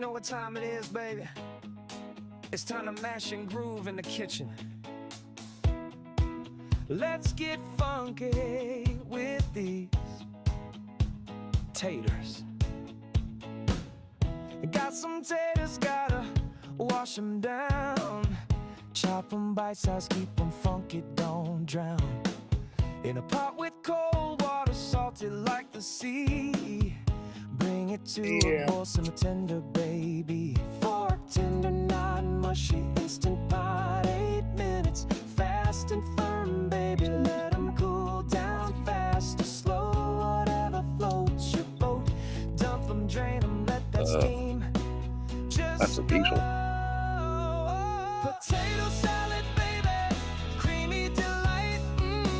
know what time it is, baby? It's time to mash and groove in the kitchen. Let's get funky with these taters. Got some taters, gotta wash them down. Chop them bite-size, keep them funky, don't drown. In a pot with cold water, salted like the sea. Bring it to a boil, simmer tender, baby. Fork tender, not mushy, instant pot, 8 minutes. Fast and firm, baby, let them cool down fast or slow. Whatever floats your boat, dump them, drain them, let that steam just That's a diesel. Potato salad, baby, creamy delight.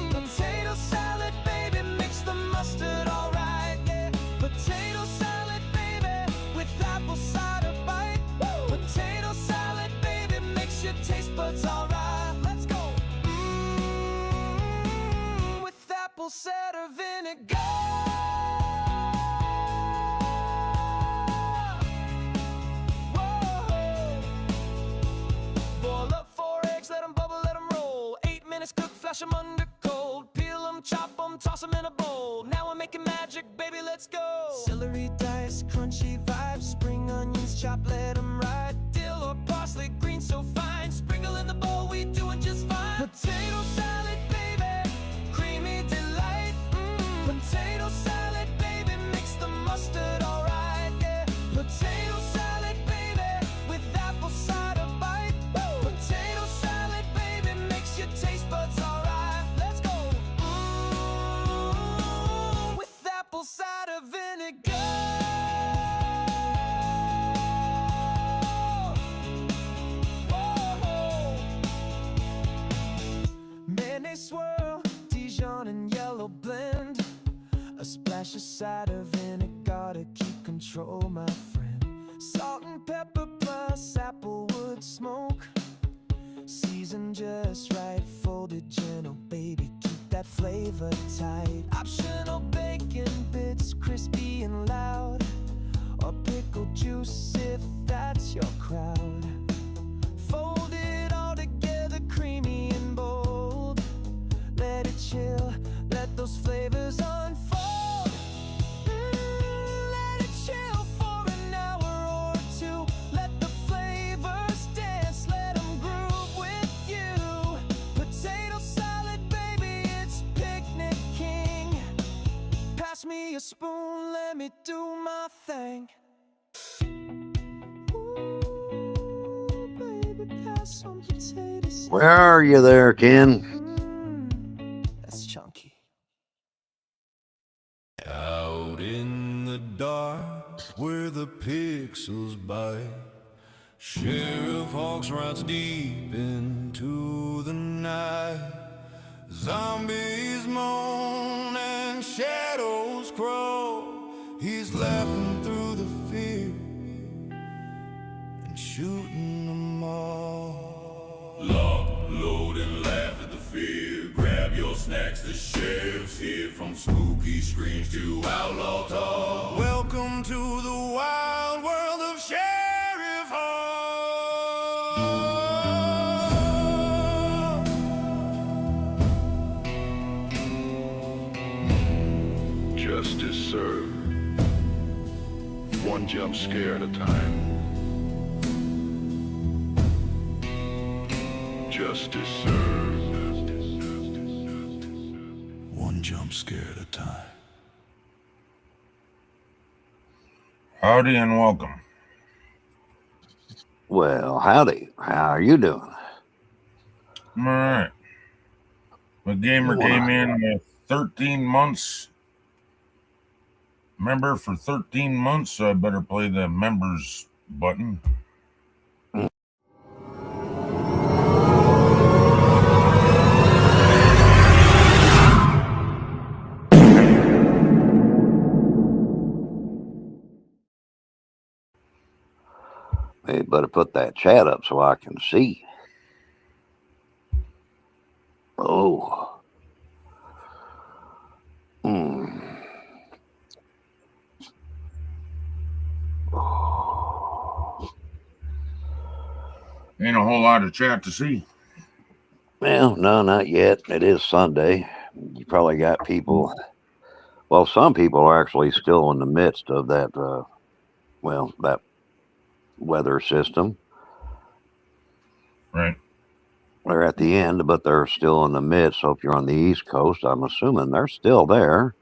Potato salad, baby, mix the mustard alright, yeah. Potato salad, baby, with apple cider bite. Potato salad, baby, makes your taste buds alright. Let's go. With apple cider vinegar. Flash them under cold, peel them, chop them, toss them in a bowl. Now we're making magic, baby, let's go. Celery dice, crunchy vibes, spring onions, chop, let them ride. Dill or parsley, green so fine, sprinkle in the bowl, we doing just fine. Potato salad, baby, creamy delight. Potato salad, baby, mix the mustard alright, yeah. Potato salad, baby, with apple cider bite. Potato salad, baby, makes your taste buds alright. Apple cider vinegar. Whoa. Mayonnaise swirl, Dijon and yellow blend. A splash of cider vinegar to keep control, my friend. Salt and pepper plus applewood smoke. Season just right, folded gentle, baby, keep that flavor tight. Optional bacon bits, crispy and loud, or pickle juice if that's your crowd. Fold it all together, creamy and bold. Let it chill, let those flavors unfold. Let it chill for an hour or two. Let the flavors dance, let them groove with you. Potato salad, baby, it's picnic king. Pass me a spoon, let me do my thing. Ooh, baby, pass some potato salad. Where are you there, Ken? That's chunky. Out in the dark where the pixels bite, Sheriff Hawks rides deep into the night. Zombies moan and shadows crawl. He's laughing through the fear and shooting them all. Lock, load, and laugh at the fear. Grab your snacks, the sheriff's here. From spooky screams to outlaw talk. Welcome to the wild world of Sheriff Hawk. Justice served. One jump scare at a time. Justice served. One jump scare at a time. Howdy and welcome. Well, howdy. How are you doing? I'm all right. The gamer came in with 13 months. Member for 13 months, so I better play the members button. You better put that chat up so I can see. Oh. Hmm. Ain't a whole lot of chat to see. Well, no, not yet. It is Sunday. You probably got people. Well, some people are actually still in the midst of that. That weather system. Right. They're at the end, but they're still in the midst. So if you're on the East Coast, I'm assuming they're still there,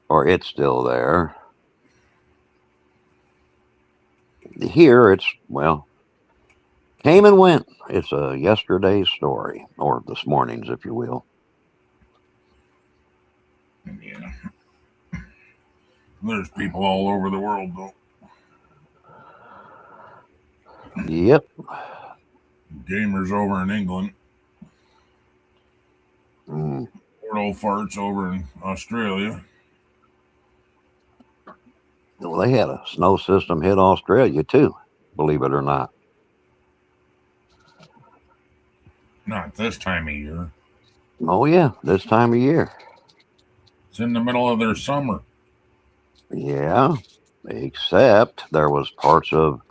or it's still there. Here, it's came and went. It's a yesterday's story, or this morning's, if you will. Yeah. There's people all over the world, though. Yep. Gamers over in England. Mm. Old farts over in Australia. Well, they had a snow system hit Australia too, believe it or not. Not this time of year. Oh yeah, this time of year. It's in the middle of their summer. Yeah, except there was parts of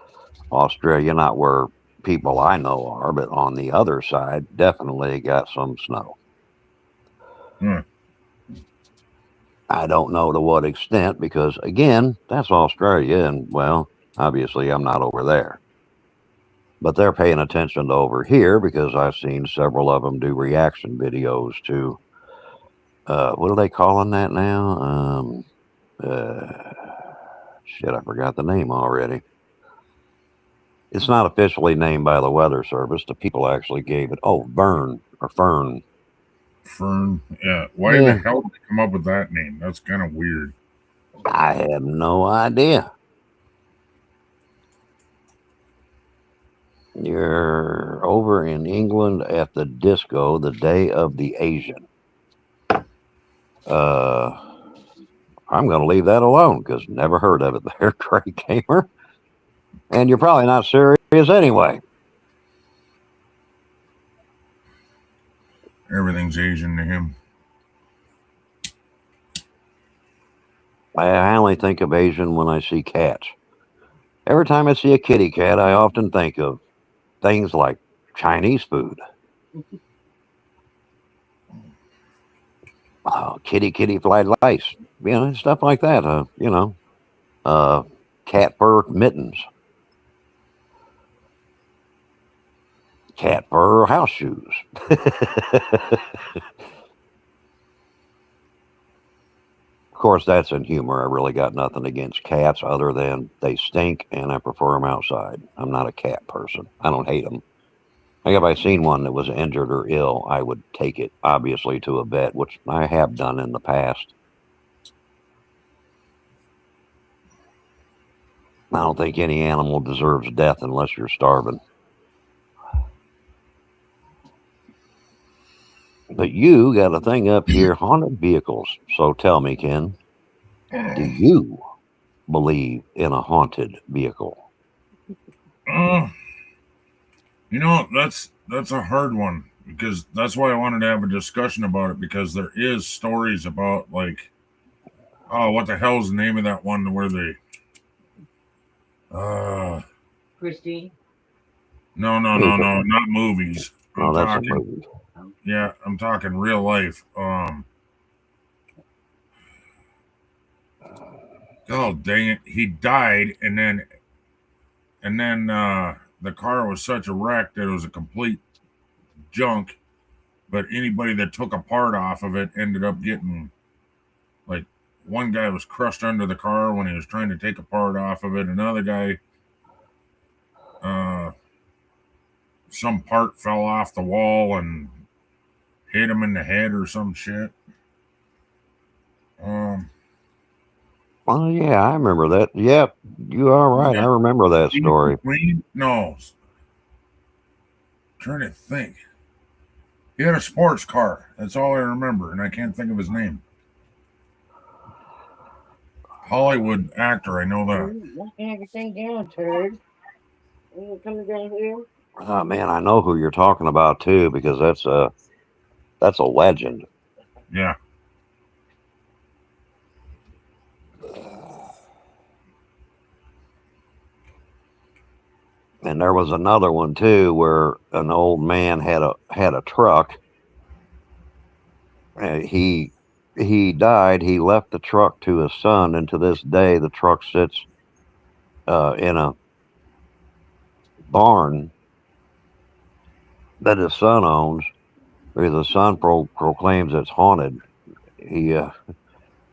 Australia, not where people I know are, but on the other side, definitely got some snow. Hmm. I don't know to what extent because, again, that's Australia, and well, obviously I'm not over there. But they're paying attention to over here because I've seen several of them do reaction videos to, what are they calling that now? Shit, I forgot the name already. It's not officially named by the Weather Service. The people actually gave it, Vern or Fern. Fern. Yeah. Why the hell did they come up with that name? That's kind of weird. I have no idea. You're over in England at the disco, the day of the Asian. I'm going to leave that alone because never heard of it there, Craig Gamer. And you're probably not serious anyway. Everything's Asian to him. I only think of Asian when I see cats. Every time I see a kitty cat, I often think of things like Chinese food. Kitty fly lice, stuff like that. Cat fur mittens, cat fur house shoes. Of course, that's in humor. I really got nothing against cats other than they stink and I prefer them outside. I'm not a cat person. I don't hate them. Like if I seen one that was injured or ill, I would take it, obviously, to a vet, which I have done in the past. I don't think any animal deserves death unless you're starving. But you got a thing up here, haunted vehicles. So tell me, Ken, do you believe in a haunted vehicle? That's a hard one because that's why I wanted to have a discussion about it because there is stories about like, what the hell's the name of that one where they, Christine? No, not movies. Oh, that's a movie. Yeah, I'm talking real life. Oh dang it, he died, and then the car was such a wreck that it was a complete junk. But anybody that took a part off of it ended up getting, like, one guy was crushed under the car when he was trying to take a part off of it. Another guy, some part fell off the wall and hit him in the head or some shit. Well, yeah, I remember that. Yep, you are right. I remember that story. No. I'm trying to think. He had a sports car. That's all I remember, and I can't think of his name. Hollywood actor, I know that. Knocking everything down, turd. You coming down here? Oh man, I know who you're talking about too, because that's a legend. Yeah. And there was another one too, where an old man had a truck. He died. He left the truck to his son, and to this day, the truck sits in a barn that his son owns, because the son proclaims it's haunted. He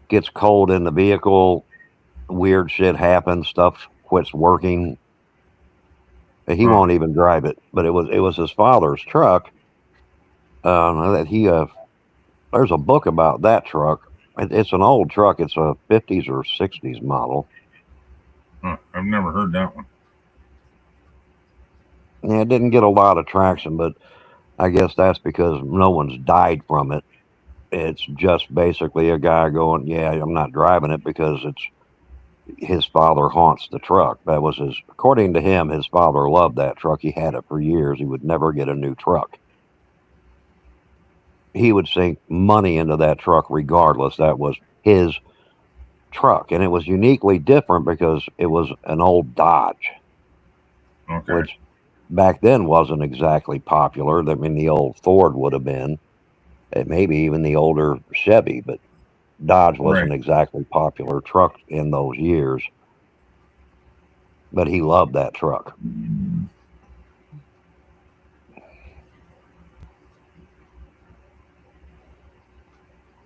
gets cold in the vehicle, weird shit happens, stuff quits working. He won't even drive it, but it was his father's truck. That he there's a book about that truck. It's an old truck. It's a 50s or 60s model. Huh, I've never heard that one. Yeah, it didn't get a lot of traction, but I guess that's because no one's died from it. It's just basically a guy going, yeah, I'm not driving it because his father haunts the truck. That was according to him, his father loved that truck. He had it for years. He would never get a new truck. He would sink money into that truck regardless. That was his truck. And it was uniquely different because it was an old Dodge. Okay. Which back then wasn't exactly popular. I mean, the old Ford would have been, maybe even the older Chevy, but Dodge wasn't exactly popular truck in those years. But he loved that truck.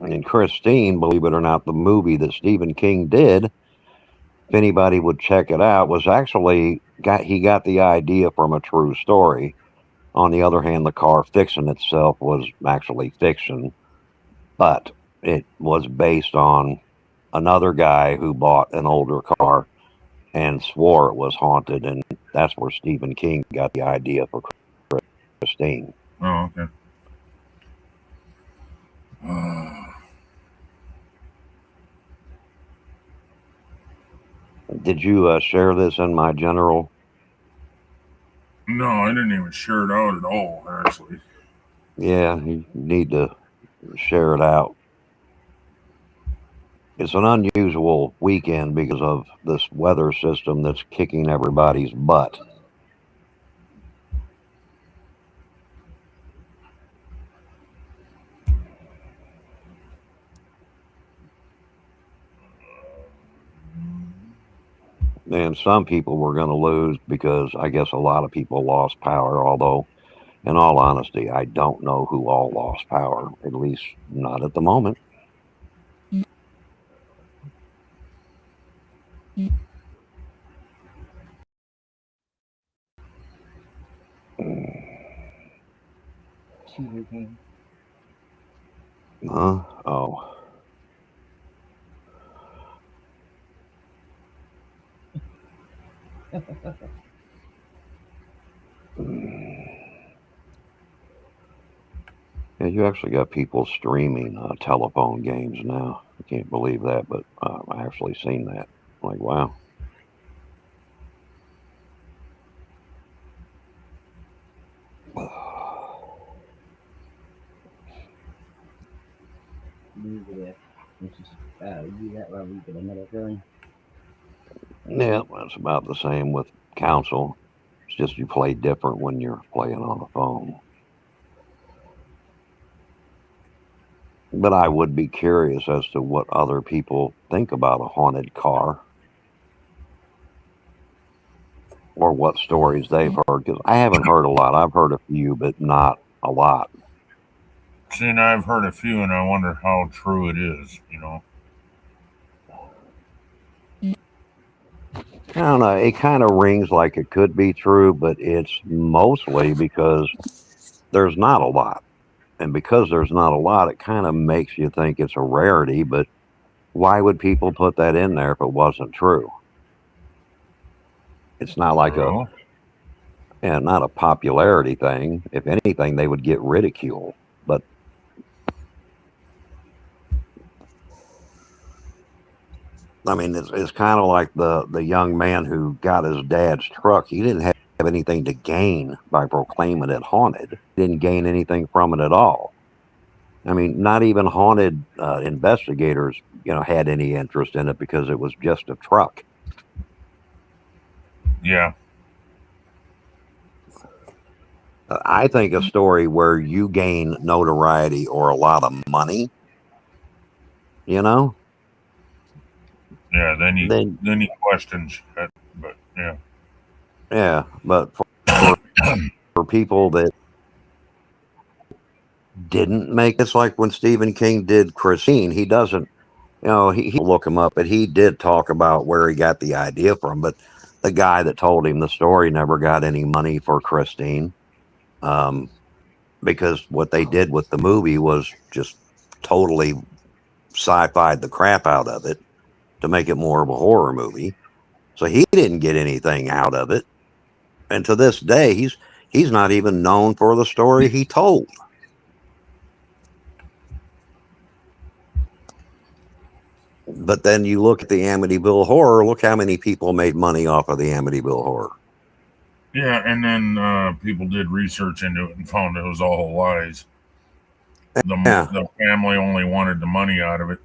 And Christine, believe it or not, the movie that Stephen King did, if anybody would check it out, was actually he got the idea from a true story. On the other hand, the car fixing itself was actually fiction, but it was based on another guy who bought an older car and swore it was haunted, and that's where Stephen King got the idea for Christine. Oh, okay. Did you share this in my general? No, I didn't even share it out at all, actually. Yeah, you need to share it out. It's an unusual weekend because of this weather system that's kicking everybody's butt. And some people were going to lose because I guess a lot of people lost power, although in all honesty, I don't know who all lost power, at least not at the moment. Oh. Yeah, you actually got people streaming telephone games now. I can't believe that, but I actually seen that. Like, wow. Yeah, that's about the same with console. It's just you play different when you're playing on the phone. But I would be curious as to what other people think about a haunted car, or what stories they've heard, because I haven't heard a lot. I've heard a few, but not a lot. See, and I've heard a few, and I wonder how true it is, you know. I don't know. It kind of rings like it could be true, but it's mostly because there's not a lot. And because there's not a lot, it kind of makes you think it's a rarity, but why would people put that in there if it wasn't true? It's not like not a popularity thing. If anything, they would get ridiculed. But I mean, it's kind of like the young man who got his dad's truck. He didn't have anything to gain by proclaiming it haunted. He didn't gain anything from it at all. I mean, not even haunted investigators, had any interest in it because it was just a truck. Yeah. I think a story where you gain notoriety or a lot of money, you know, Yeah, then then you question shit. But yeah. yeah, but for people that didn't make it's like when Stephen King did Christine, he doesn't, he look him up, but he did talk about where he got the idea from. But the guy that told him the story never got any money for Christine, because what they did with the movie was just totally sci-fi'd the crap out of it to make it more of a horror movie. So he didn't get anything out of it. And to this day, he's not even known for the story he told. But then you look at the Amityville Horror, look how many people made money off of the Amityville Horror. Yeah, and then people did research into it and found it was all lies. The family only wanted the money out of it.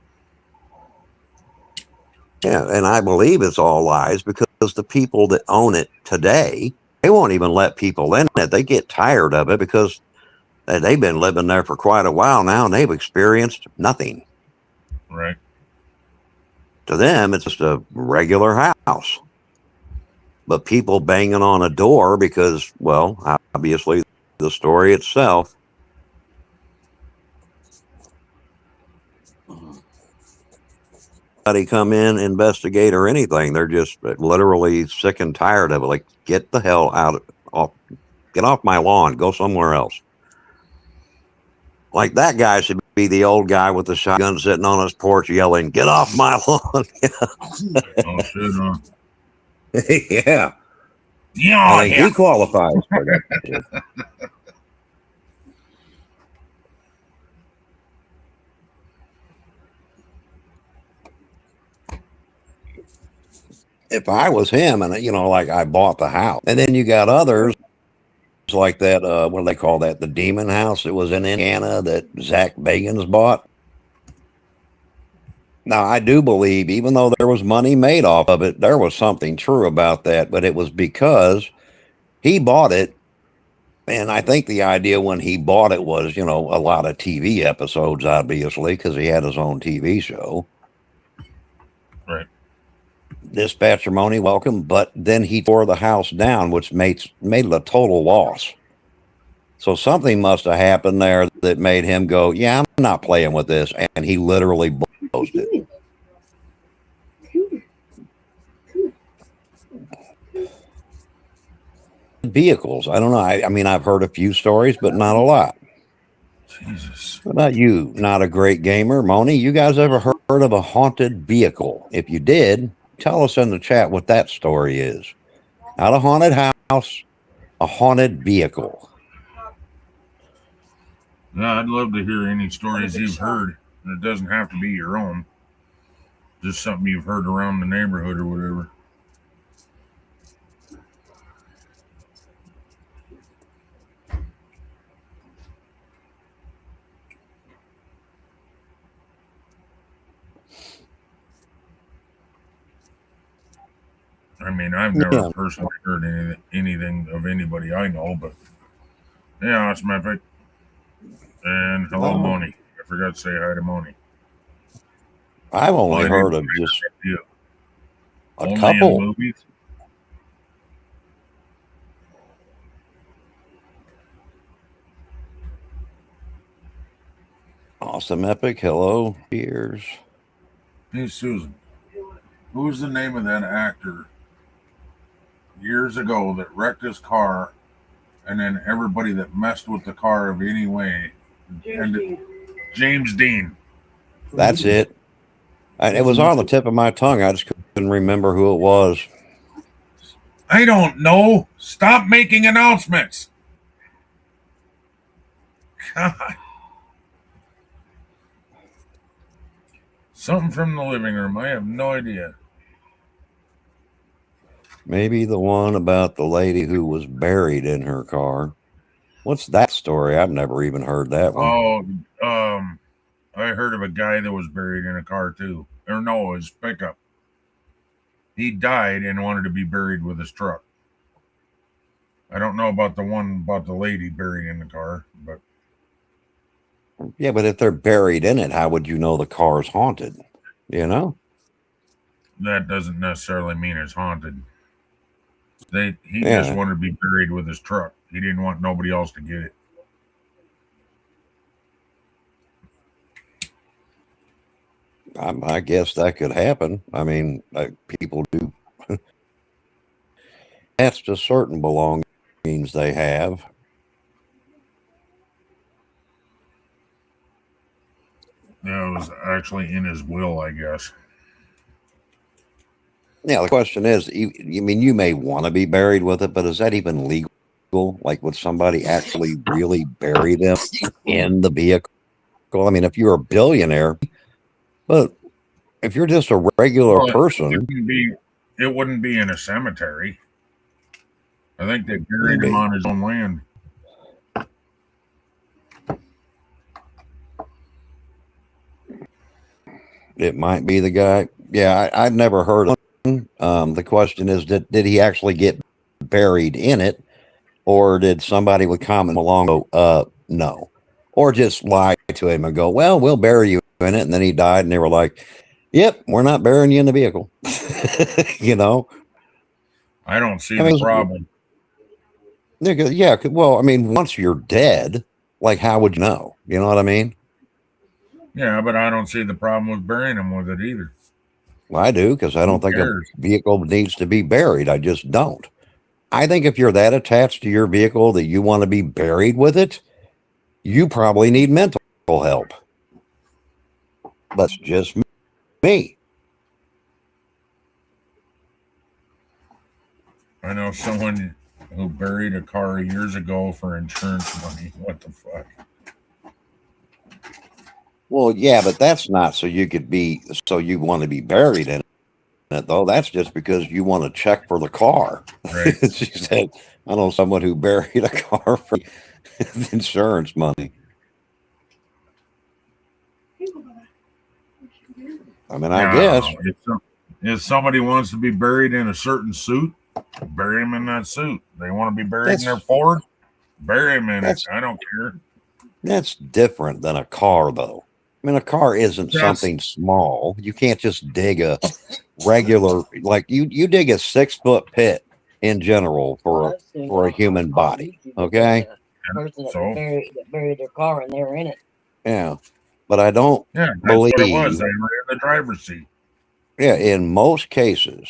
Yeah, and I believe it's all lies because the people that own it today, they won't even let people in it. They get tired of it because they've been living there for quite a while now and they've experienced nothing. Right. To them, it's just a regular house. But people banging on a door because, well, obviously the story itself. Nobody come in, investigate or anything. They're just literally sick and tired of it. Like, get the hell get off my lawn, go somewhere else. Like that guy should be the old guy with the shotgun sitting on his porch yelling, "Get off my lawn!" Oh shit! Huh? Yeah. Yeah, I think he qualifies for that. If I was him, and like I bought the house, and then you got others like that. What do they call that? The Demon House. It was in Indiana that Zach Bagans bought. Now I do believe, even though there was money made off of it, there was something true about that. But it was because he bought it. And I think the idea when he bought it was, a lot of TV episodes, obviously, because he had his own TV show. Right. Dispatcher Money, welcome. But then he tore the house down, which made it a total loss. So something must have happened there that made him go, yeah, I'm not playing with this. And he literally bulldozed it. Vehicles. I don't know. I mean, I've heard a few stories, but not a lot. Jesus. What about you? Not a great gamer, Moni? You guys ever heard of a haunted vehicle? If you did, tell us in the chat what that story is. Not a haunted house, a haunted vehicle. Yeah, I'd love to hear any stories you've heard. It doesn't have to be your own. Just something you've heard around the neighborhood or whatever. I mean, I've never personally heard anything of anybody I know, but yeah, it's Mepic. And hello, Moni. I forgot to say hi to Moni. I've only heard of just a couple. In movies? Awesome Epic. Hello. Cheers. Hey, Susan. Who was the name of that actor years ago that wrecked his car and then everybody that messed with the car of any way? James Dean. That's it. It was on the tip of my tongue. I just couldn't remember who it was. I don't know. Stop making announcements. God. Something from the living room. I have no idea. Maybe the one about the lady who was buried in her car. What's that story? I've never even heard that one. Oh, I heard of a guy that was buried in a car too. Or no, his pickup. He died and wanted to be buried with his truck. I don't know about the one about the lady buried in the car, but Yeah, but if they're buried in it, how would you know the car's haunted? You know? that doesn't necessarily mean it's haunted. He just Yeah. wanted to be buried with his truck. He didn't want nobody else to get it. I guess that could happen. I mean, people do. That's to certain belongings they have. Yeah, it was actually in his will, I guess. Yeah, the question is, you mean you may want to be buried with it, but is that even legal? Like, would somebody actually really bury them in the vehicle? I mean, if you're a billionaire, but if you're just a regular Well, person, it wouldn't be in a cemetery. I think they buried him maybe on his own land. it might be the guy. Yeah, I'd never heard of him. The question is, did he actually get buried in it, or did somebody would comment along, go, no, or just lie to him and go, well, we'll bury you in it, and then he died, and they were like, yep, we're not burying you in the vehicle. You know, I don't see I the mean, problem. yeah, well, I mean, once you're dead, like, how would you know? You know what I mean? Yeah, but I don't see the problem with burying him with it either. Well, I do, because I Who don't think a cares? vehicle needs to be buried. I just don't. I think if you're that attached to your vehicle that you want to be buried with it, you probably need mental help. That's just me. I know someone who buried a car years ago for insurance money. What the fuck? Well, yeah, but that's not so you want to be buried in it, though. That's just because you want to check for the car. Right. She said, I know someone who buried a car for insurance money. I mean, I Yeah, guess. I don't know. If somebody wants to be buried in a certain suit, bury him in that suit. They want to be buried in their Ford, bury him in it. I don't care. That's different than a car, though. I mean, a car isn't Yes. something small. You can't just dig a regular, like you dig a 6-foot pit in general for a human body. Okay. Person that So? buried their car and they were in it. Yeah. But I don't Yeah, that's believe, what it was. They were in the driver's seat. yeah, in most cases,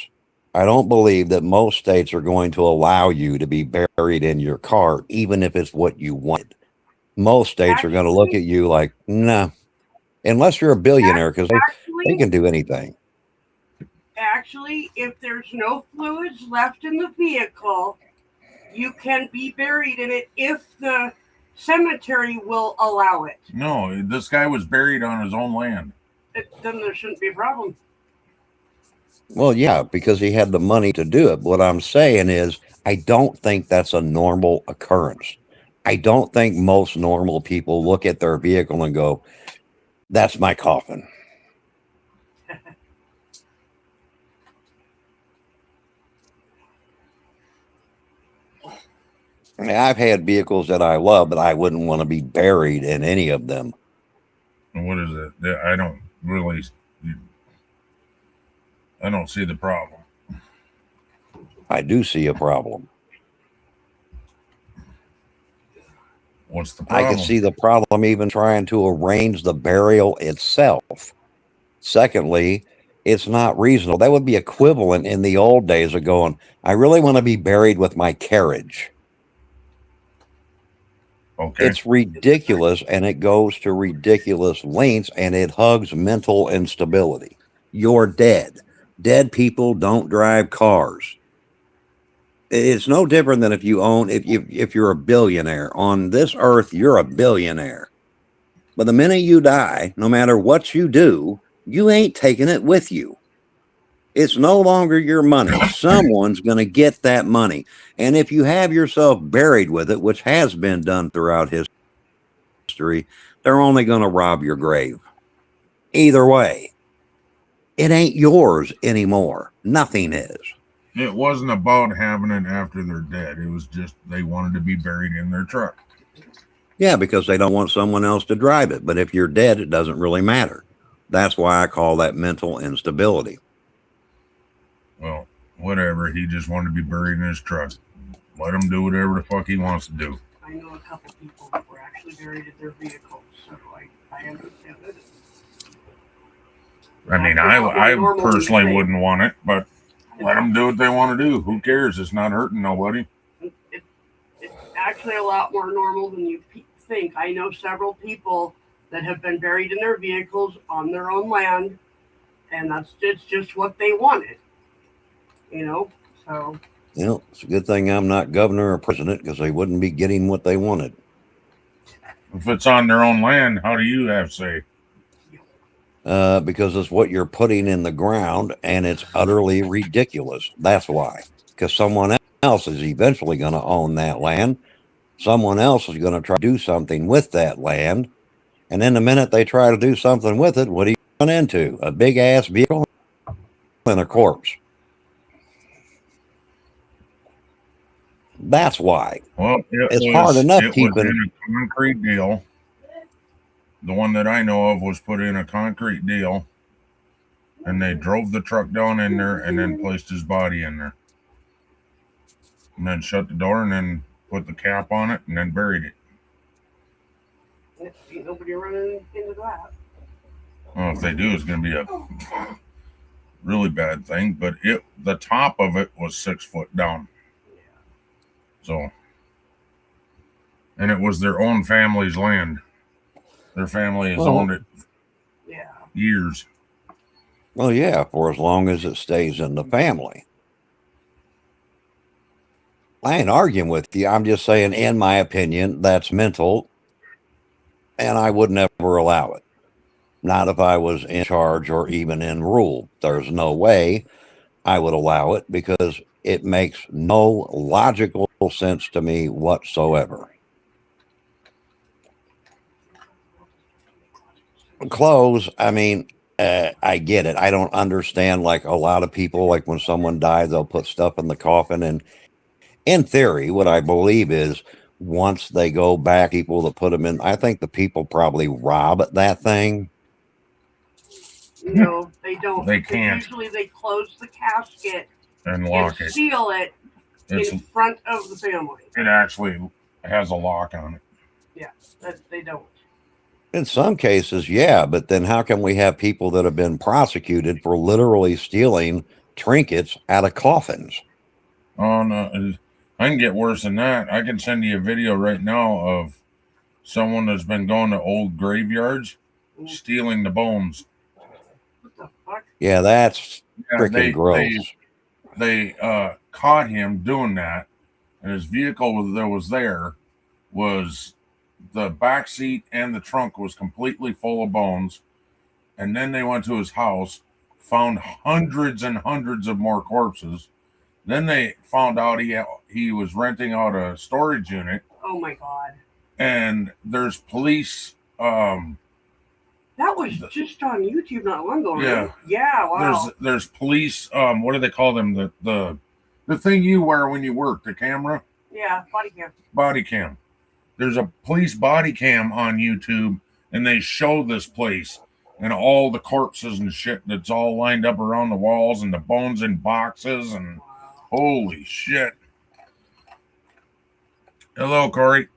I don't believe that most states are going to allow you to be buried in your car, even if it's what you wanted. Most states are going to look at you like, nah, unless you're a billionaire, because they can do anything. Actually, if there's no fluids left in the vehicle, you can be buried in it if the cemetery will allow it. No, this guy was buried on his own land. Then there shouldn't be a problem. Well, yeah, because he had the money to do it. What I'm saying is, I don't think that's a normal occurrence. I don't think most normal people look at their vehicle and go, that's my coffin. I mean, I've had vehicles that I love, but I wouldn't want to be buried in any of them. What is it? I don't see the problem. I do see a problem. What's the problem? I can see the problem even trying to arrange the burial itself. Secondly, it's not reasonable. That would be equivalent in the old days of going, I really want to be buried with my carriage. Okay. It's ridiculous, and it goes to ridiculous lengths, and it hugs mental instability. You're dead. Dead people don't drive cars. It's no different than if you're a billionaire. On this earth, you're a billionaire. But the minute you die, no matter what you do, you ain't taking it with you. It's no longer your money. Someone's going to get that money. And if you have yourself buried with it, which has been done throughout history, they're only going to rob your grave. Either way, it ain't yours anymore. Nothing is. It wasn't about having it after they're dead. It was just they wanted to be buried in their truck. Yeah, because they don't want someone else to drive it. But if you're dead, it doesn't really matter. That's why I call that mental instability. Well, whatever. He just wanted to be buried in his truck. Let him do whatever the fuck he wants to do. I know a couple people that were actually buried in their vehicles, so I understand it. I mean, I personally wouldn't want it, but let them do what they want to do. Who cares? It's not hurting nobody. It's actually a lot more normal than you think. I know several people that have been buried in their vehicles on their own land, and it's just what they wanted. You know, so. You know, it's a good thing I'm not governor or president because they wouldn't be getting what they wanted. If it's on their own land, how do you have say? Because it's what you're putting in the ground and it's utterly ridiculous. That's why. Because someone else is eventually going to own that land. Someone else is going to try to do something with that land. And then the minute they try to do something with it, what do you run into? A big ass vehicle and a corpse. That's why. Well, it's hard enough keeping was in a concrete deal. The one that I know of was put in a concrete deal, and they drove the truck down in there and then placed his body in there, and then shut the door and then put the cap on it and then buried it. Ain't nobody running into that. Well, if they do, it's going to be a really bad thing. But the top of it was 6 foot down. So, and it was their own family's land. Their family has owned it years. Well, yeah, for as long as it stays in the family. I ain't arguing with you. I'm just saying, in my opinion, that's mental, and I would never allow it. Not if I was in charge or even in rule. There's no way I would allow it because it makes no logical sense to me whatsoever. Clothes, I mean, I get it. I don't understand, like a lot of people, like when someone dies, they'll put stuff in the coffin. And in theory, what I believe is once they go back, people that put them in, I think the people probably rob that thing. No, they don't. They can't. Usually they close the casket and lock and it. seal it in front of the family. It actually has a lock on it. Yeah, they don't. In some cases, yeah, but then how can we have people that have been prosecuted for literally stealing trinkets out of coffins? Oh, no. I can get worse than that. I can send you a video right now of someone that's been going to old graveyards, stealing the bones. What the fuck? Yeah, that's freaking gross. They caught him doing that, and his vehicle that was there was the back seat and the trunk was completely full of bones. And then they went to his house, found hundreds and hundreds of more corpses. Then they found out he was renting out a storage unit. Oh my God. And there's police. That was just on YouTube not long ago. Yeah. Right? Yeah. Wow. There's police. What do they call them? The thing you wear when you work, the camera. Yeah, body cam. Body cam. There's a police body cam on YouTube, and they show this place and all the corpses and shit that's all lined up around the walls and the bones in boxes and holy shit. Hello, Corey.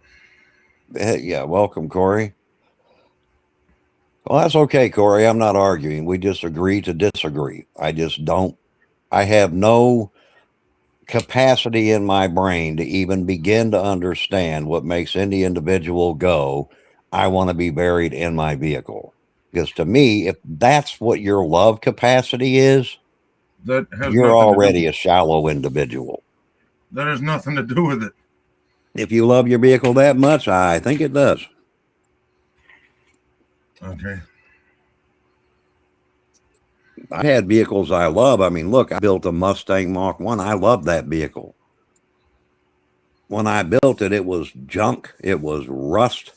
Yeah, welcome, Corey. Well, that's okay, Corey. I'm not arguing. We just agree to disagree. I have no capacity in my brain to even begin to understand what makes any individual go, I want to be buried in my vehicle. Because to me, if that's what your love capacity is, you're already a shallow individual. That has nothing to do with it. If you love your vehicle that much, I think it does. Okay. I had vehicles I love. I mean, look, I built a Mustang Mach 1. I love that vehicle. When I built it, it was junk. It was rust.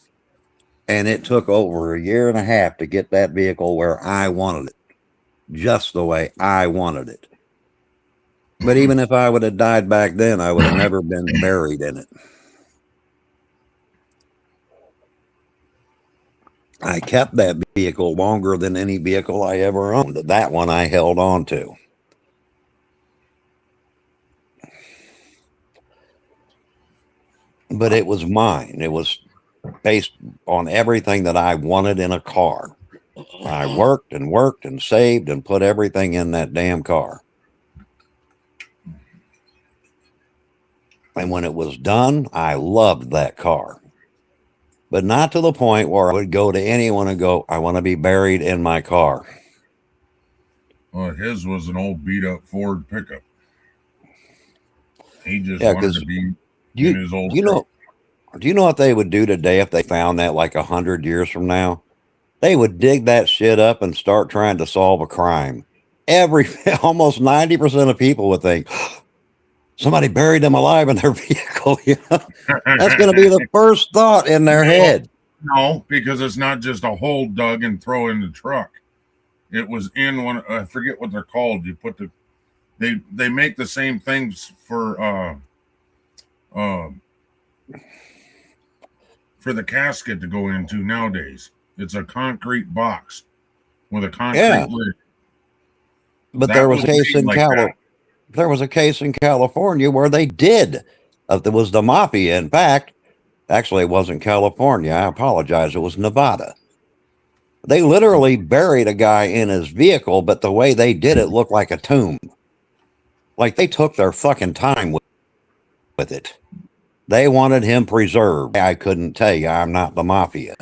And it took over 1.5 years to get that vehicle where I wanted it. Just the way I wanted it. But even if I would have died back then, I would have never been buried in it. I kept that vehicle longer than any vehicle I ever owned. That one I held on to. But it was mine. It was based on everything that I wanted in a car. I worked and saved and put everything in that damn car. And when it was done, I loved that car. But not to the point where I would go to anyone and go, I want to be buried in my car. Well, his was an old beat up Ford pickup. He just Yeah, wanted 'cause to be You, in his old you know, do you know what they would do today if they found that like 100 years from now? They would dig that shit up and start trying to solve a crime. Almost 90% of people would think somebody buried them alive in their vehicle. You know? That's going to be the first thought in their head. No, because it's not just a hole dug and throw in the truck. It was in one. I forget what they're called. You put the. They make the same things for the casket to go into nowadays. It's a concrete box with a concrete lid. But That there was a case made in like that. There was a case in California where they did. There was the mafia. In fact, actually, it wasn't California. I apologize. It was Nevada. They literally buried a guy in his vehicle, but the way they did it looked like a tomb. Like they took their fucking time with it. They wanted him preserved. I couldn't tell you. I'm not the mafia.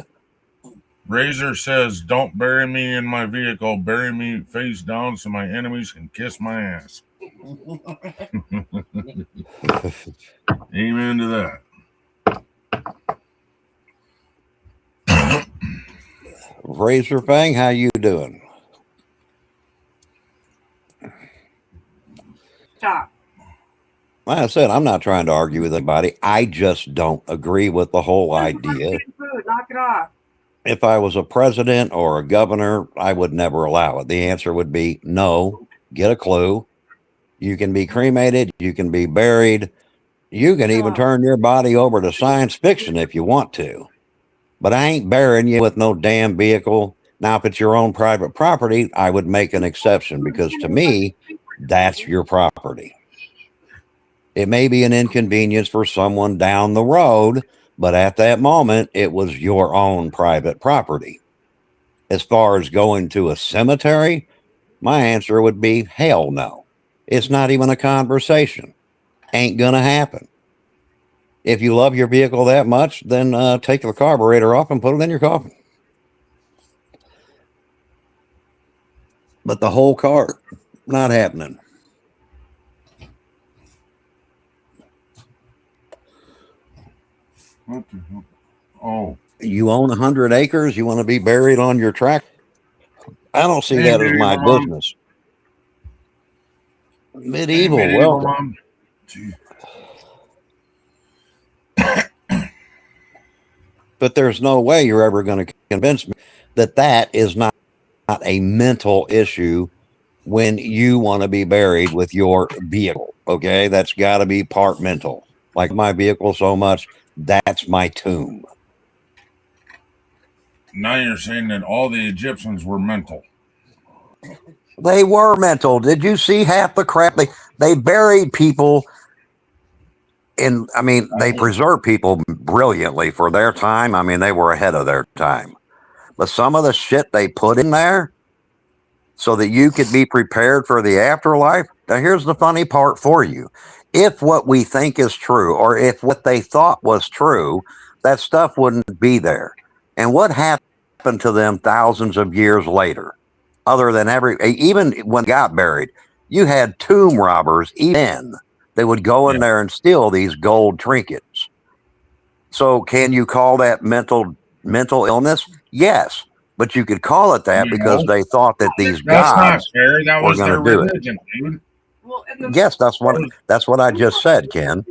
Razor says, "Don't bury me in my vehicle. Bury me face down so my enemies can kiss my ass." Amen to that. Razor Fang, how you doing? Stop. Like I said, I'm not trying to argue with anybody. I just don't agree with the whole idea. Knock it off. If I was a president or a governor, I would never allow it. The answer would be no. Get a clue. You can be cremated. You can be buried. You can even turn your body over to science fiction if you want to. But I ain't burying you with no damn vehicle. Now, if it's your own private property, I would make an exception because to me, that's your property. It may be an inconvenience for someone down the road, but at that moment, it was your own private property. As far as going to a cemetery, my answer would be hell no. It's not even a conversation. Ain't gonna happen. If you love your vehicle that much, then take the carburetor off and put it in your coffin. But the whole car, not happening. What the hell? Oh, You own 100 acres. You want to be buried on your track? I don't see that as my business. Medieval, welcome. But there's no way you're ever going to convince me that that is not a mental issue when you want to be buried with your vehicle. Okay, that's got to be part mental. Like my vehicle so much, that's my tomb. Now you're saying that all the Egyptians were mental. They were mental. Did you see half the crap? They buried people in, I mean, they preserved people brilliantly for their time. I mean, they were ahead of their time. But some of the shit they put in there so that you could be prepared for the afterlife. Now, here's the funny part for you. If what we think is true, or if what they thought was true, that stuff wouldn't be there. And what happened to them thousands of years later? Other than even when they got buried, you had tomb robbers, even they would go in there and steal these gold trinkets. So can you call that mental illness? Yes, but you could call it that because they thought that these gods not fair. That was their religion, dude. Well, yes, that's what I just said, Ken.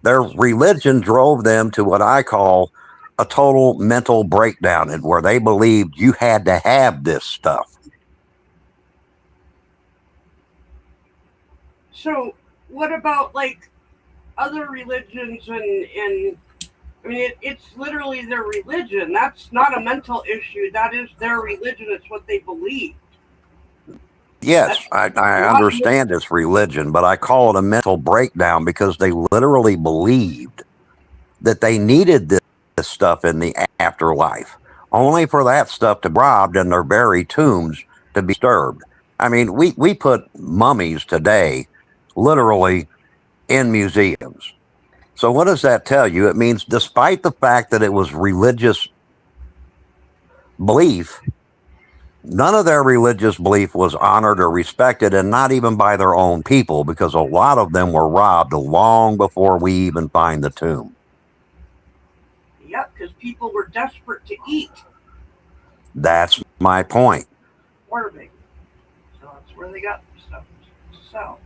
Their religion drove them to what I call a total mental breakdown, and where they believed you had to have this stuff. So what about like other religions and I mean, it's literally their religion. That's not a mental issue. That is their religion. It's what they believe. Yes, That's I not. understand it's religion, but I call it a mental breakdown because they literally believed that they needed this stuff in the afterlife, only for that stuff to be robbed and their buried tombs to be disturbed. I mean, we put mummies today literally in museums. So what does that tell you? It means despite the fact that it was religious belief, none of their religious belief was honored or respected, and not even by their own people, because a lot of them were robbed long before we even find the tomb. Yep, because people were desperate to eat. That's my point. Starving. So that's where they got stuff to sell.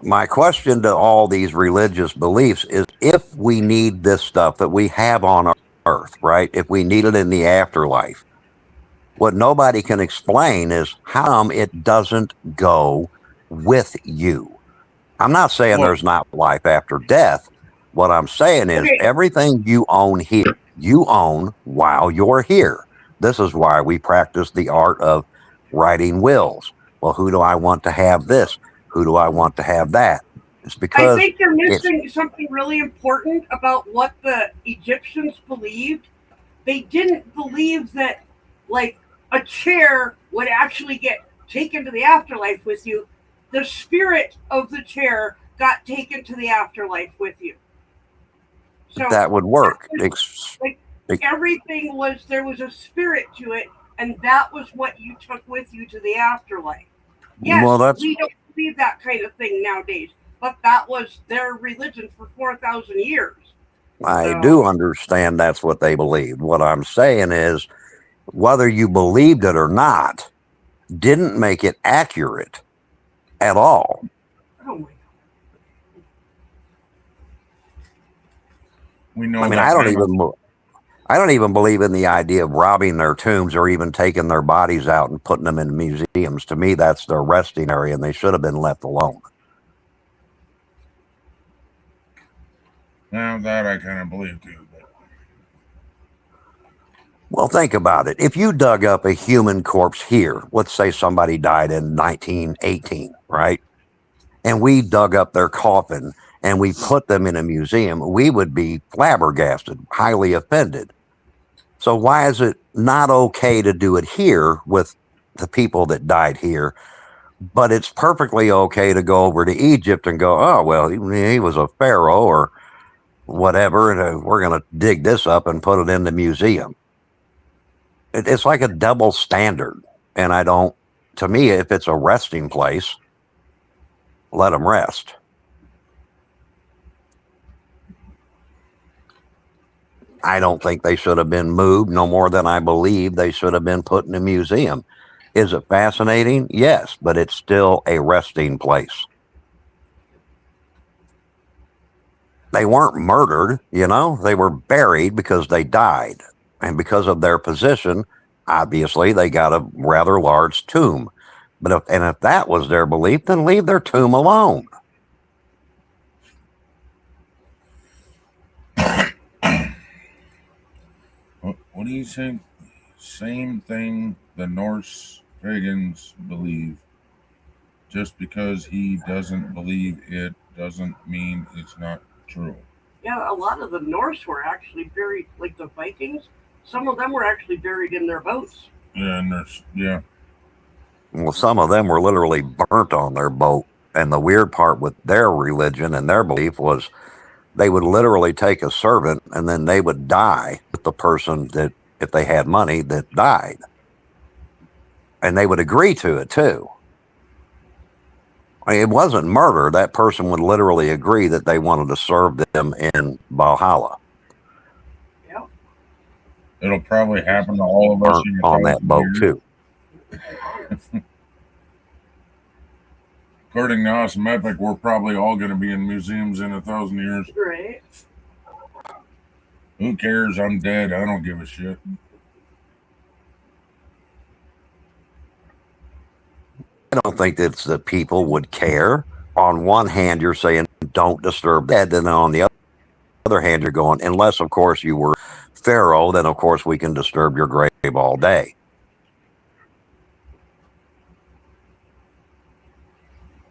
My question to all these religious beliefs is, if we need this stuff that we have on earth, right? If we need it in the afterlife, what nobody can explain is how come it doesn't go with you. I'm not saying there's not life after death. What I'm saying is everything you own here, you own while you're here. This is why we practice the art of writing wills. Well, who do I want to have this? Who do I want to have that? It's because I think you're missing something really important about what the Egyptians believed. They didn't believe that, like, a chair would actually get taken to the afterlife with you. The spirit of the chair got taken to the afterlife with you. So that would work. Everything was, there was a spirit to it, and that was what you took with you to the afterlife. Yes, well, we don't believe that kind of thing nowadays, but that was their religion for 4,000 years. I do understand that's what they believed. What I'm saying is, whether you believed it or not, didn't make it accurate at all. Oh my God. We know. I mean, I don't even believe in the idea of robbing their tombs or even taking their bodies out and putting them in museums. To me, that's their resting area, and they should have been left alone. Now that I kind of believe too. But... Well, think about it. If you dug up a human corpse here, let's say somebody died in 1918, right? And we dug up their coffin and we put them in a museum, we would be flabbergasted, highly offended. So why is it not okay to do it here with the people that died here, but it's perfectly okay to go over to Egypt and go, oh, well, he was a pharaoh or whatever, and we're going to dig this up and put it in the museum? It's like a double standard. And to me, if it's a resting place, let them rest. I don't think they should have been moved no more than I believe they should have been put in a museum. Is it fascinating? Yes, but it's still a resting place. They weren't murdered, they were buried because they died. And because of their position, obviously they got a rather large tomb. But if that was their belief, then leave their tomb alone. What do you think? Same thing the Norse pagans believe. Just because he doesn't believe it doesn't mean it's not true. Yeah, a lot of the Norse were actually buried, like the Vikings. Some of them were actually buried in their boats. Yeah. Well, some of them were literally burnt on their boat. And the weird part with their religion and their belief was they would literally take a servant and then they would die with the person that, if they had money, that died. And they would agree to it too. I mean, it wasn't murder. That person would literally agree that they wanted to serve them in Valhalla. Yep. It'll probably happen to all of us on that boat too. According to Awesome Epic, we're probably all going to be in museums in 1,000 years. Right. Who cares? I'm dead. I don't give a shit. don't think that's that people would care. On one hand, you're saying don't disturb that, then on the other hand, you're going, unless of course you were Pharaoh, then of course we can disturb your grave all day.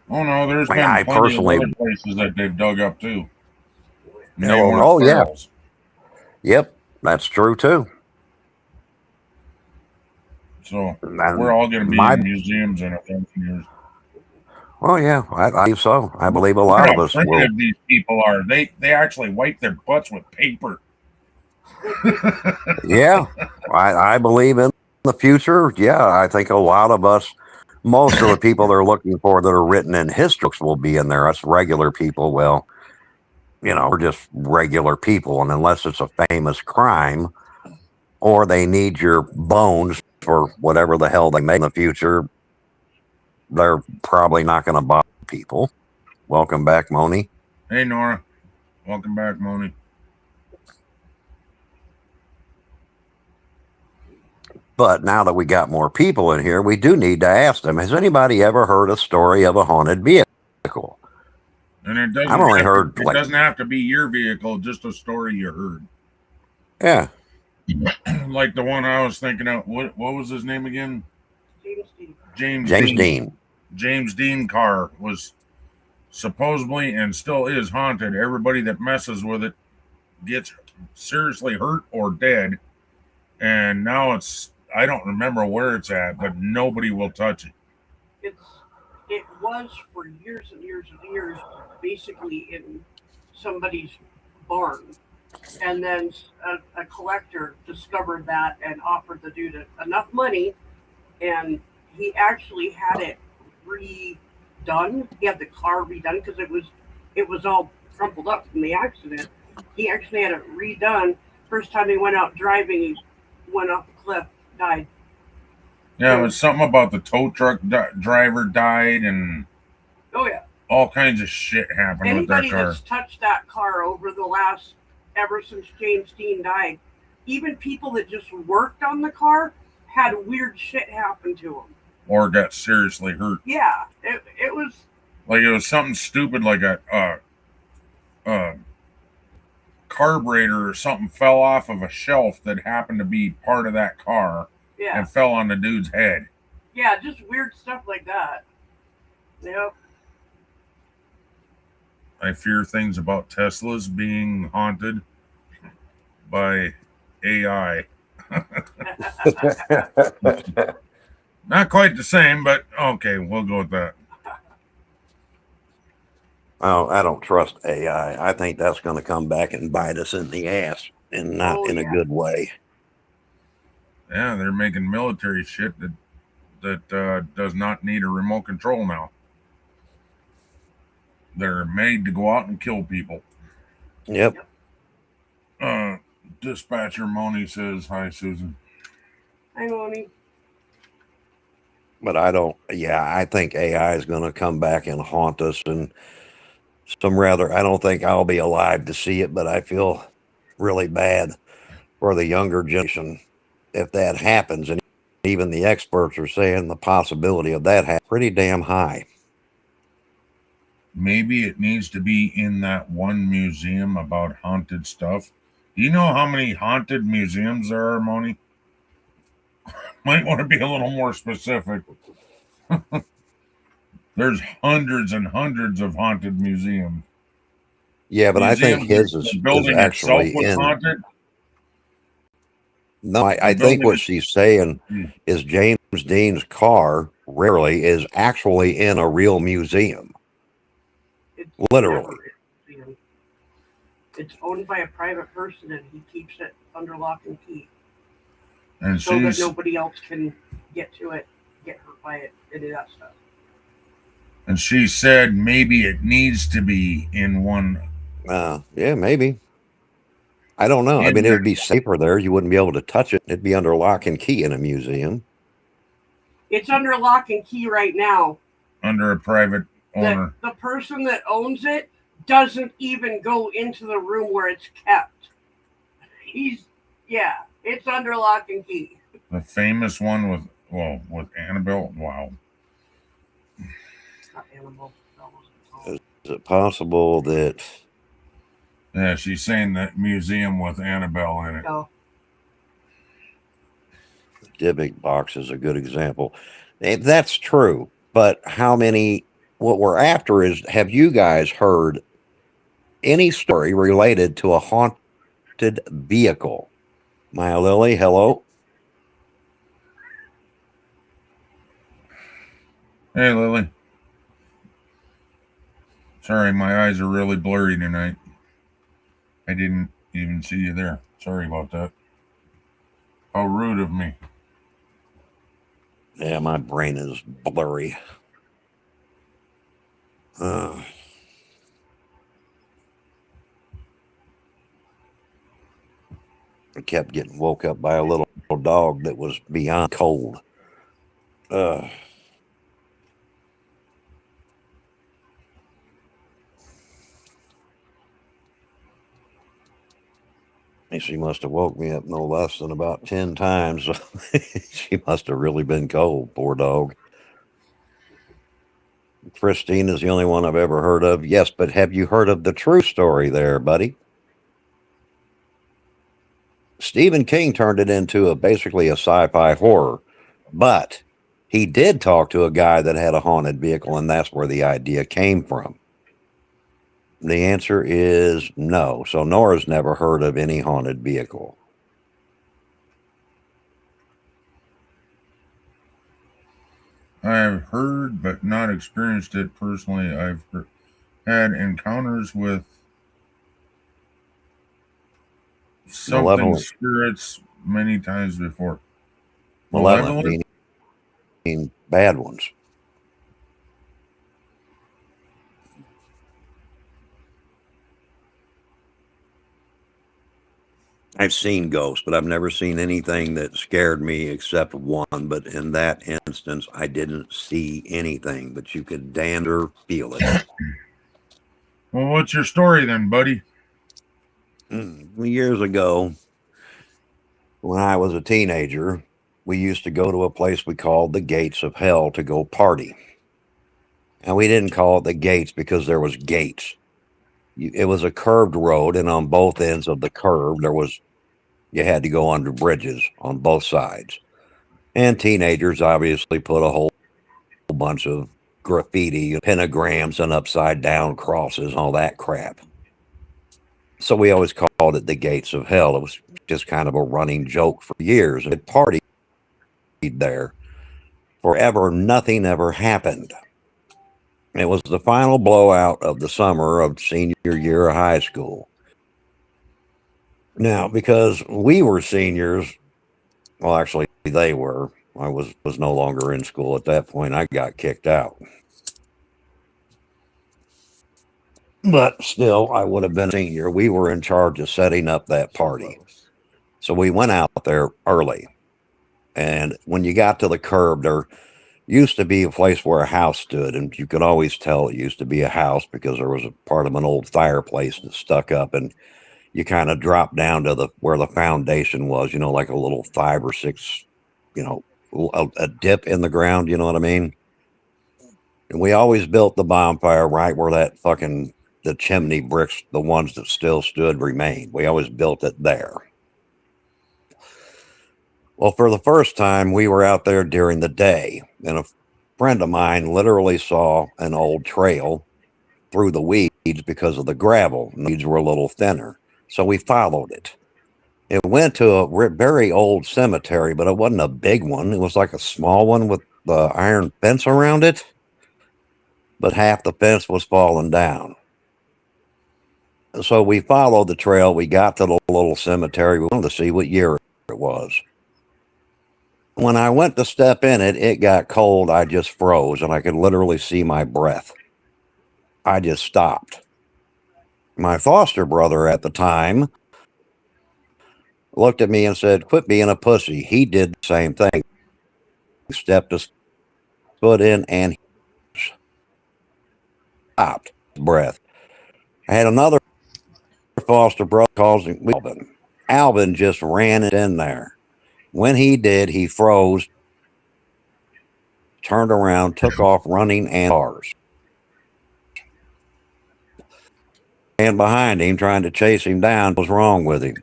Oh no, there's I mean, been I plenty personally, of other places that they've dug up too. And they oh, weren't oh yeah, pharaohs. yep, that's true too. So And we're all going to be my, in museums in 1,000 years. well, yeah, I believe so. I believe a Look lot at of how us will. primitive these people are. They actually wipe their butts with paper. Yeah, I believe in the future. Yeah, I think a lot of us, most of the people they're looking for that are written in history books will be in there. Us regular people, well, we're just regular people, and unless it's a famous crime or they need your bones for whatever the hell they make in the future, they're probably not going to bother people. Welcome back, Moni. Hey, Nora. Welcome back, Moni. But now that we got more people in here, we do need to ask them, has anybody ever heard a story of a haunted vehicle? And it doesn't, I've only have, heard to, it doesn't have to be your vehicle, just a story you heard. Yeah. Like the one I was thinking of. What was his name again? James Dean. James Dean car was supposedly and still is haunted. Everybody that messes with it gets seriously hurt or dead. And now I don't remember where it's at, but nobody will touch it. It was for years and years and years, basically in somebody's barn. And then a collector discovered that and offered the dude enough money, and he actually had it redone. He had the car redone because it was all crumpled up from the accident. He actually had it redone. First time he went out driving, he went off a cliff, died. Yeah, it was something about the tow truck driver died, and oh yeah, all kinds of shit happened anybody with that car. that's touched that car over the last ever since James Dean died, even people that just worked on the car had weird shit happen to them or got seriously hurt. Yeah, it was like it was something stupid, like a carburetor or something fell off of a shelf that happened to be part of that car. Yeah. And fell on the dude's head. Yeah, just weird stuff like that. Yep. I fear things about Teslas being haunted by AI. Not quite the same, but okay, we'll go with that. Oh, I don't trust AI. I think that's going to come back and bite us in the ass, and not in a good way. Yeah, they're making military shit that does not need a remote control now. They're made to go out and kill people. Yep. Dispatcher Moni says, hi, Susan. Hi, Moni. But I think AI is going to come back and haunt us, and I don't think I'll be alive to see it, but I feel really bad for the younger generation if that happens. And even the experts are saying the possibility of that happening pretty damn high. Maybe it needs to be in that one museum about haunted stuff. Do you know how many haunted museums there are, Moni? Might want to be a little more specific. There's hundreds and hundreds of haunted museums. Yeah, but I think his is actually in. Haunted? No, I think what she's saying is James Dean's car rarely is actually in a real museum. Literally. It's owned by a private person, and he keeps it under lock and key. And so that nobody else can get to it, get hurt by it, any of that stuff. And she said maybe it needs to be in one. Yeah, maybe. I don't know. I mean, it would be safer there. You wouldn't be able to touch it. It'd be under lock and key in a museum. It's under lock and key right now. Under a private owner. The person that owns it doesn't even go into the room where it's kept. It's under lock and key. The famous one with Annabelle. Wow. Not Annabelle. That wasn't called. Is it possible that Yeah, she's saying that museum with Annabelle in it. No. Dybbuk box is a good example? That's true, but how many? What we're after is, have you guys heard any story related to a haunted vehicle? Maya Lily, hello. Hey, Lily. Sorry, my eyes are really blurry tonight. I didn't even see you there. Sorry about that. How rude of me. Yeah, my brain is blurry. I kept getting woke up by a little dog that was beyond cold. She must have woke me up no less than about 10 times. She must have really been cold, poor dog. Christine is the only one I've ever heard of. Yes, but have you heard of the true story there, buddy? Stephen King turned it into basically a sci-fi horror, but he did talk to a guy that had a haunted vehicle, and that's where the idea came from. The answer is no. So Nora's never heard of any haunted vehicle. I've heard but not experienced it personally. I've had encounters with something Malevolent. spirits many times before. Malevolent meaning bad ones. I've seen ghosts, but I've never seen anything that scared me except one. But in that instance, I didn't see anything, but you could dander feel it. Well, what's your story then, buddy? Years ago, when I was a teenager, we used to go to a place we called the Gates of Hell to go party. And we didn't call it the gates because there was gates. It was a curved road, and on both ends of the curve, you had to go under bridges on both sides. And teenagers obviously put a whole bunch of graffiti, pentagrams, and upside down crosses, and all that crap. So we always called it the Gates of Hell. It was just kind of a running joke for years. It partied there forever. Nothing ever happened. It was the final blowout of the summer of senior year of high school. Now, because we were seniors, well, actually, they were. I was no longer in school at that point. I got kicked out. But still, I would have been a senior. We were in charge of setting up that party. So we went out there early. And when you got to the curb, there used to be a place where a house stood, and you could always tell it used to be a house because there was a part of an old fireplace that stuck up, and you kind of dropped down to where the foundation was, like a little 5 or 6, a dip in the ground, you know what I mean? And we always built the bonfire right where the chimney bricks, the ones that still stood, remained. We always built it there. Well, for the first time, we were out there during the day, and a friend of mine literally saw an old trail through the weeds because of the gravel. The weeds were a little thinner, so we followed it. It went to a very old cemetery, but it wasn't a big one. It was like a small one with the iron fence around it, but half the fence was falling down. So we followed the trail. We got to the little cemetery. We wanted to see what year it was. When I went to step in it, it got cold. I just froze, and I could literally see my breath. I just stopped. My foster brother at the time looked at me and said, "Quit being a pussy." He did the same thing. He stepped his foot in and he stopped his breath. I had another foster brother called him Alvin. Alvin just ran it in there. When he did, he froze, turned around, took off running, and ours. behind him trying to chase him down. What was wrong with him?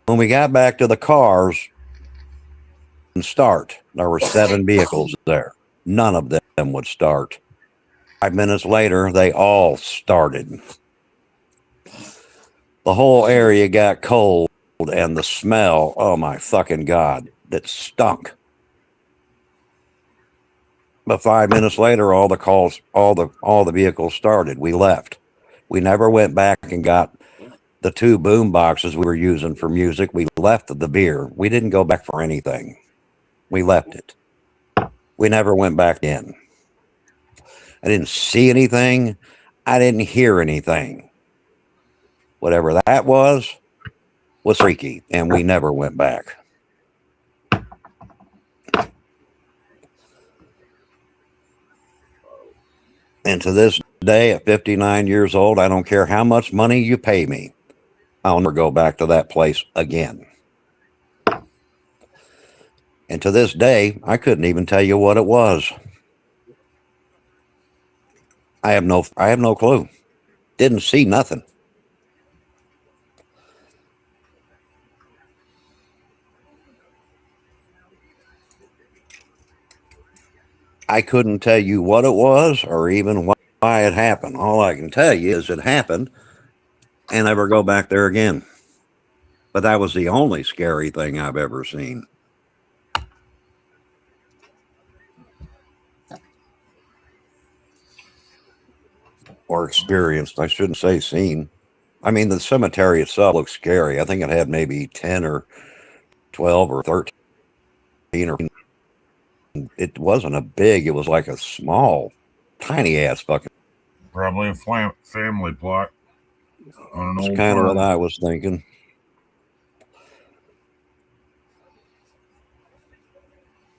When we got back to the cars and start, there were 7 vehicles there. None of them would start. 5 minutes later, they all started. The whole area got cold, and the smell, oh my fucking God, that stunk. But 5 minutes later, all the vehicles started. We left. We never went back and got the 2 boom boxes we were using for music. We left the beer. We didn't go back for anything. We left it. We never went back in. I didn't see anything. I didn't hear anything. Whatever that was freaky, and we never went back. And to this day, at 59 years old, I don't care how much money you pay me, I'll never go back to that place again. And to this day, I couldn't even tell you what it was. I have no clue. Didn't see nothing. I couldn't tell you what it was or even why it happened. All I can tell you is it happened and never go back there again. But that was the only scary thing I've ever seen. Or experienced. I shouldn't say seen. I mean, the cemetery itself looks scary. I think it had maybe 10 or 12 or 13 or it wasn't a big, it was like a small, tiny ass fucking. Probably a family plot. That's kind of what I was thinking.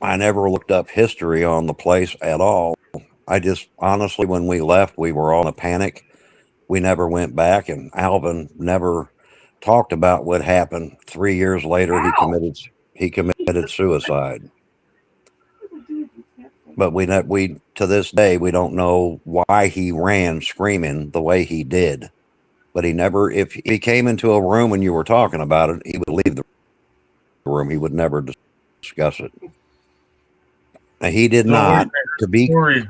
I never looked up history on the place at all. I just, honestly, when we left, we were all in a panic. We never went back, and Alvin never talked about what happened. 3 years later, he committed suicide. But we to this day, we don't know why he ran screaming the way he did. But he never, if he came into a room and you were talking about it, he would leave the room. He would never discuss it. And he did not, to be... Story,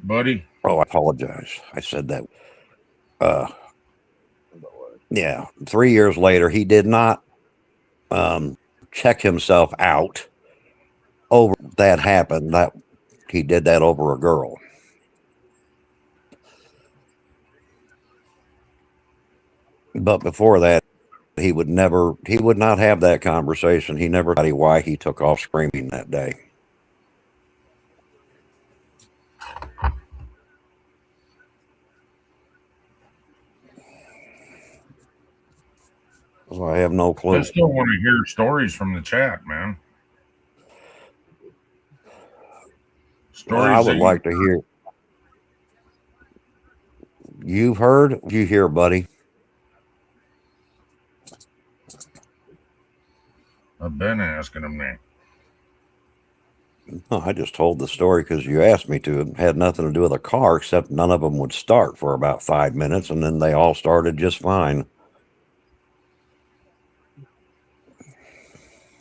buddy. Oh, I apologize. I said that. Yeah, 3 years later, he did not check himself out over that happened. That he did that over a girl. But before that, he would not have that conversation. He never told why he took off screaming that day. So I have no clue. I still want to hear stories from the chat, man. Stories I would like to hear. You've heard? You hear, buddy? I've been asking him that. No, I just told the story because you asked me to. It had nothing to do with a car, except none of them would start for about 5 minutes, and then they all started just fine.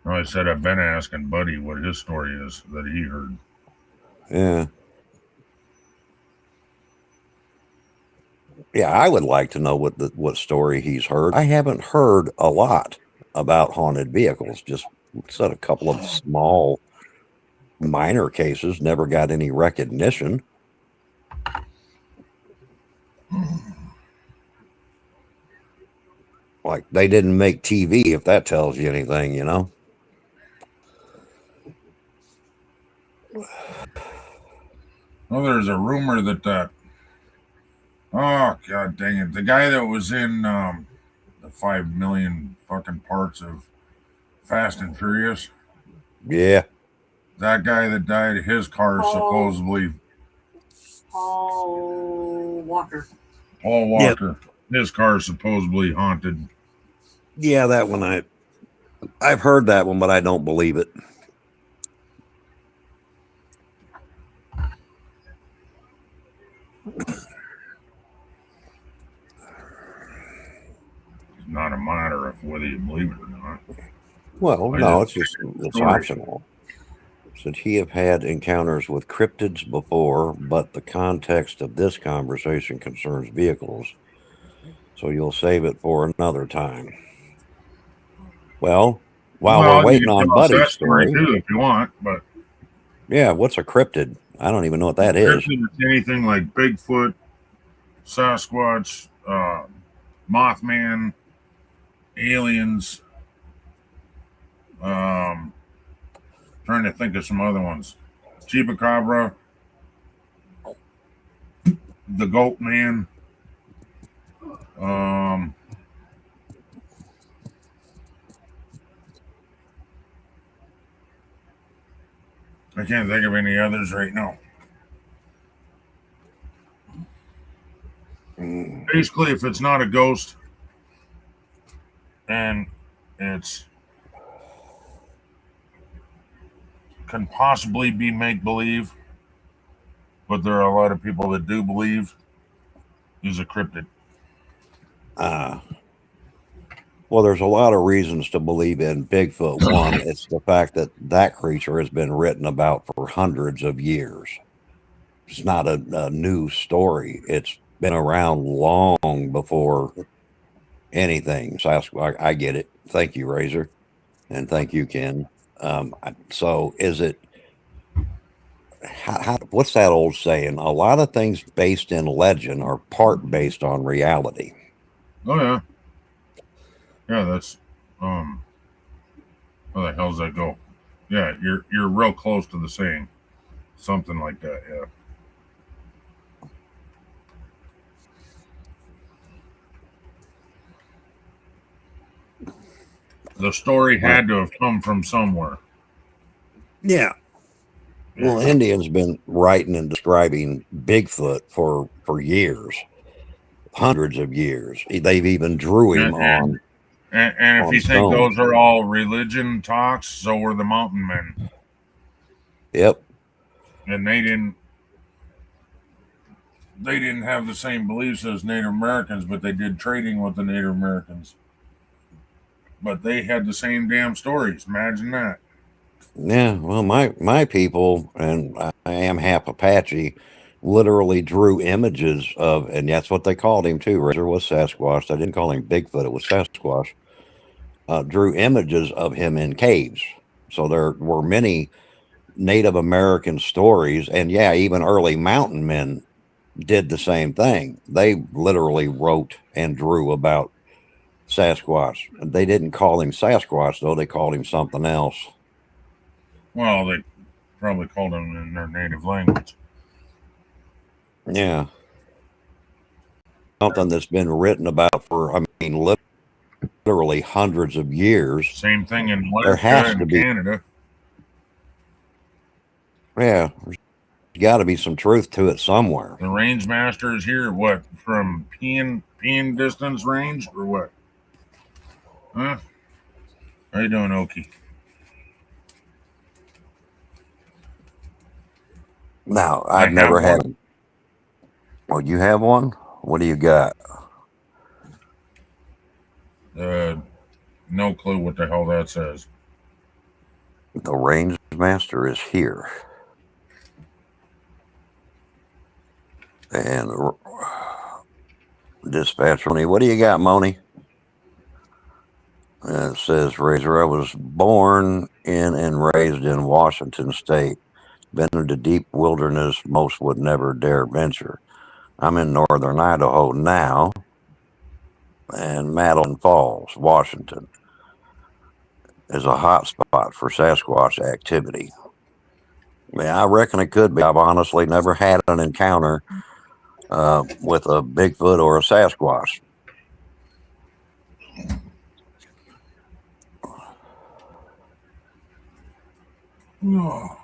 No, I said I've been asking Buddy what his story is that he heard. Yeah. Yeah, I would like to know what story he's heard. I haven't heard a lot about haunted vehicles. Just said a couple of small, minor cases. Never got any recognition. Like they didn't make TV, if that tells you anything, you know. Well, there's a rumor that oh god dang it, the guy that was in the 5 million fucking parts of Fast and Furious, Yeah. that guy that died, his car supposedly Paul Walker. Yep. His car is supposedly haunted. Yeah, that one I've heard that one, but I don't believe it. not a matter of whether you believe it or not. Well, I no, just- it's story. optional. Should he have had encounters with cryptids before, but the context of this conversation concerns vehicles, so you'll save it for another time. Well, while Well, we're you waiting can on tell us Buddy's that story story, too if you want, but yeah, what's a cryptid? I don't even know what that is. cryptid is anything like Bigfoot, Sasquatch, Mothman, aliens. Trying to think of some other ones. Chupacabra, the Goat Man. I can't think of any others right now. Basically, if it's not a ghost and it's can possibly be make believe, but there are a lot of people that do believe, is a cryptid. Well, there's a lot of reasons to believe in Bigfoot. One, it's the fact that that creature has been written about for hundreds of years. It's not a new story. It's been around long before anything. Sasquatch, I get it. Thank you, Razor. And thank you, Ken. So is it, what's that old saying? A lot of things based in legend are part based on reality. Oh yeah. Yeah, that's how the hell's that go? Yeah, you're real close to the saying. Something like that, yeah. The story had to have come from somewhere. Yeah. Well, Indians been writing and describing Bigfoot for years, hundreds of years. They've even drew him on. And if on you stone. think those are all religion talks, so were the mountain men. Yep. And they didn't have the same beliefs as Native Americans, but they did trading with the Native Americans. But they had the same damn stories. Imagine that. Yeah. Well, my people, and I am half Apache, literally drew images of, and that's what they called him too. Razor was Sasquatch. They didn't call him Bigfoot. It was Sasquatch. Drew images of him in caves. So there were many Native American stories, and yeah, even early mountain men did the same thing. They literally wrote and drew about Sasquatch. They didn't call him Sasquatch, though. They called him something else. Well, they probably called him in their native language. Yeah. Something that's been written about for, I mean, literally hundreds of years. Same thing in There has Alaska to and be. Canada. Yeah. There's got to be some truth to it somewhere. The range master is here, what, from peeing distance range or what? Huh? How you doing, Okie? Now, I I've never have had. Oh, you have one? What do you got? No clue what the hell that says. The range master is here. And dispatcher, what do you got, Moni? It says, Razor, I was born in and raised in Washington State. Been into deep wilderness most would never dare venture. I'm in northern Idaho now, and Madeline Falls, Washington, is a hot spot for Sasquatch activity. Yeah, I reckon it could be. I've honestly never had an encounter with a Bigfoot or a Sasquatch. No.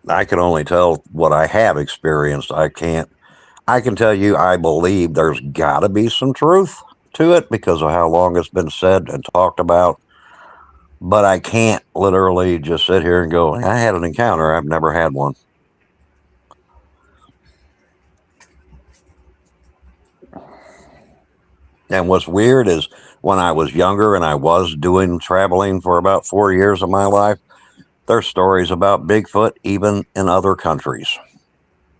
I can only tell what I have experienced. I can tell you I believe there's got to be some truth to it because of how long it's been said and talked about. But I can't literally just sit here and go, I had an encounter. I've never had one. And what's weird is when I was younger and I was doing traveling for about 4 years of my life, there's stories about Bigfoot even in other countries,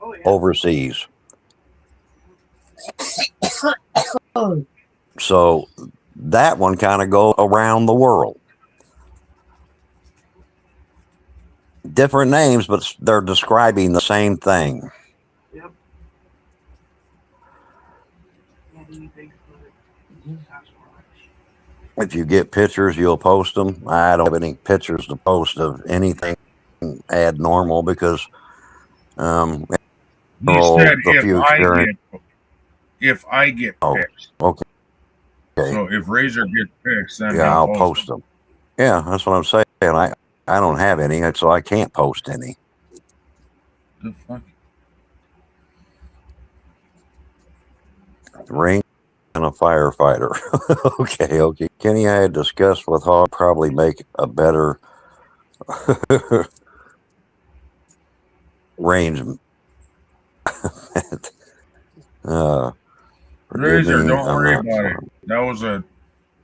Oh, yeah. overseas. Oh, So that one kind of go around the world. Different names, but they're describing the same thing. Yep. Yeti, Bigfoot, Sasquatch. If you get pictures, you'll post them. I don't have any pictures to post of anything abnormal because He Oh, said the future. if I get Oh, pics. okay. So if Razor gets pics, then Yeah, I'll he'll post them. Yeah, that's what I'm saying. I don't have any, so I can't post any. The fuck? Ring and a firefighter. Okay. Kenny, I had discussed with Hog probably make a better range. Forgive Razor, me, don't I'm worry not about it.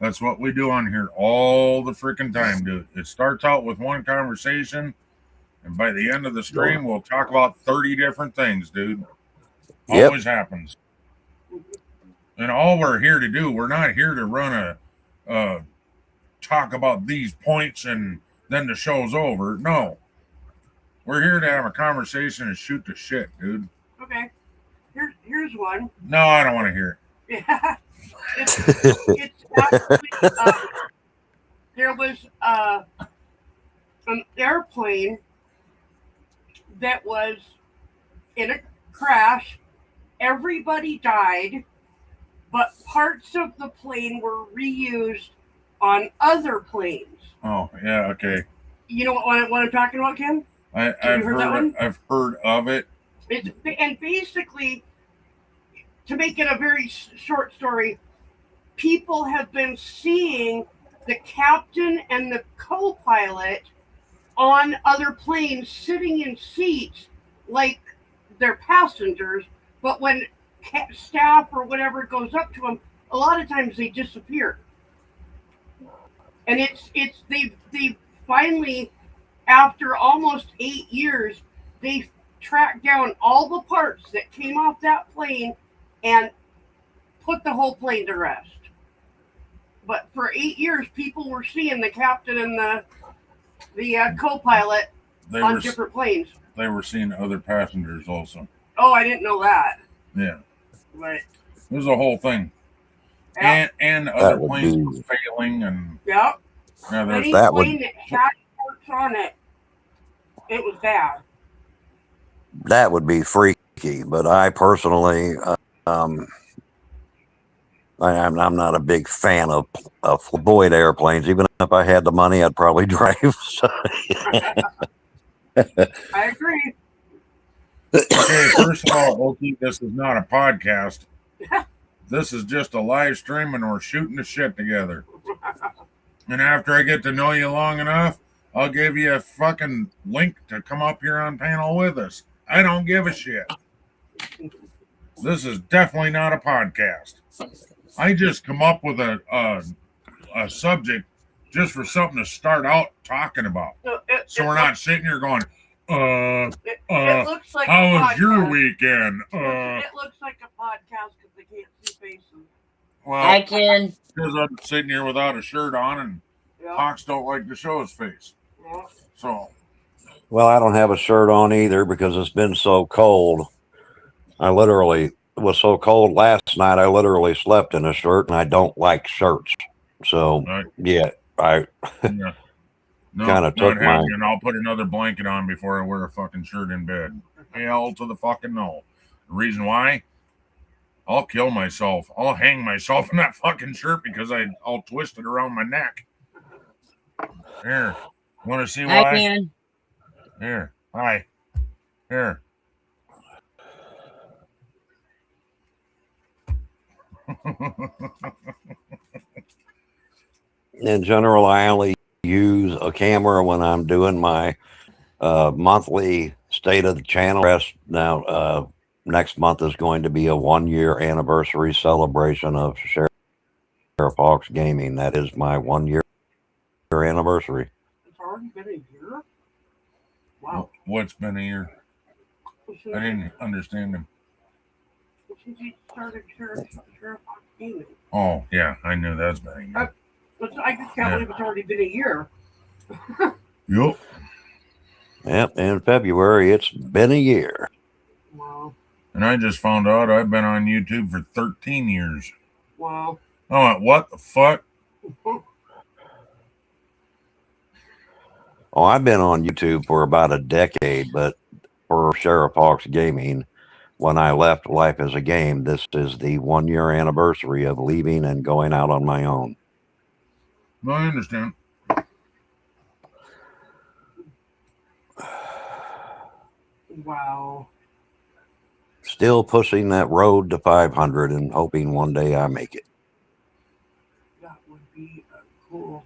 That's what we do on here all the freaking time, dude. It starts out with one conversation, and by the end of the stream, we'll talk about 30 different things, dude. Yep. Always happens. And all we're here to do, we're not here to run a talk about these points and then the show's over. No. We're here to have a conversation and shoot the shit, dude. Okay. Here's one. No, I don't want to hear it. Yeah. It's actually, there was an airplane that was in a crash. Everybody died, but parts of the plane were reused on other planes. Oh, yeah, okay. You know what I'm talking about, Kim? I've heard that one? I've heard of it. And basically, to make it a very short story, people have been seeing the captain and the co-pilot on other planes sitting in seats like they're passengers, but when staff or whatever goes up to them, a lot of times they disappear. And they finally, after almost 8 years, they tracked down all the parts that came off that plane and put the whole plane to rest. But for 8 years, people were seeing the captain and the co-pilot on different planes. They were seeing other passengers also. Oh, I didn't know that. Yeah. But There's a whole thing. yeah, And other would planes be- were failing and yeah. yeah, there's Any that would- plane that had parts on it, it was bad. That would be freaky, but I personally, I'm not a big fan of Boyd airplanes. Even if I had the money, I'd probably drive. So, I agree. okay, first of all, Okie, this is not a podcast. This is just a live stream and we're shooting the shit together. And after I get to know you long enough, I'll give you a fucking link to come up here on panel with us. I don't give a shit. This is definitely not a podcast. I just come up with a subject just for something to start out talking about. So we're not sitting here going, it looks like how a was your podcast. weekend? It looks like a podcast because they can't see faces. Well, I can. because I'm sitting here without a shirt on and Yeah. Hawks don't like to show his face. Yeah. So, well, I don't have a shirt on either because it's been so cold. It was so cold last night. I literally slept in a shirt, and I don't like shirts. So right. yeah, I Yeah. No, Kinda took not happening. And I'll put another blanket on before I wear a fucking shirt in bed. Hell to the fucking no. The reason why? I'll kill myself. I'll hang myself in that fucking shirt because I'll twist it around my neck. Here. Want to see I why? can. Here. Hi. Here. in general, I only use a camera when I'm doing my monthly state of the channel. Now, next month is going to be a 1-year anniversary celebration of Hawks Gaming. That is my 1 year anniversary. It's already been a year? Wow. What's been a year? Since, I didn't understand him. since he started Sheriff Hawks Gaming. Oh, yeah, I knew that's been a year. I just can't believe it's already been a year. Yep. Yep, in February, it's been a year. Wow. And I just found out I've been on YouTube for 13 years. Wow. I went, what the fuck? Oh, I've been on YouTube for about a decade, but for Sheriff Hawks Gaming, when I left Life as a Game, this is the 1 year anniversary of leaving and going out on my own. No, I understand. Wow. Still pushing that road to 500 and hoping one day I make it. That would be a cool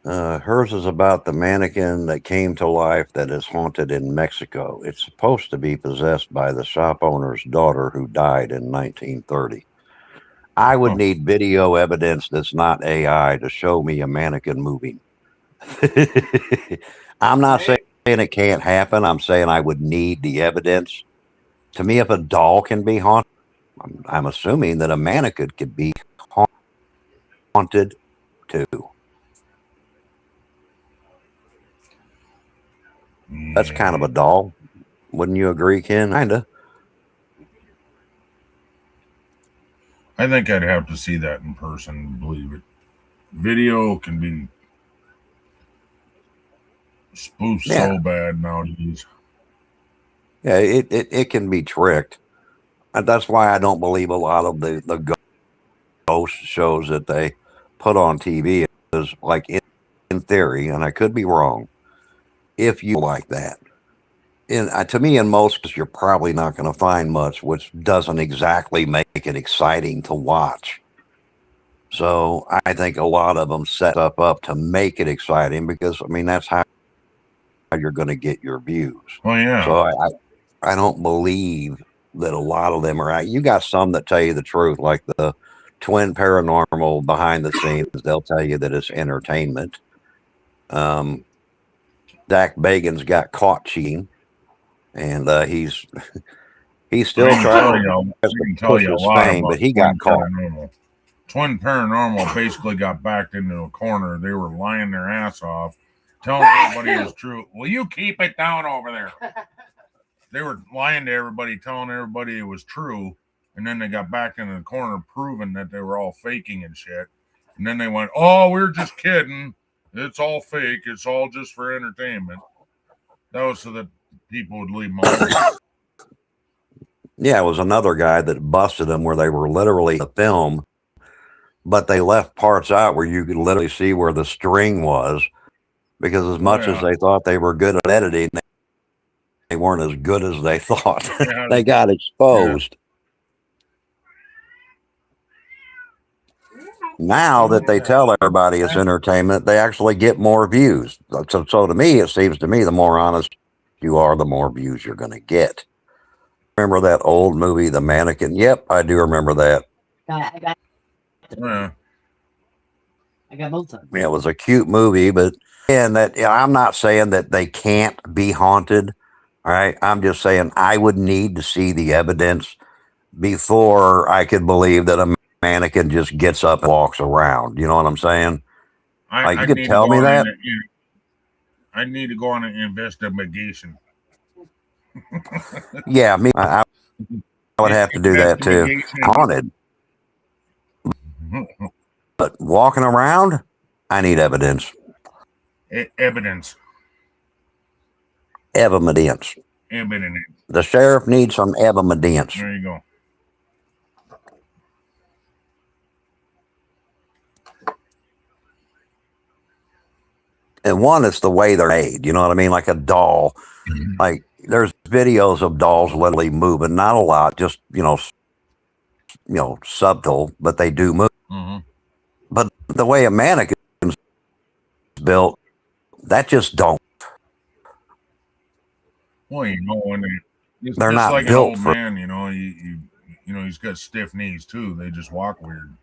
100. Hers is about the mannequin that came to life that is haunted in Mexico. It's supposed to be possessed by the shop owner's daughter who died in 1930. I would need video evidence that's not AI to show me a mannequin moving. I'm not saying it can't happen. I'm saying I would need the evidence. To me, if a doll can be haunted, I'm assuming that a mannequin could be haunted too. That's kind of a doll. Wouldn't you agree, Ken? Kinda. I think I'd have to see that in person to believe it. Video can be spoofed so bad nowadays. Yeah, it can be tricked. And that's why I don't believe a lot of the ghost shows that they put on TV. Is like in theory, and I could be wrong, if you like that. And to me, in most, you're probably not going to find much, which doesn't exactly make it exciting to watch. So I think a lot of them set up to make it exciting because, I mean, that's how you're going to get your views. Oh, yeah. So I don't believe that a lot of them are out. You got some that tell you the truth, like the Twin Paranormal behind the scenes. They'll tell you that it's entertainment. Dak Bagan's got caught cheating. And he's still trying to push his fame, but he got caught. Twin Paranormal basically got backed into a corner. They were lying their ass off, telling everybody it was true. Will you keep it down over there? They were lying to everybody, telling everybody it was true, and then they got back into the corner, proving that they were all faking and shit. And then they went, "Oh, we're just kidding. It's all fake. It's all just for entertainment." That was so that people would leave them alone. Yeah, it was another guy that busted them where they were literally a film, but they left parts out where you could literally see where the string was, because as much as they thought they were good at editing, they weren't as good as they thought. They got exposed. Now that they tell everybody it's entertainment, they actually get more views. So to me, it seems to me, the more honest you are, the more views you're going to get. Remember that old movie, The Mannequin? Yep, I do remember that. I got both of them. Yeah, it was a cute movie, but I'm not saying that they can't be haunted. All right, I'm just saying I would need to see the evidence before I could believe that a mannequin just gets up and walks around. You know what I'm saying? You could tell me that. I need to go on an investigation. Yeah, I would have to do that too. Haunted. But walking around, I need evidence. Evidence. Evidence. Evidence. The sheriff needs some evidence. There you go. And one, it's the way they're made. You know what I mean? Like a doll. Mm-hmm. Like there's videos of dolls literally moving. Not a lot, just subtle, but they do move. Mm-hmm. But the way a mannequin is built, that just don't. Well, when they're not like built an old man. You you know, he's got stiff knees too. They just walk weird.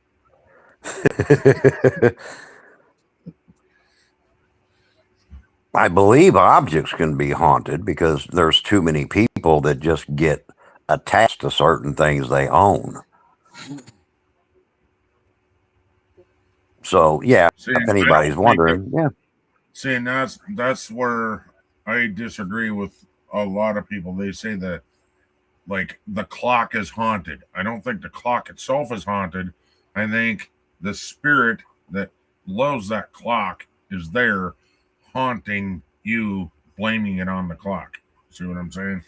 I believe objects can be haunted because there's too many people that just get attached to certain things they own. So yeah, See, if anybody's wondering, yeah. See, and that's where I disagree with a lot of people. They say that like the clock is haunted. I don't think the clock itself is haunted. I think the spirit that loves that clock is there haunting you, blaming it on the clock. See what I'm saying?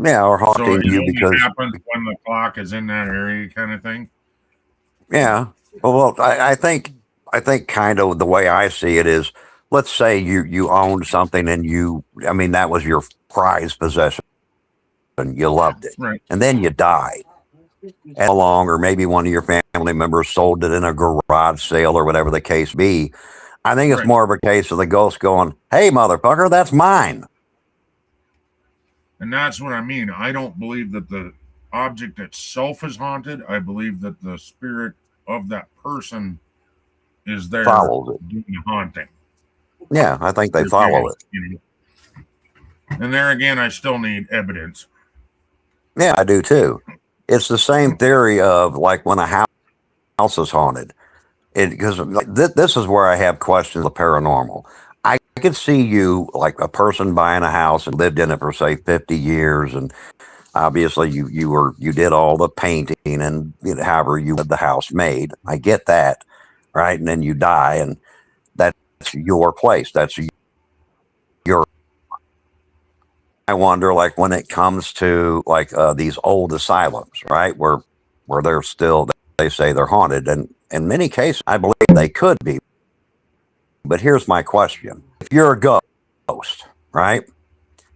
Yeah, or So haunting it you only because happens when the clock is in that area, kind of thing. yeah. Well, I think kind of the way I see it is, let's say you owned something and I mean, that was your prized possession and you loved it, Right. and then you die. And along, or maybe one of your family members sold it in a garage sale or whatever the case be. I think it's Right. more of a case of the ghost going, "Hey, motherfucker, that's mine." And that's what I mean. I don't believe that the object itself is haunted. I believe that the spirit of that person is there Follows it. doing the haunting. Yeah, I think they follow it. You know? And there again, I still need evidence. Yeah, I do too. It's the same theory of like when a house is haunted. Because this is where I have questions of the paranormal. I could see you like a person buying a house and lived in it for say 50 years, and obviously you did all the painting and however you had the house made. I get that, right? And then you die, and that's your place. That's your. I wonder, like when it comes to like these old asylums, right, where they're still, they say they're haunted, and in many cases, I believe they could be. But here's my question: if you're a ghost, right,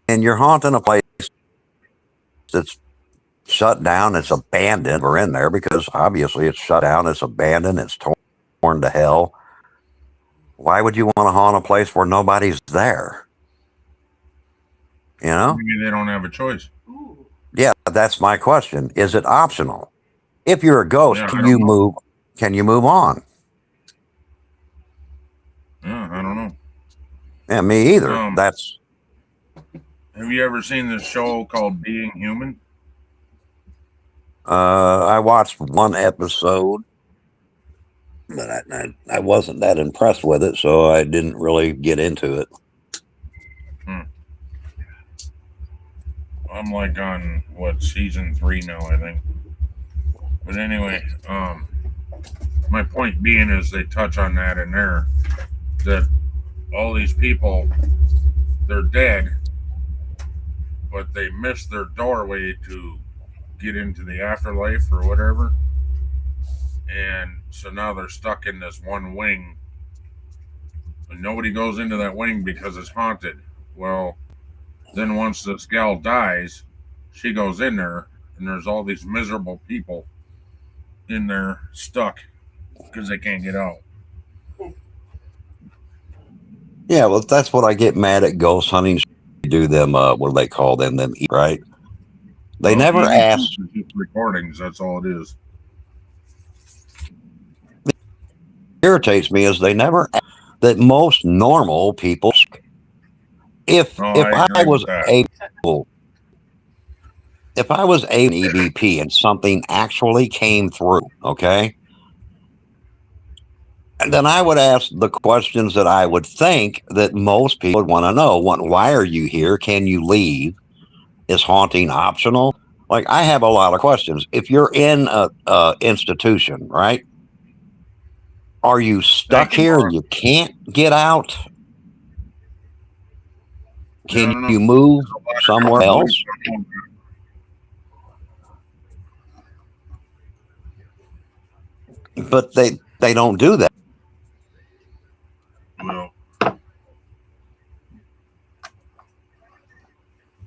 and you're haunting a place that's shut down, it's abandoned, we're in there because obviously it's shut down, it's abandoned, it's torn to hell. Why would you want to haunt a place where nobody's there? You know? Maybe they don't have a choice. Yeah, that's my question. Is it optional? If you're a ghost, Yeah, can you move? Can you move on? Yeah, I don't know. Yeah, me either. Have you ever seen this show called Being Human? I watched one episode, but I wasn't that impressed with it, so I didn't really get into it. I'm like on season 3 now, I think. But anyway, my point being is they touch on that in there, that all these people, they're dead, but they missed their doorway to get into the afterlife or whatever. And so now they're stuck in this one wing, and nobody goes into that wing because it's haunted. Well, then once this gal dies, she goes in there, and there's all these miserable people in there stuck because they can't get out. Yeah, well, that's what I get mad at ghost hunting. Do them, what do they call them? Right? They never ask. Recordings. That's all it is. Irritates me is they never ask that most normal people. If I was able, if I was an EVP and something actually came through, okay, and then I would ask the questions that I would think that most people would want to know. Why are you here? Can you leave? Is haunting optional? Like, I have a lot of questions. If you're in a institution, right? Are you stuck here and you can't get out? Can you move somewhere else? But they don't do that. No.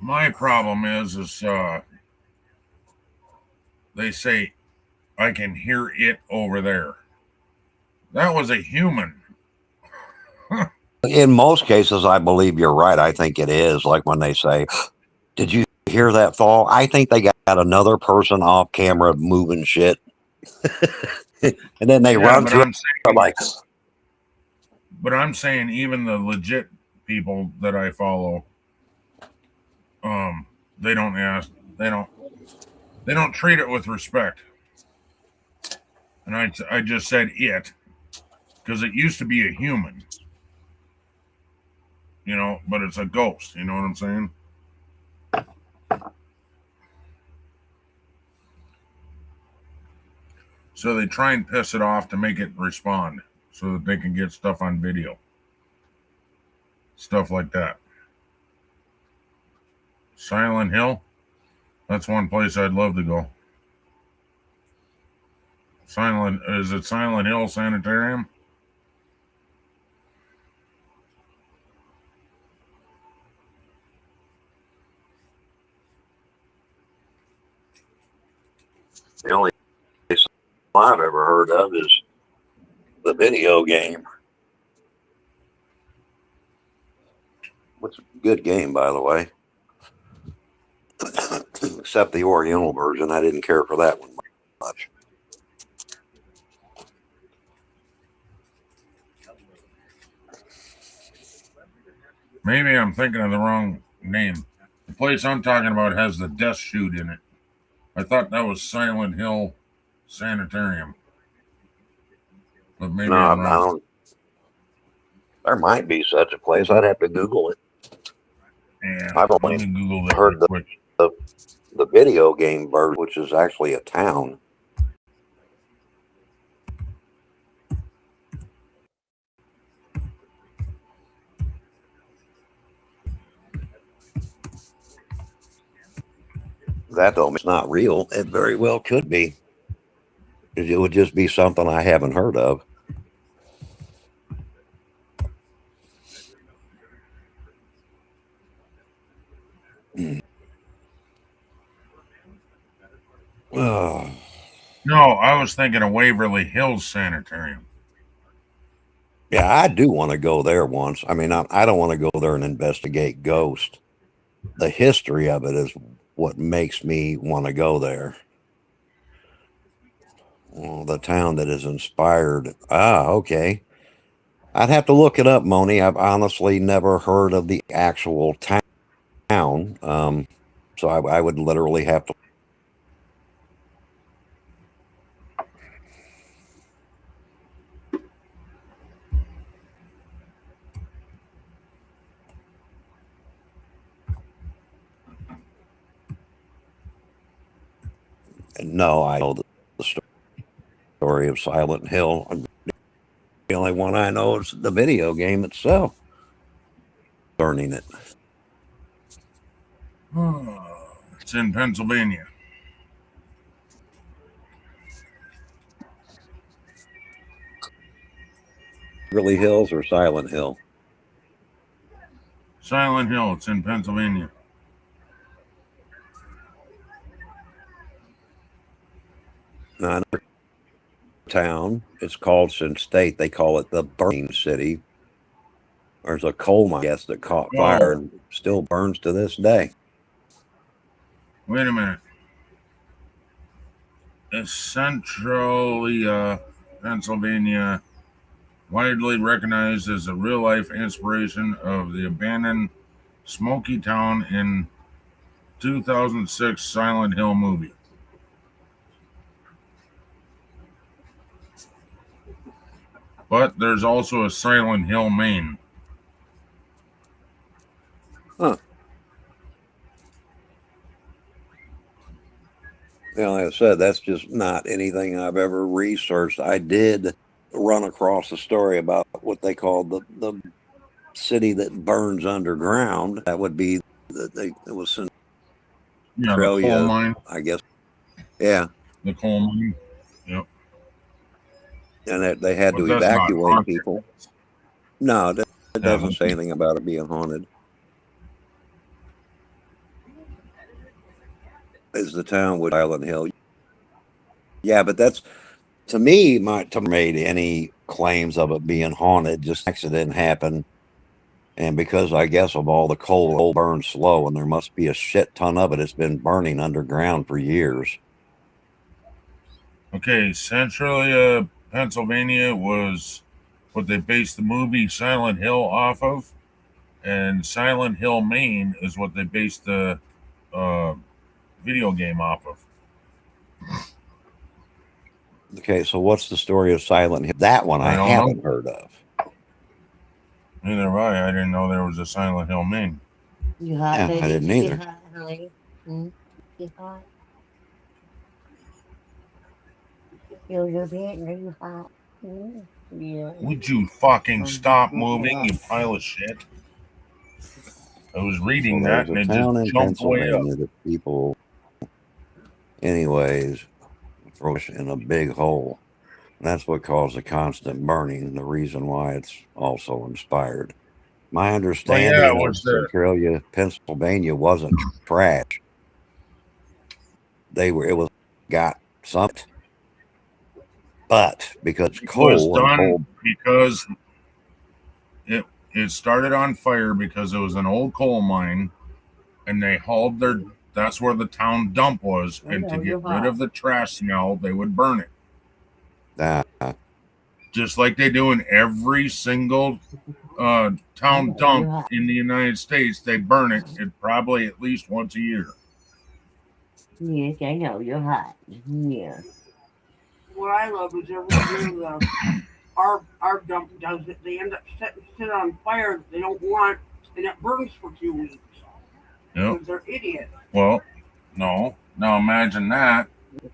My problem is they say I can hear it over there. That was a human. In most cases, I believe you're right. I think it is like when they say, "Did you hear that fall?" I think they got another person off camera moving shit. And then they Yeah, run but through. I'm I'm saying, like, but I'm saying even the legit people that I follow, they don't ask, they don't treat it with respect. And I just said it because it used to be a human, you know, but it's a ghost. You know what I'm saying? So they try and piss it off to make it respond so that they can get stuff on video. Stuff like that. Silent Hill? That's one place I'd love to go. Is it Silent Hill Sanitarium? the only place I've ever heard of is the video game. Which is a good game, by the way. Except the Oriental version. I didn't care for that one much. Maybe I'm thinking of the wrong name. The place I'm talking about has the death chute in it. I thought that was Silent Hill Sanitarium. But maybe No, I'm I wrong. don't. There might be such a place. I'd have to Google it. Yeah, I've let only me Google that heard real quick. the video game version, which is actually a town. That though, it's not real. It very well could be. It would just be something I haven't heard of. Oh, No, I was thinking of Waverly Hills Sanitarium. yeah, I do want to go there once. I mean, I don't want to go there and investigate ghosts. The history of it is what makes me want to go there. Well, the town that is inspired. Okay. I'd have to look it up, Moni. I've honestly never heard of the actual town. So I would literally have to. No, I know the story of Silent Hill. The only one I know is the video game itself. Learning it. It's in Pennsylvania. Waverly Hills or Silent Hill? Silent Hill, it's in Pennsylvania. Another town. It's called, since state, they call it the Burning City. There's a coal mine, I guess, that caught fire and still burns to this day. Wait a minute. It's Centralia, Pennsylvania, widely recognized as a real-life inspiration of the abandoned Smoky Town in 2006 Silent Hill movie. But there's also a Silent Hill, Maine. Huh. Like I said, that's just not anything I've ever researched. I did run across a story about what they call the city that burns underground. That would be it was in Yeah, Australia, the coal mine. I guess. Yeah, The coal mine. Yep. and they had But to that's not evacuate haunted. people. No, it Yeah, doesn't say anything about it being haunted. Is the town with Silent Hill? Yeah, but that's, to me, made any claims of it being haunted. Just accident happened, And because I guess of all the coal burns slow, and there must be a shit ton of it, it's been burning underground for years. Okay, Centralia, Pennsylvania was what they based the movie Silent Hill off of, and Silent Hill, Maine is what they based the video game off of. Okay, so what's the story of Silent Hill? That one I I don't haven't heard of. Neither have I. I didn't know there was a Silent Hill, Maine. You hot, Yeah, baby? I didn't You either. hot, honey? You hot? Feel your bed? Are you hot? Yeah. Would you fucking stop moving, you pile of shit? I was reading So that there's and a it town in just jumped way up. Pennsylvania that people, anyways, throw it in a big hole. That's what caused the constant burning, and the reason why it's also inspired. My understanding it of was the Centralia, Pennsylvania wasn't trash. It was got something. But because it was coal and done coal, because it started on fire because it was an old coal mine, and they hauled their. That's where the town dump was, I and know, to you're get rid hot. of the trash smell, they would burn it, just like they do in every single town You're dump hot. in the United States. They burn it probably at least once a year. Yes, I know, you're hot. Yeah. What I love is every year our dump does it. They end up setting shit on fire that they don't want, and it burns for 2 weeks. Yep. Because they're idiots. Well, no. Now imagine that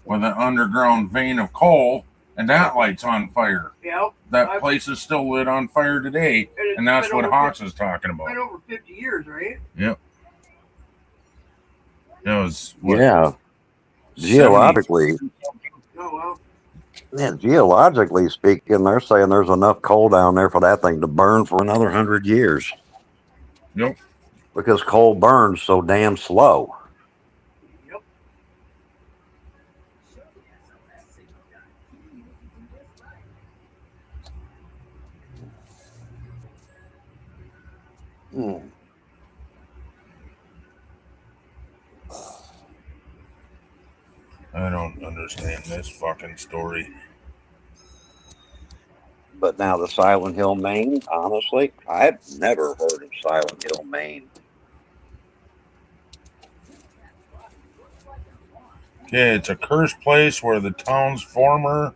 with an underground vein of coal, and that lights on fire. Yep. That place is still lit on fire today, and that's what Hawks is talking It's been about. over 50 years, right? Yep. It was what, yeah, 70? geologically, Oh, well. yeah, geologically speaking, they're saying there's enough coal down there for that thing to burn for another 100 years. Yep. Because coal burns so damn slow. Yep. I don't understand this fucking story. But now the Silent Hill, Maine, honestly, I've never heard of Silent Hill, Maine. Okay, it's a cursed place where the town's former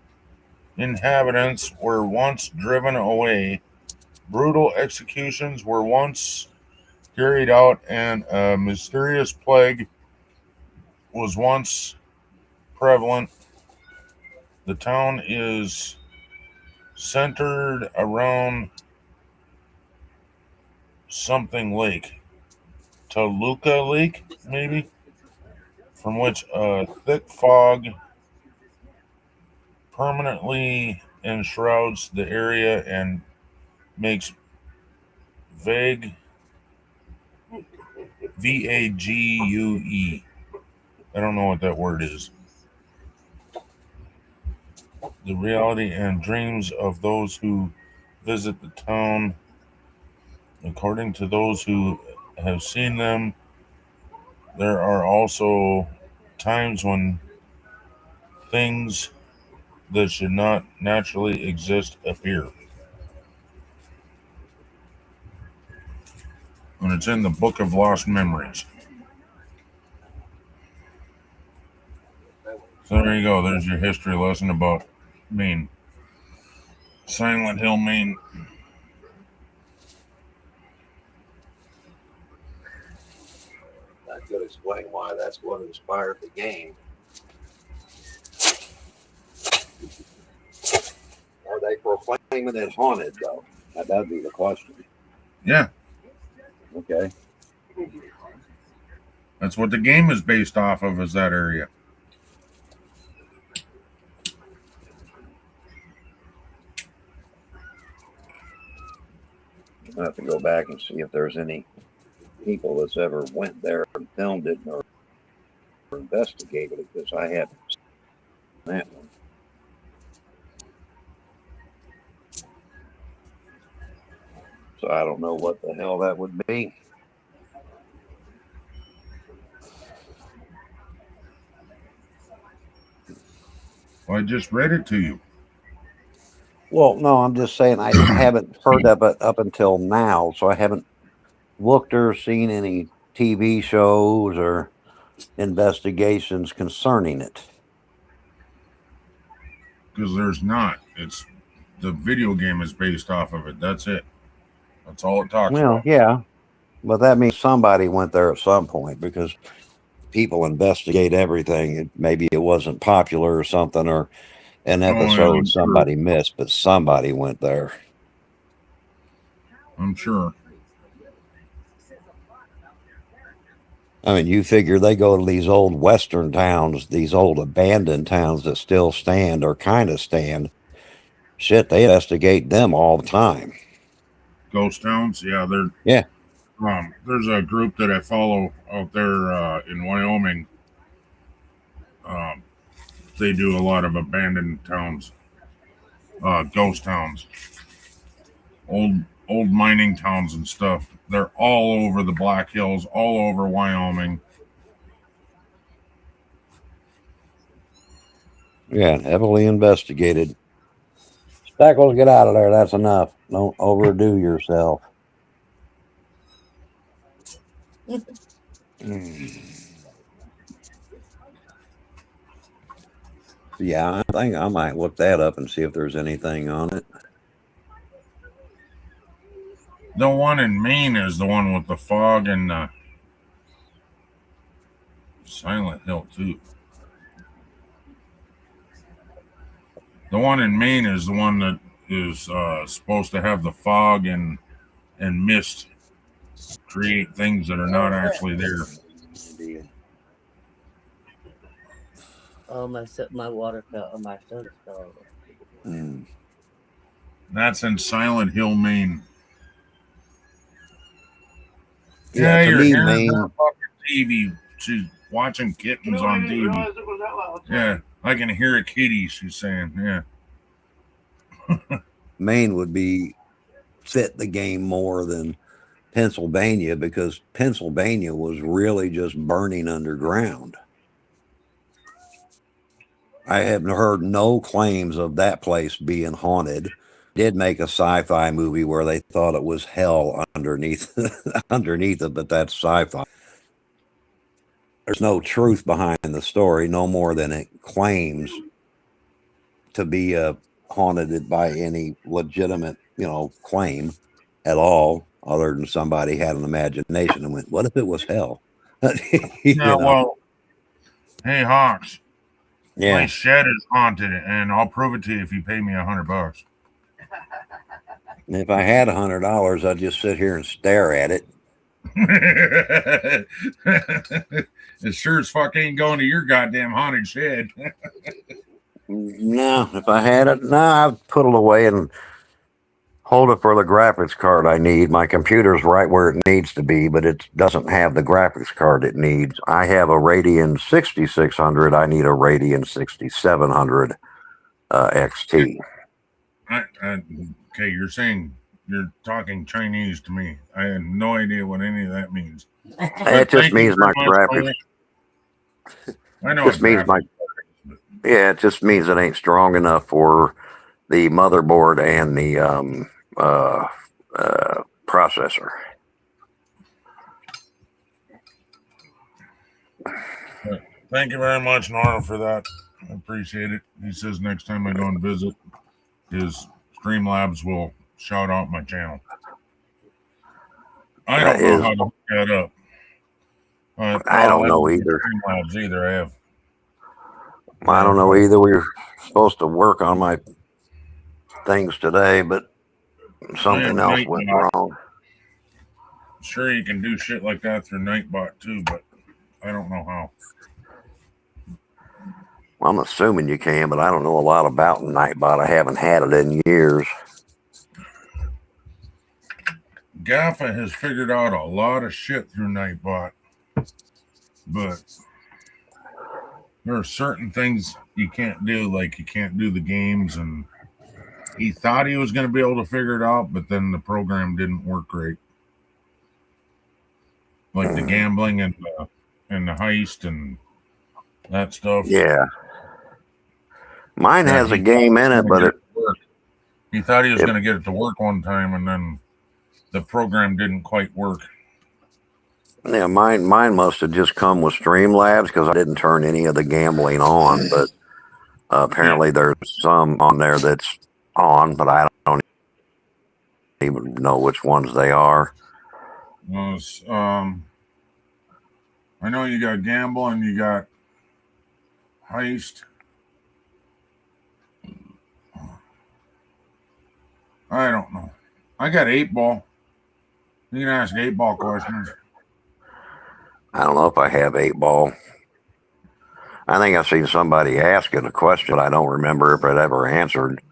inhabitants were once driven away. Brutal executions were once carried out, and a mysterious plague was once prevalent. The town is centered around something lake, Toluca Lake, maybe, from which a thick fog permanently enshrouds the area and makes vague VAGUE. I don't know what that word is. The reality and dreams of those who visit the town. According to those who have seen them, there are also times when things that should not naturally exist appear. And it's in the Book of Lost Memories. So there you go. There's your history lesson about Maine. Silent Hill, Maine. That could explain why that's what inspired the game. Are they proclaiming it haunted, though? That'd be the question. Yeah, Okay. that's what the game is based off of, is that area. I'll have to go back and see if there's any people that's ever went there and filmed it or investigated it, because I haven't seen that one. So So I don't know what the hell that would be. Well, I just read it to you. Well, no, I'm just saying I haven't heard of it up until now, so I haven't looked or seen any TV shows or investigations concerning it. Because there's not. It's the video game is based off of it. That's it. That's all it talks Well, about. yeah, but that means somebody went there at some point because people investigate everything. Maybe it wasn't popular or something, or an yeah, episode I'm somebody missed, but somebody went there. I'm sure. I mean, you figure they go to these old Western towns, these old abandoned towns that still stand or kind of stand. Shit, they investigate them all the time. Ghost towns, yeah, they're Yeah. There's a group that I follow out there in Wyoming. They do a lot of abandoned towns, ghost towns, old mining towns and stuff. They're all over the Black Hills, all over Wyoming. Yeah, heavily investigated. Speckles, get out of there. That's enough. Don't overdo yourself. Yeah, I think I might look that up and see if there's anything on it. The one in Maine is the one with the fog and Silent Hill too. The one in Maine is the one that is supposed to have the fog and mist create things that are not actually there. Oh, my water fell. Oh, my soda fell over. Mm. That's in Silent Hill, Maine. Yeah, to you're me, hearing Maine. her fucking TV. She's watching kittens on I didn't TV. realize it was that loud. Yeah, I can hear a kitty. She's saying, yeah. Maine would be fit the game more than Pennsylvania because Pennsylvania was really just burning underground. I have heard no claims of that place being haunted. Did make a sci-fi movie where they thought it was hell underneath it, but that's sci-fi. There's no truth behind the story, no more than it claims to be haunted by any legitimate, claim at all, other than somebody had an imagination and went, "What if it was hell?" Yeah, well, hey Hawks, my yeah. shed is haunted, and I'll prove it to you if you pay me $100. If I had $100, I'd just sit here and stare at it. It sure as fuck ain't going to your goddamn haunted shed. No, if I had it, I'd put it away and hold it for the graphics card I need. My computer's right where it needs to be, but it doesn't have the graphics card it needs. I have a Radeon 6600. I need a Radeon 6700 XT. Okay, you're talking Chinese to me. I had no idea what any of that means. It just means my graphics. I know. It just means it just means it ain't strong enough for the motherboard and the processor. Thank you very much, Nora, for that. I appreciate it. He says next time I go and visit, his Streamlabs will shout out my channel. I don't know how to hook that up. I don't know either. Streamlabs either. I don't know either. We were supposed to work on my things today, but something else went wrong. Sure, you can do shit like that through Nightbot too, but I don't know how. I'm assuming you can, but I don't know a lot about Nightbot. I haven't had it in years. GAFA has figured out a lot of shit through Nightbot, but there are certain things you can't do, like you can't do the games and he thought he was going to be able to figure it out, but then the program didn't work great. Like the gambling and the heist and that stuff. Yeah. Mine has a game in it, but he thought he was going to get it to work one time, and then the program didn't quite work. Yeah, mine must have just come with Streamlabs because I didn't turn any of the gambling on. But apparently, there's some on there that's on, but I don't even know which ones they are. I know you got gamble and you got heist. I don't know. I got 8-ball. You can ask 8-ball questions. I don't know if I have 8-ball. I think I've seen somebody asking a question, but I don't remember if it ever answered.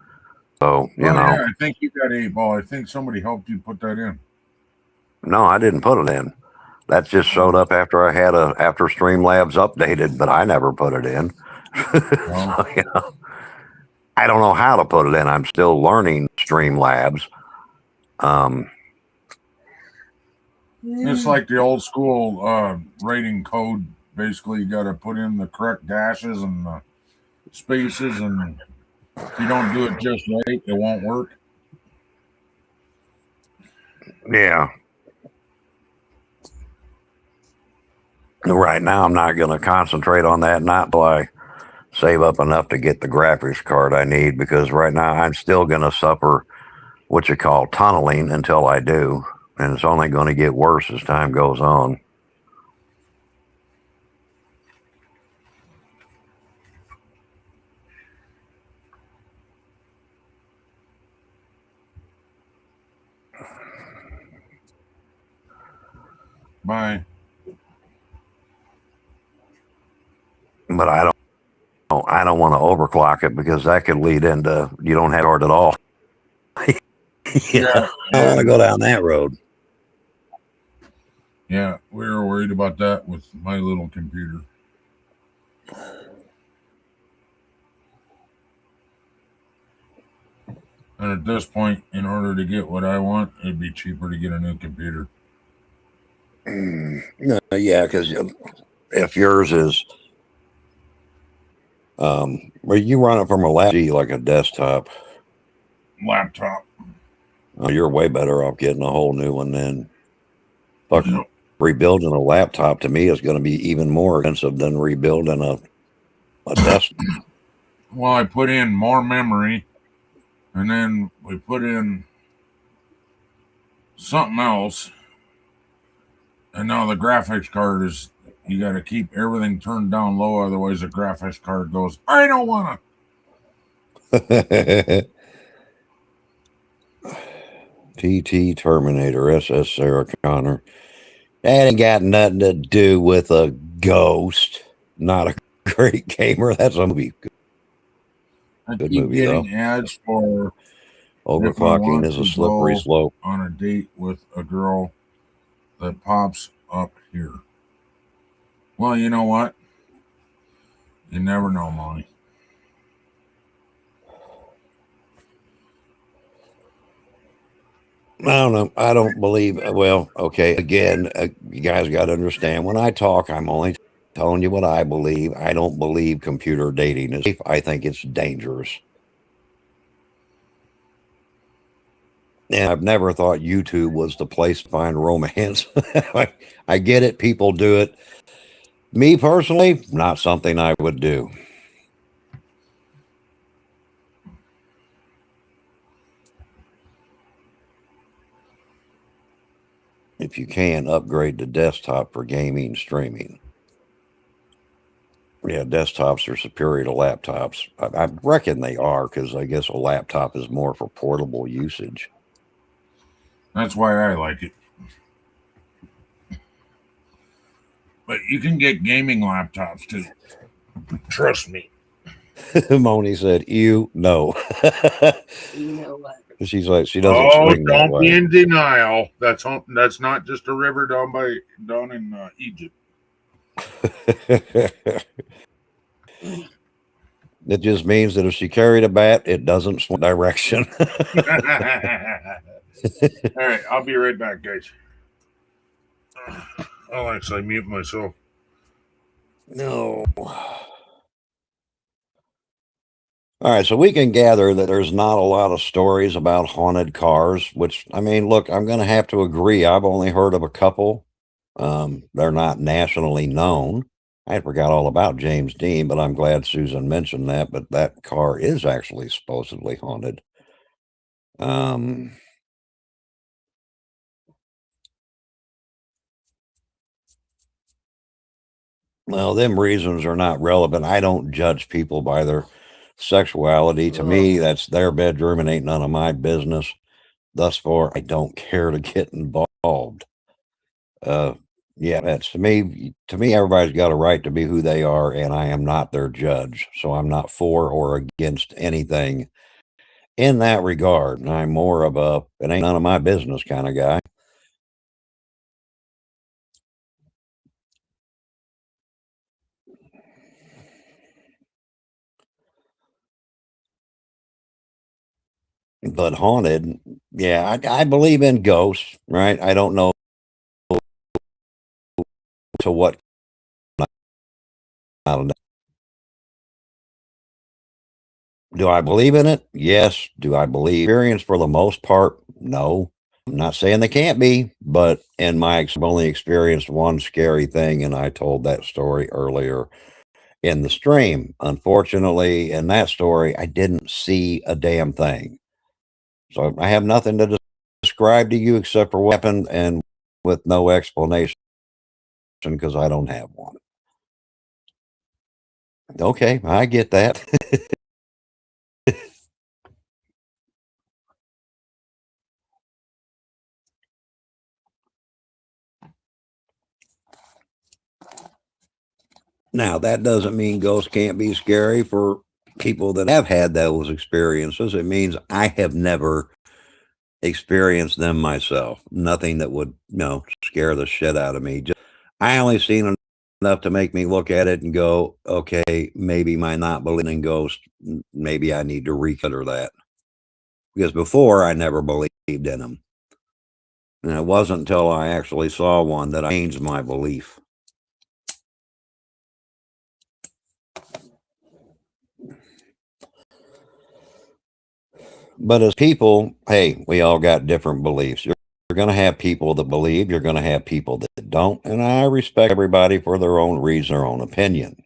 So, you know. Yeah, I think you got 8-ball. I think somebody helped you put that in. No, I didn't put it in. That just showed up after after Streamlabs updated, but I never put it in. So, you know, I don't know how to put it in. I'm still learning Streamlabs. It's like the old school rating code. Basically, you got to put in the correct dashes and the spaces, and if you don't do it just right, it won't work. Yeah. Right now, I'm not going to concentrate on that, not until I save up enough to get the graphics card I need, because right now I'm still going to suffer what you call tunneling until I do, and it's only going to get worse as time goes on. Bye. But I don't want to overclock it, because that could lead into you don't have card at all. Yeah, I don't want to go down that road. Yeah, we were worried about that with my little computer. And at this point, in order to get what I want, it'd be cheaper to get a new computer. Yeah, because if yours is, well, you run it from a laptop, like a desktop. Laptop. Oh, you're way better off getting a whole new one then. Fuck, rebuilding a laptop to me is going to be even more expensive than rebuilding a desktop. Well, I put in more memory, and then we put in something else, and now the graphics card is, you got to keep everything turned down low, otherwise the graphics card goes, I don't want to. TT Terminator, SS Sarah Connor. That ain't got nothing to do with a ghost. Not a great gamer. That's a movie. Good movie, getting though. Ads for overclocking is a slippery slope. On a date with a girl that pops up here. Well, you know what? You never know, Molly. I don't know. I don't believe. Well, okay. Again, you guys got to understand. When I talk, I'm only telling you what I believe. I don't believe computer dating is safe. I think it's dangerous. And I've never thought YouTube was the place to find romance. I get it. People do it. Me personally, not something I would do. If you can, upgrade to desktop for gaming streaming. Yeah, desktops are superior to laptops. I reckon they are, because I guess a laptop is more for portable usage. That's why I like it. But you can get gaming laptops too. Trust me. Moni said, "Ew, no." You know what? She's like, she doesn't swing that don't way. be in denial. That's not just a river down in Egypt. It just means that if she carried a bat, it doesn't swing direction. All right, I'll be right back, guys. I'll actually mute myself. No. All right, so we can gather that there's not a lot of stories about haunted cars, which, I mean, look, I'm going to have to agree. I've only heard of a couple. They're not nationally known. I forgot all about James Dean, but I'm glad Susan mentioned that. But that car is actually supposedly haunted. Well, them reasons are not relevant. I don't judge people by their sexuality. To me, that's their bedroom and ain't none of my business. Thus far, I don't care to get involved. Yeah, that's to me, everybody's got a right to be who they are, and I am not their judge. So I'm not for or against anything in that regard. I'm more of a, it ain't none of my business kind of guy. But haunted, yeah, I believe in ghosts, right? I don't know to what. Do I believe in it? Yes. Do I believe experience for the most part? No. I'm not saying they can't be, but in my I've only experienced one scary thing, and I told that story earlier in the stream. Unfortunately, in that story, I didn't see a damn thing. So I have nothing to describe to you except for what happened and with no explanation because I don't have one. Okay, I get that. Now, that doesn't mean ghosts can't be scary for people that have had those experiences. It means I have never experienced them myself. Nothing that would, scare the shit out of me. I only seen enough to make me look at it and go, okay, maybe my not believing in ghosts, maybe I need to reconsider that. Because before, I never believed in them. And it wasn't until I actually saw one that I changed my belief. But as people, hey, we all got different beliefs. You're going to have people that believe, you're going to have people that don't. And I respect everybody for their own reason, their own opinion.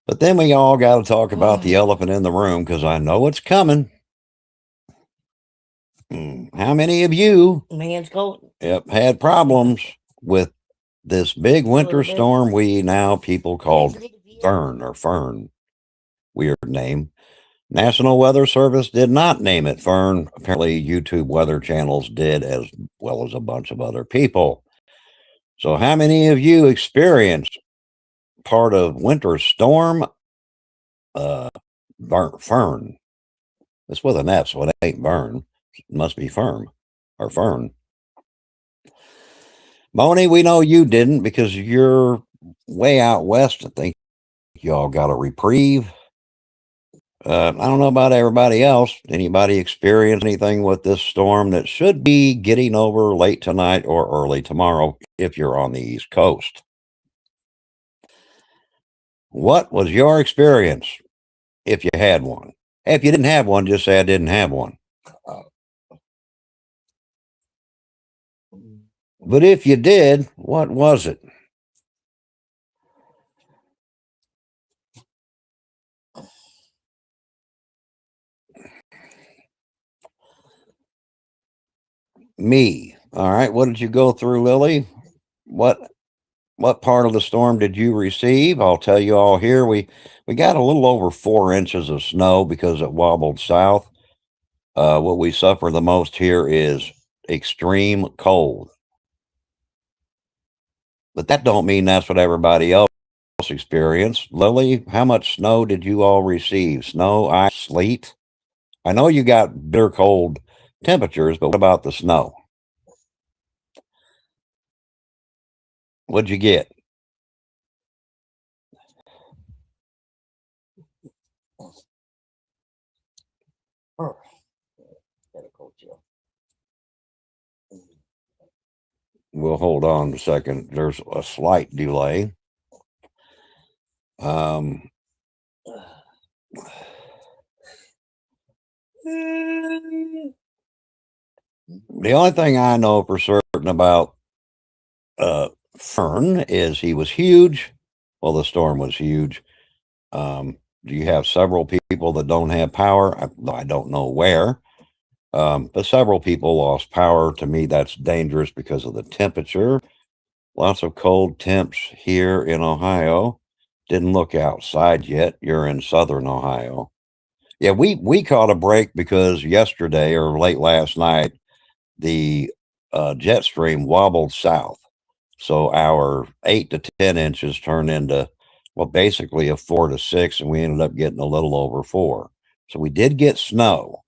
But then we all got to talk about the elephant in the room because I know it's coming. How many of you had problems with this big winter storm we now people called Fern? Weird name. National Weather Service did not name it Fern. Apparently, YouTube weather channels did, as well as a bunch of other people. So how many of you experienced part of winter storm Fern? It's with an F, so it ain't burn. It must be firm or Fern. Moni, we know you didn't because you're way out west. I think y'all got a reprieve. I don't know about everybody else. Anybody experience anything with this storm that should be getting over late tonight or early tomorrow if you're on the East Coast? What was your experience if you had one? If you didn't have one, just say I didn't have one. But if you did, what was it? Me. All right. What did you go through, Lily? What part of the storm did you receive? I'll tell you all here. We got a little over 4 inches of snow because it wobbled south. What we suffer the most here is extreme cold. But that don't mean that's what everybody else experienced. Lily, how much snow did you all receive? Snow, ice, sleet? I know you got bitter cold temperatures, but what about the snow? What'd you get? Oh, got a cold chill. We'll hold on a second. There's a slight delay. The only thing I know for certain about Fern is he was huge. Well, the storm was huge. You have several people that don't have power. I don't know where, but several people lost power. To me, that's dangerous because of the temperature. Lots of cold temps here in Ohio. Didn't look outside yet. You're in southern Ohio. Yeah, we caught a break because yesterday or late last night, the jet stream wobbled south. So our 8 to 10 inches turned into, well, basically a 4 to 6, and we ended up getting a little over 4. So we did get snow,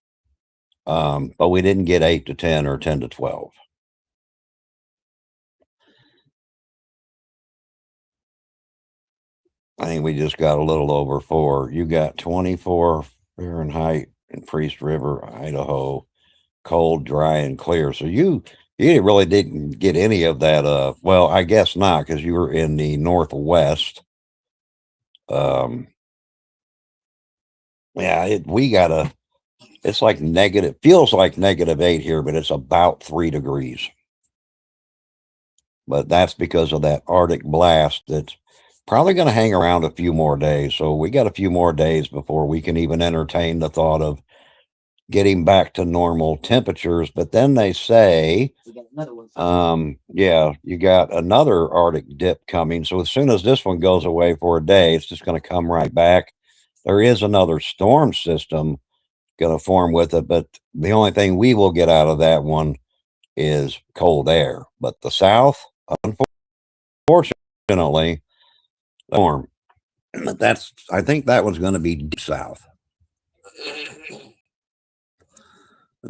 but we didn't get 8 to 10 or 10 to 12. I think we just got a little over 4. You got 24 Fahrenheit in Priest River, Idaho, cold, dry, and clear. So you really didn't get any of that. Well, I guess not, because you were in the northwest. Yeah, it's like negative, feels like -8 here, but it's about 3 degrees. But that's because of that Arctic blast that's probably going to hang around a few more days. So we got a few more days before we can even entertain the thought of getting back to normal temperatures. But then they say, We got another one. yeah, you got another Arctic dip coming. So as soon as this one goes away for a day, it's just going to come right back. There is another storm system going to form with it, but the only thing we will get out of that one is cold air. But the south, unfortunately, storm. I think that was going to be deep south,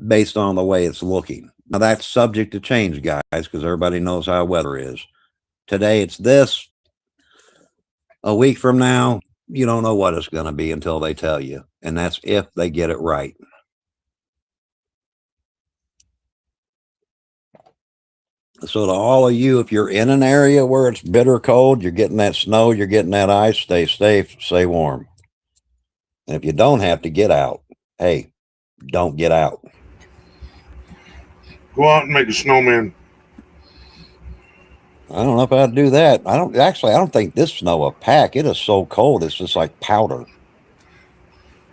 based on the way it's looking. Now that's subject to change, guys, because everybody knows how weather is. Today it's this. A week from now, you don't know what it's going to be until they tell you, and that's if they get it right. So to all of you, if you're in an area where it's bitter cold, you're getting that snow, you're getting that ice, stay safe, stay warm. And if you don't have to get out, hey, don't get out. Go out and make a snowman. I don't know if I'd do that. I don't think this snow a pack. It is so cold. It's just like powder.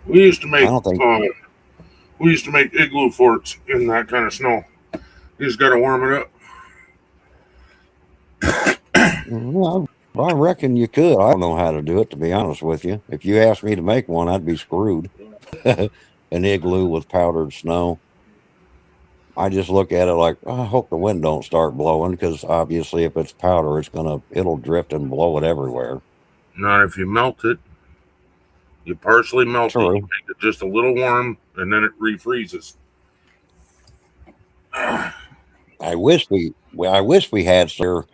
We used to make I don't think igloo forts in that kind of snow. You just got to warm it up. Well, I reckon you could. I don't know how to do it, to be honest with you. If you asked me to make one, I'd be screwed. An igloo with powdered snow. I just look at it like, I hope the wind don't start blowing, because obviously if it's powder, it'll drift and blow it everywhere. Not if you melt it. You partially melt True. it, you make it just a little warm, and then it refreezes. I wish we had here,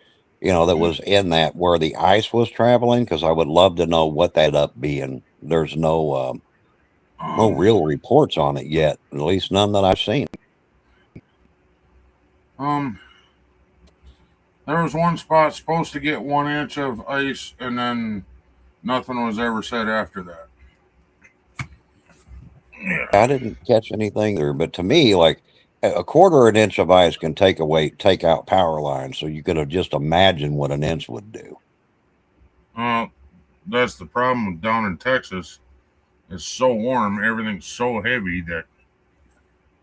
that was in that where the ice was traveling, because I would love to know what that up being. There's no real reports on it yet, at least none that I've seen. There was one spot supposed to get 1 inch of ice, and then nothing was ever said after that. Yeah. I didn't catch anything there, but to me, like a quarter an inch of ice can take out power lines. So you could have just imagined what an inch would do. That's the problem down in Texas. It's so warm, everything's so heavy that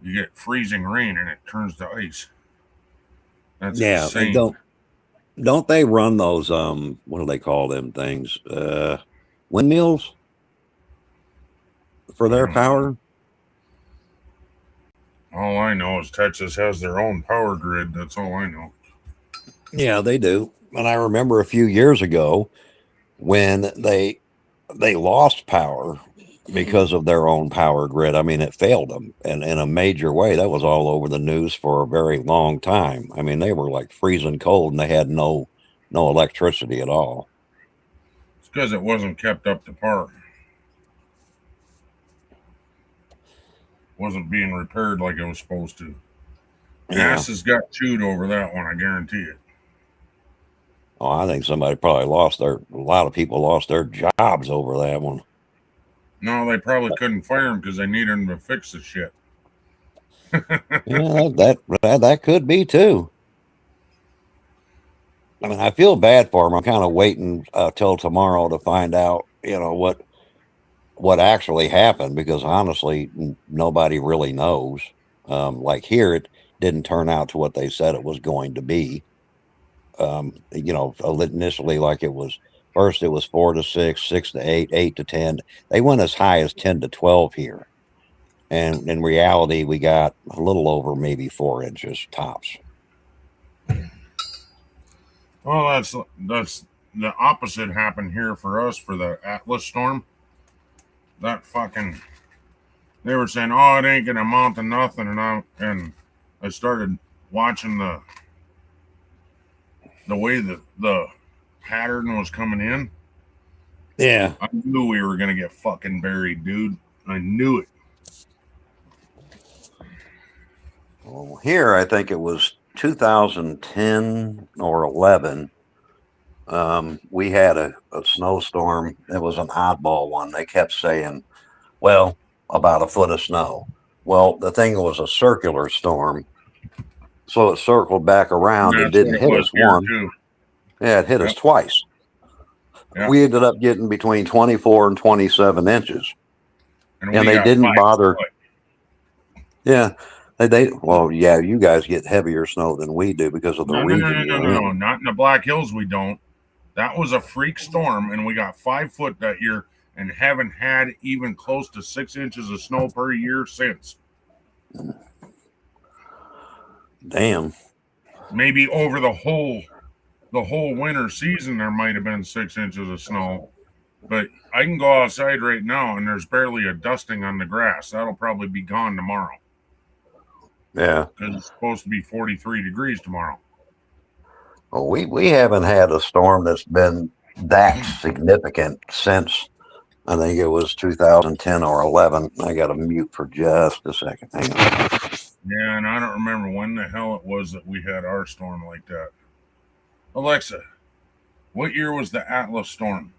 you get freezing rain and it turns to ice. That's insane. And don't they run those what do they call them things? Windmills for their power? All I know is Texas has their own power grid. That's all I know. Yeah, they do. And I remember a few years ago when they lost power because of their own power grid. I mean, it failed them, and in a major way. That was all over the news for a very long time. I mean, they were like freezing cold, and they had no no electricity at all. It's because it wasn't kept up to par. Wasn't being repaired like it was supposed to. Yeah. Asses got chewed over that one, I guarantee it. Oh, I think somebody probably a lot of people lost their jobs over that one. No, they probably couldn't fire him because they needed him to fix the shit. Yeah, that could be too. I mean, I feel bad for him. I'm kind of waiting till tomorrow to find out, what actually happened, because honestly, nobody really knows. Like here, it didn't turn out to what they said it was going to be. Initially, like it was 4 to 6, 6 to 8, 8 to 10. They went as high as 10 to 12 here. And in reality, we got a little over maybe 4 inches tops. Well, that's the opposite happened here for us for the Atlas storm. That fucking, they were saying, oh, it ain't gonna amount to nothing, and I started watching the way that the pattern was coming in. Yeah, I knew we were gonna get fucking buried, dude. I knew it. well, here I think it was 2010 or 11. We had a snowstorm. It was an oddball one. They kept saying, well, about a foot of snow. Well, the thing was a circular storm, so it circled back around and didn't hit us once. Yeah, it hit us twice. Yep. We ended up getting between 24 and 27 inches. And they didn't bother. Yeah. You guys get heavier snow than we do because of the region. No, not in the Black Hills. We don't. That was a freak storm, and we got 5 foot that year, and haven't had even close to 6 inches of snow per year since. Damn. Maybe over the whole winter season, there might have been 6 inches of snow. But I can go outside right now, and there's barely a dusting on the grass. That'll probably be gone tomorrow. Yeah. Because it's supposed to be 43 degrees tomorrow. Well, we haven't had a storm that's been that significant since, I think it was 2010 or 11. I got to mute for just a second. Hang on. Yeah, and I don't remember when the hell it was that we had our storm like that. Alexa, what year was the Atlas storm?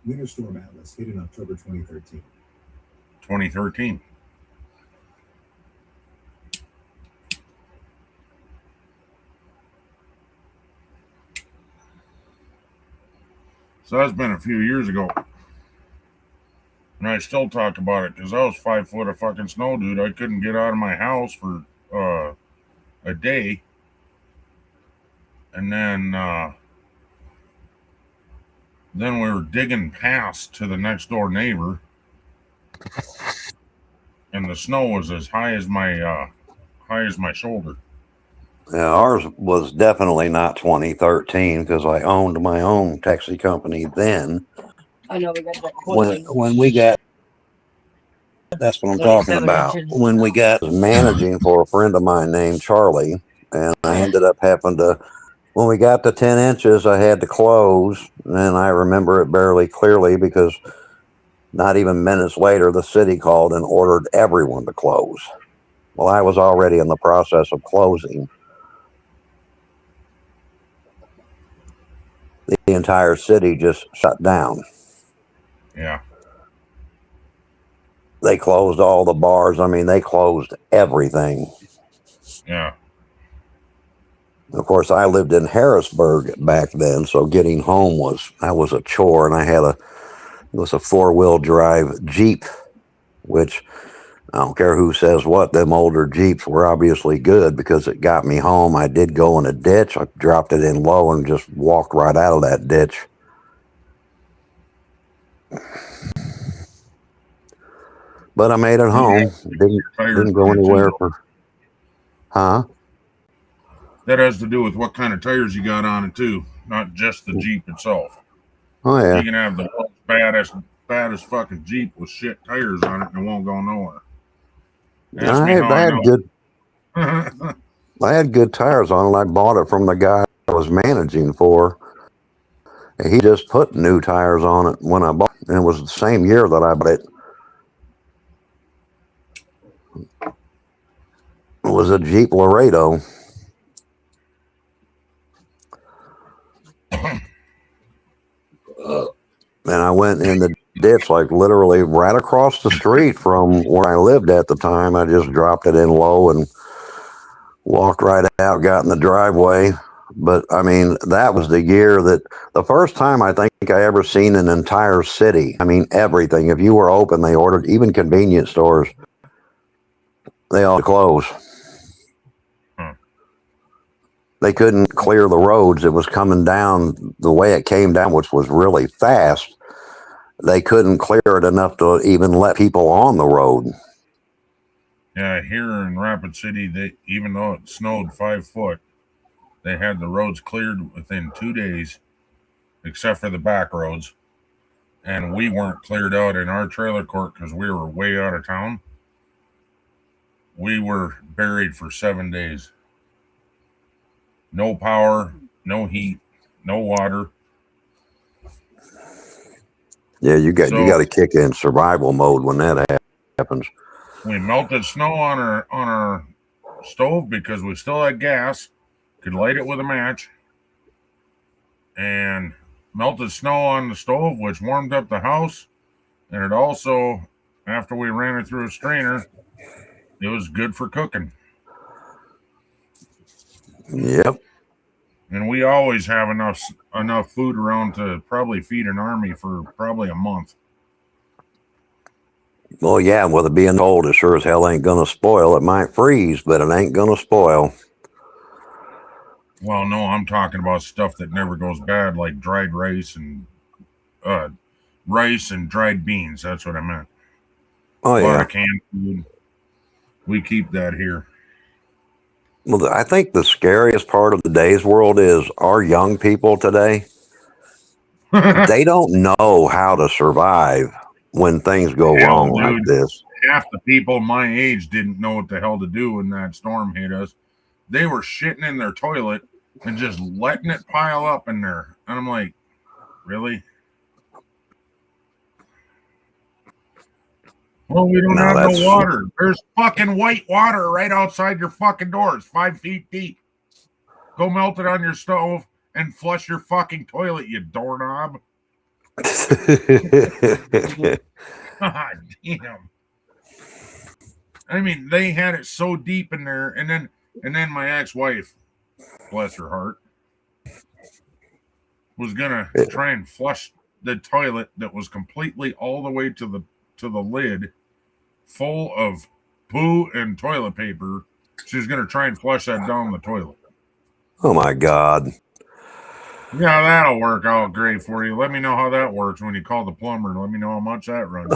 Winter Storm Atlas hit in October 2013. 2013. So that's been a few years ago. And I still talk about it because I was 5 foot of fucking snow, dude. I couldn't get out of my house for a day. And then we were digging past to the next door neighbor. And the snow was as high as my shoulder. Yeah, ours was definitely not 2013 because I owned my own taxi company then. I know we got that When we got, that's what I'm talking about. When we got managing for a friend of mine named Charlie, and I ended up having to, when we got to 10 inches, I had to close, and I remember it barely clearly because not even minutes later, the city called and ordered everyone to close. Well, I was already in the process of closing. The entire city just shut down. Yeah. They closed all the bars. I mean, they closed everything. Yeah. Of course, I lived in Harrisburg back then, so getting home was a chore, and it was a 4-wheel drive Jeep, which I don't care who says what, them older Jeeps were obviously good because it got me home. I did go in a ditch. I dropped it in low and just walked right out of that ditch. But I made it home. Didn't go anywhere for, huh? That has to do with what kind of tires you got on it too, not just the Jeep itself. Oh yeah. You can have the baddest fucking Jeep with shit tires on it and it won't go nowhere. I had good. I had good tires on it. I bought it from the guy I was managing for. He just put new tires on it when I bought it, and it was the same year that I bought it. It was a Jeep Laredo. And I went in the ditch, like literally right across the street from where I lived at the time. I just dropped it in low and walked right out, got in the driveway. But I mean, that was the year that the first time I think I ever seen an entire city. I mean, everything. If you were open, they ordered, even convenience stores, they all closed. They couldn't clear the roads. It was coming down the way it came down, which was really fast. They couldn't clear it enough to even let people on the road. Yeah, here in Rapid City, they, even though it snowed 5 foot, they had the roads cleared within 2 days, except for the back roads. And we weren't cleared out in our trailer court because we were way out of town. We were buried for 7 days. No power, no heat, no water. Yeah, you got to kick in survival mode when that happens. We melted snow on our stove because we still had gas, could light it with a match, and melted snow on the stove, which warmed up the house. And it also, after we ran it through a strainer, it was good for cooking. Yep. And we always have enough food around to probably feed an army for probably a month. Well, yeah, with it being cold, it sure as hell ain't going to spoil. It might freeze, but it ain't going to spoil. Well, no, I'm talking about stuff that never goes bad, like dried rice and dried beans. That's what I meant. Oh, yeah. A lot of canned food. We keep that here. Well, I think the scariest part of today's world is our young people today. They don't know how to survive when things go wrong like this. Half the people my age didn't know what the hell to do when that storm hit us. They were shitting in their toilet and just letting it pile up in there. And I'm like, really? Well, we don't have no water. There's fucking white water right outside your fucking doors, 5 feet deep. Go melt it on your stove and flush your fucking toilet, you doorknob. God damn. I mean, they had it so deep in there, and then my ex-wife, bless her heart, was gonna try and flush the toilet that was completely all the way to the lid, full of poo and toilet paper. She was gonna try and flush that down the toilet. Oh my God. Yeah, that'll work out great for you. Let me know how that works when you call the plumber. Let me know how much that runs.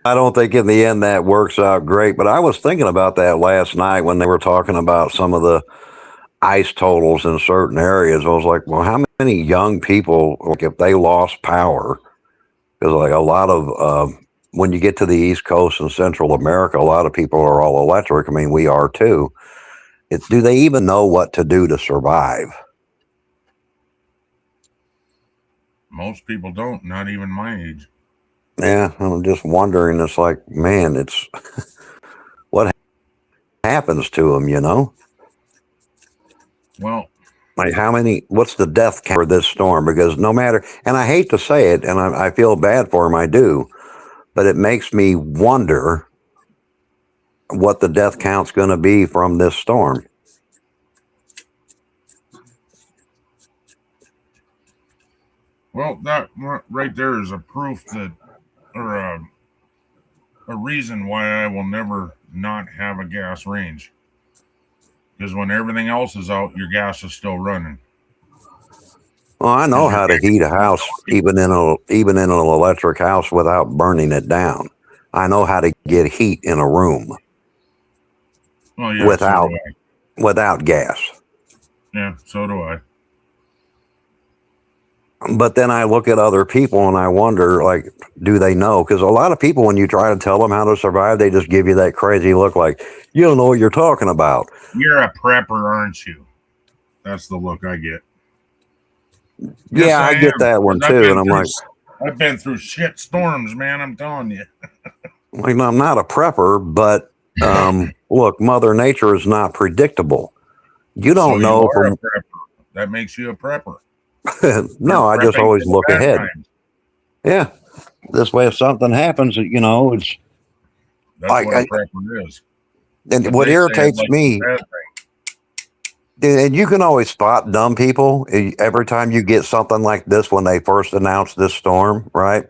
I don't think in the end that works out great, but I was thinking about that last night when they were talking about some of the ice totals in certain areas. I was like, well, how many young people, like if they lost power, because like a lot of, when you get to the East Coast and Central America, a lot of people are all electric. I mean, we are too. Do they even know what to do to survive? Most people don't, not even my age. Yeah, I'm just wondering. It's like, man, it's what happens to them, you know? Well, like what's the death count for this storm? Because no matter, and I hate to say it, and I feel bad for them, I do, but it makes me wonder what the death count's going to be from this storm. Well, that right there is a proof that, or a reason why I will never not have a gas range. Because when everything else is out, your gas is still running. Well, I know how to heat a house, even in an electric house, without burning it down. I know how to get heat in a room. Well, yeah, without gas. Yeah, so do I. But then I look at other people and I wonder, like, do they know? Because a lot of people, when you try to tell them how to survive, they just give you that crazy look like, you don't know what you're talking about. You're a prepper, aren't you? That's the look I get. Yeah, I get that one too. And I'm like, I've been through shit storms, man. I'm telling you. I'm not a prepper, but look, Mother Nature is not predictable. You don't So know you are from a prepper. That makes you a prepper. no, I just Prepping always for the look bad ahead. times. Yeah. This way, if something happens, it's That's like what a prepper is. and But what they say it irritates like me, the bad thing. and you can always spot dumb people every time you get something like this when they first announce this storm, right?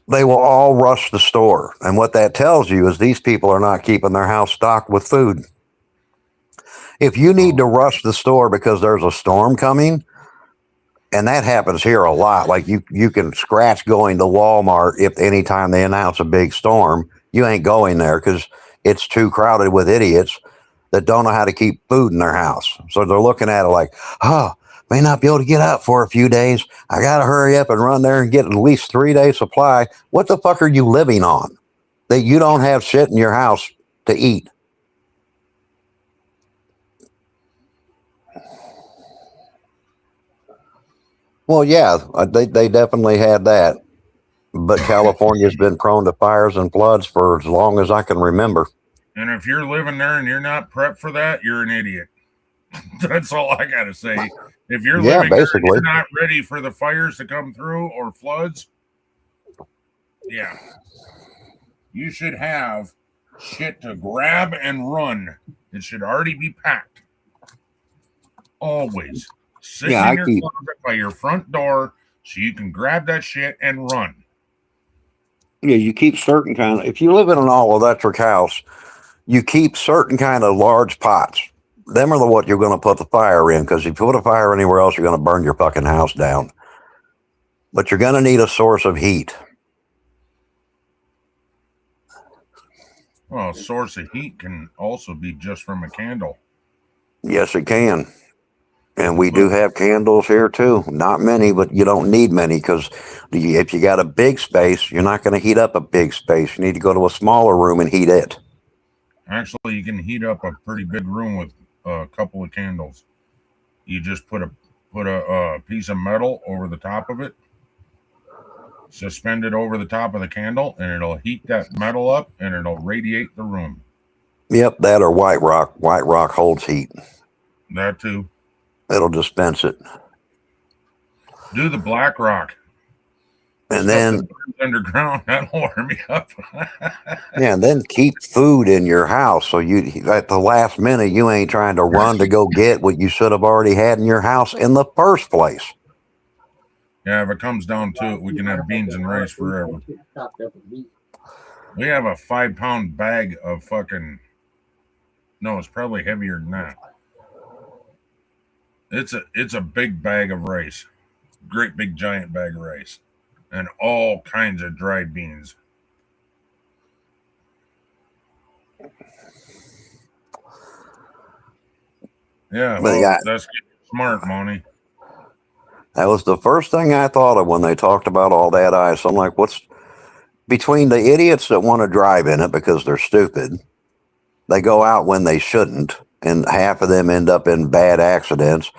They will all rush the store. And what that tells you is these people are not keeping their house stocked with food. If you need to rush the store because there's a storm coming, and that happens here a lot, like you can scratch going to Walmart if anytime they announce a big storm, you ain't going there because it's too crowded with idiots that don't know how to keep food in their house. So they're looking at it like, oh, may not be able to get out for a few days. I got to hurry up and run there and get at least 3 days supply. What the fuck are you living on that you don't have shit in your house to eat? Well, yeah, they definitely had that. But California's been prone to fires and floods for as long as I can remember. And if you're living there and you're not prepped for that, you're an idiot. That's all I got to say. If you're living there and you're not ready for the fires to come through or floods, yeah, you should have shit to grab and run. It should already be packed. Always. Sitting in your closet by your front door so you can grab that shit and run. Yeah, you keep certain kind of, if you live in an all electric house, you keep certain kind of large pots. Them are what you're going to put the fire in, because if you put a fire anywhere else, you're going to burn your fucking house down. But you're going to need a source of heat. Well, a source of heat can also be just from a candle. Yes, it can. And we do have candles here too. Not many, but you don't need many, because if you got a big space, you're not going to heat up a big space. You need to go to a smaller room and heat it. Actually, you can heat up a pretty big room with a couple of candles. You just put a piece of metal over the top of it, suspend it over the top of the candle, and it'll heat that metal up and it'll radiate the room. Yep, that or White Rock. White Rock holds heat. That too. It'll dispense it. Do the Black Rock. And then underground, that'll warm me up. Yeah, and then keep food in your house, so you at the last minute you ain't trying to run to go get what you should have already had in your house in the first place. Yeah, if it comes down to it, we can have beans and rice forever. We have a 5-pound bag of fucking. No, it's probably heavier than that. It's a big bag of rice, great big giant bag of rice, and all kinds of dried beans. Yeah, well, that's smart, Monty. That was the first thing I thought of when they talked about all that ice. I'm like, what's between the idiots that want to drive in it because they're stupid? They go out when they shouldn't, and half of them end up in bad accidents.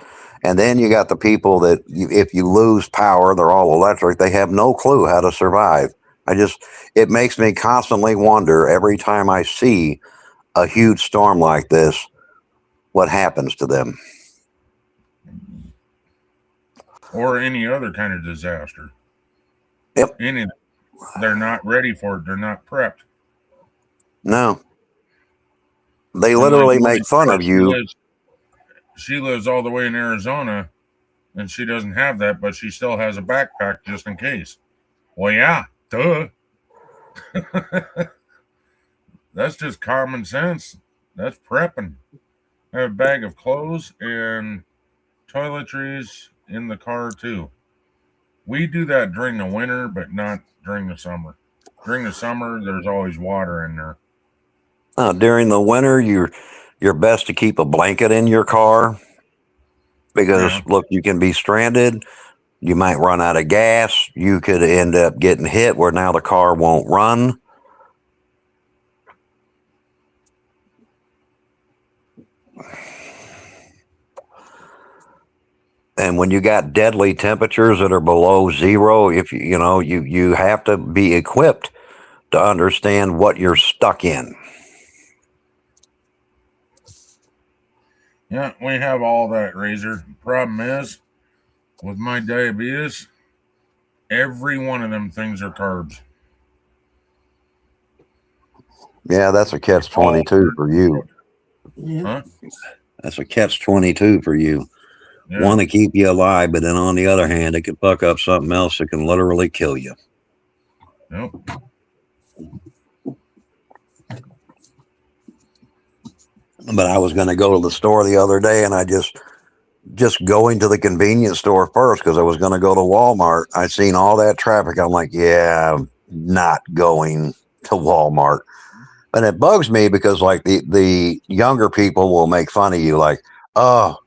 And then you got the people that if you lose power, they're all electric. They have no clue how to survive. It makes me constantly wonder every time I see a huge storm like this, what happens to them. Or any other kind of disaster. Yep. They're not ready for it. They're not prepped. No. They literally make fun of you. She lives all the way in Arizona, and she doesn't have that, but she still has a backpack just in case. Well, yeah, duh. That's just common sense. That's prepping. I have a bag of clothes and toiletries in the car, too. We do that during the winter, but not during the summer. During the summer, there's always water in there. During the winter, you're best to keep a blanket in your car because, look, you can be stranded. You might run out of gas. You could end up getting hit where now the car won't run. And when you got deadly temperatures that are below zero, if you have to be equipped to understand what you're stuck in. Yeah, we have all that, Razor. Problem is, with my diabetes, every one of them things are carbs. Yeah, that's a catch-22 for you. Huh? That's a catch-22 for you. Yeah. Want to keep you alive, but then on the other hand, it can fuck up something else that can literally kill you. Yep. But I was going to go to the store the other day, and I just going to the convenience store first because I was going to go to Walmart. I seen all that traffic. I'm like, yeah, I'm not going to Walmart. And it bugs me because like the younger people will make fun of you, like, oh,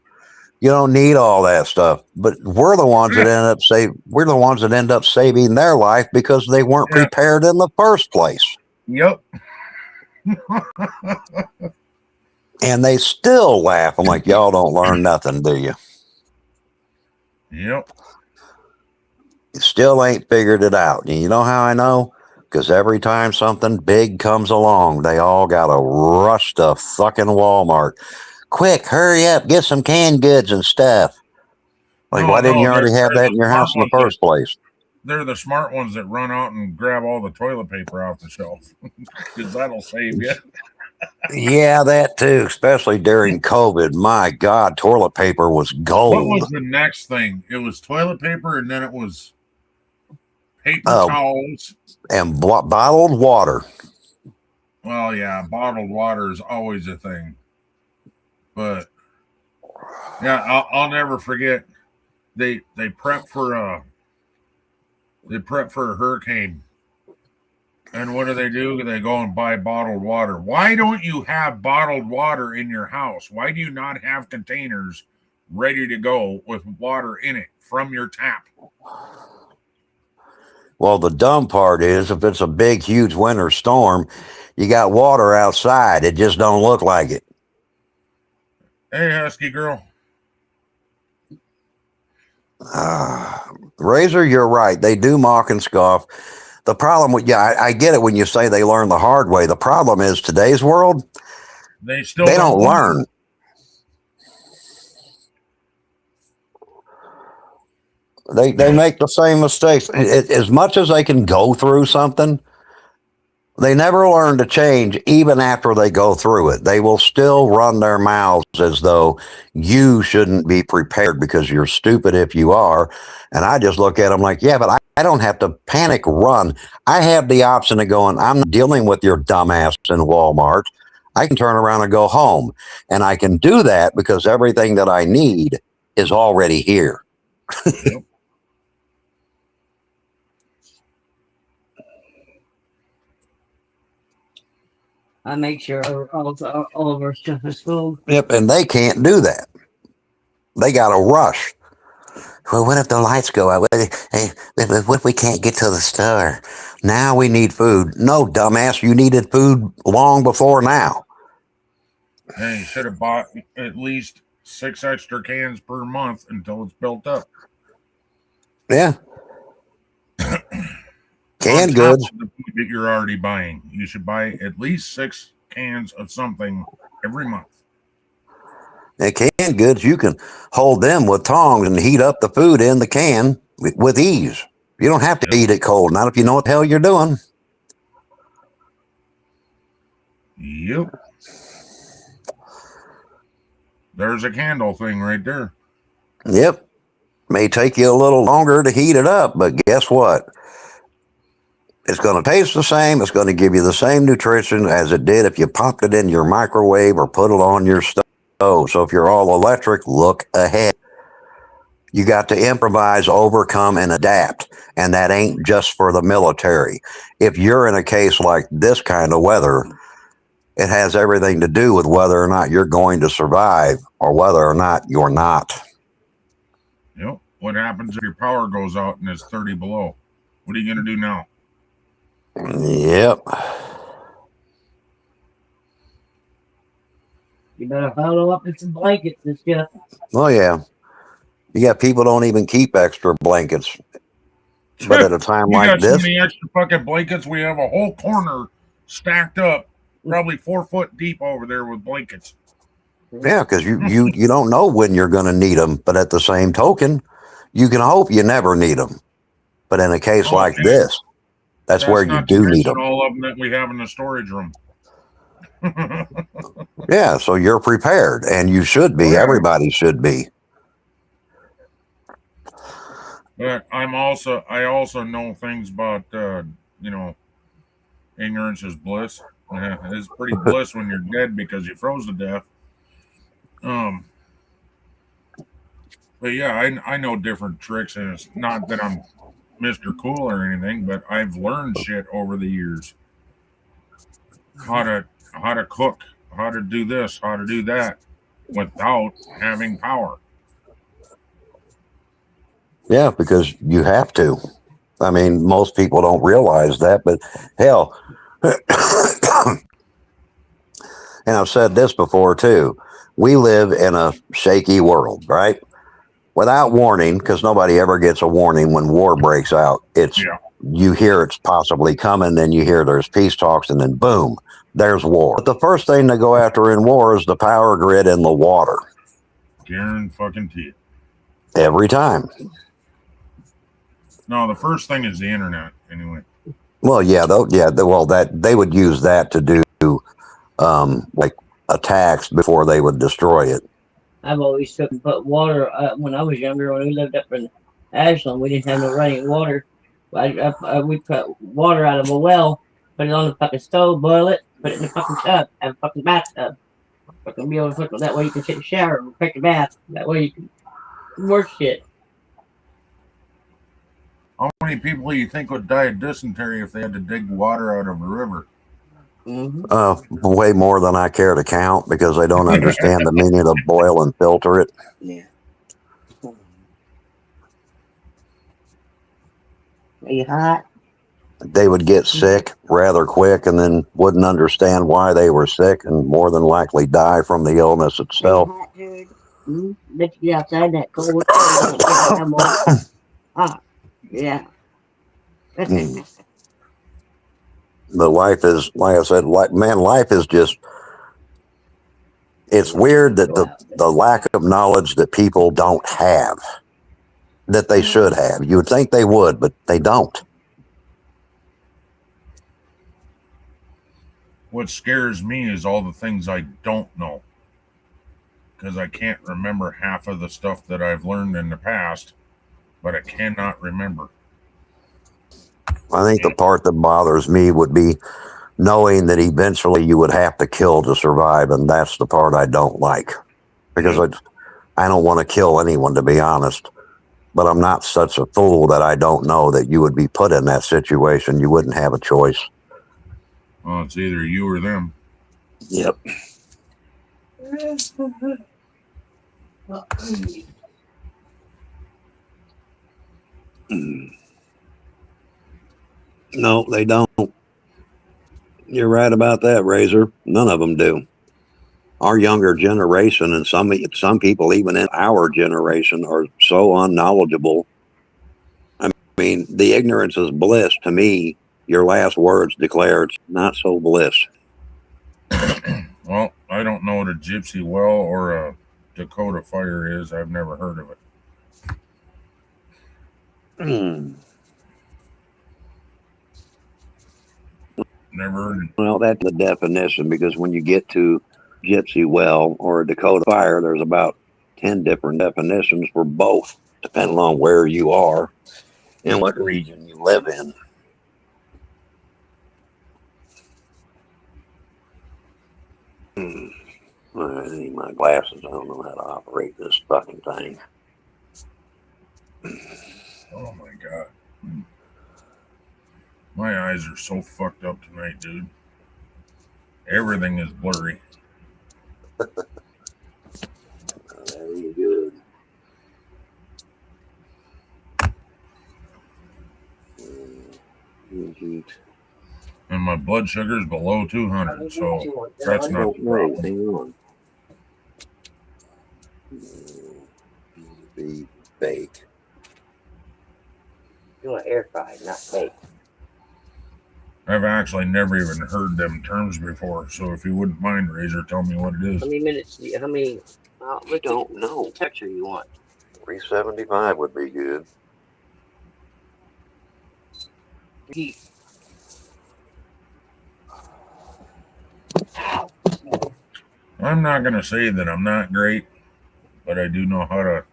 you don't need all that stuff. But we're the ones that end up saving their life because they weren't prepared in the first place. Yep. And they still laugh. I'm like, y'all don't learn nothing, do you? Yep. You still ain't figured it out. And you know how I know? Because every time something big comes along, they all got to rush to fucking Walmart. Quick, hurry up, get some canned goods and stuff. Like, why didn't you already have that in your house in the first place? They're the smart ones that run out and grab all the toilet paper off the shelf because that'll save you. Yeah, that too, especially during COVID. My God, toilet paper was gold. What was the next thing? It was toilet paper, and then it was paper towels. And bottled water. Well, yeah, bottled water is always a thing. But, yeah, I'll never forget. They prep for a hurricane. And what do? They go and buy bottled water. Why don't you have bottled water in your house? Why do you not have containers ready to go with water in it from your tap? Well, the dumb part is if it's a big, huge winter storm, you got water outside. It just don't look like it. Hey, Husky girl. Razor, you're right. They do mock and scoff. The problem with, I get it when you say they learn the hard way. The problem is today's world, they don't learn. They make the same mistakes. As much as they can go through something, they never learn to change even after they go through it. They will still run their mouths as though you shouldn't be prepared because you're stupid if you are. And I just look at them like, yeah, but I don't have to panic run. I have the option of going, I'm not dealing with your dumbass in Walmart. I can turn around and go home. And I can do that because everything that I need is already here. Yep. I make sure all of our stuff is full. Yep, and they can't do that. They got to rush. Well, what if the lights go out? What if we can't get to the store? Now we need food. No, dumbass, you needed food long before now. Hey, you should have bought at least 6 extra cans per month until it's built up. Yeah. Canned goods. The food that you're already buying. You should buy at least 6 cans of something every month. And canned goods, you can hold them with tongs and heat up the food in the can with ease. You don't have to eat it cold, not if you know what the hell you're doing. Yep. There's a candle thing right there. Yep. May take you a little longer to heat it up, but guess what? It's going to taste the same. It's going to give you the same nutrition as it did if you popped it in your microwave or put it on your stove. So if you're all electric, look ahead. You got to improvise, overcome, and adapt. And that ain't just for the military. If you're in a case like this kind of weather, it has everything to do with whether or not you're going to survive or whether or not you're not. Yep. What happens if your power goes out and it's 30 below? What are you going to do now? Yep. You better huddle up in some blankets and stuff. Oh yeah. You got people don't even keep extra blankets. But at a time You like got so this, many extra fucking blankets. We have a whole corner stacked up, probably 4 foot deep over there with blankets. yeah, because you don't know when you're going to need them. But at the same token, you can hope you never need them. But in a case like this, that's where you not do to need mention them. all of them that we have in the storage room. Yeah, so you're prepared, and you should be. Oh, yeah. Everybody should be. But I also know things about ignorance is bliss. It's pretty bliss when you're dead because you froze to death. But yeah, I know different tricks, and it's not that I'm Mr. Cool or anything, but I've learned shit over the years. How to cook, how to do this, how to do that without having power. Yeah, because you have to. I mean, most people don't realize that, but hell, and I've said this before too. We live in a shaky world, right? Without warning, because nobody ever gets a warning when war breaks out. It's you hear it's possibly coming, then you hear there's peace talks, and then boom, there's war. But the first thing to go after in war is the power grid and the water. Guarantee. Every time. No, the first thing is the internet, anyway. Well, yeah, that they would use that to do like attacks before they would destroy it. I've always took and put water when I was younger. When we lived up in Ashland, we didn't have no running water. We put water out of a well, put it on the fucking stove, boil it, put it in the fucking tub, have a fucking bathtub. Fucking be able to put that way you can take a shower or take a bath. That way you can work shit. How many people do you think would die of dysentery if they had to dig water out of a river? Way more than I care to count because they don't understand the meaning of boil and filter it. Yeah. Are you hot? They would get sick rather quick and then wouldn't understand why they were sick and more than likely die from the illness itself. Hot, dude. Bet you get outside that cold. Yeah. But life is, like I said, life is just, it's weird that the lack of knowledge that people don't have, that they should have. You would think they would, but they don't. What scares me is all the things I don't know. Because I can't remember half of the stuff that I've learned in the past, but I cannot remember. I think the part that bothers me would be knowing that eventually you would have to kill to survive, and that's the part I don't like. Because I don't want to kill anyone, to be honest. But I'm not such a fool that I don't know that you would be put in that situation. You wouldn't have a choice. Well, it's either you or them. Yep. No, they don't. You're right about that, Razor. None of them do. Our younger generation and some people even in our generation are so unknowledgeable. I mean, the ignorance is bliss. To me, your last words declare it's not so bliss. Well, I don't know what a gypsy well or a Dakota fire is. I've never heard of it. Never heard it. Well, that's the definition, because when you get to gypsy well or a Dakota fire, there's about 10 different definitions for both, depending on where you are and what region you live in. I need my glasses. I don't know how to operate this fucking thing. Oh my God. My eyes are so fucked up tonight, dude. Everything is blurry. Very good. Mhm. and my blood sugar is below 200, so that's not the No, problem. hang on. Be bake. You want air fried, not bake. I've actually never even heard them terms before, so if you wouldn't mind, Razor, tell me what it is. How many minutes? How many? I don't know. Texture you want? 375 would be good. Heat. I'm not going to say that I'm not great, but I do know how to.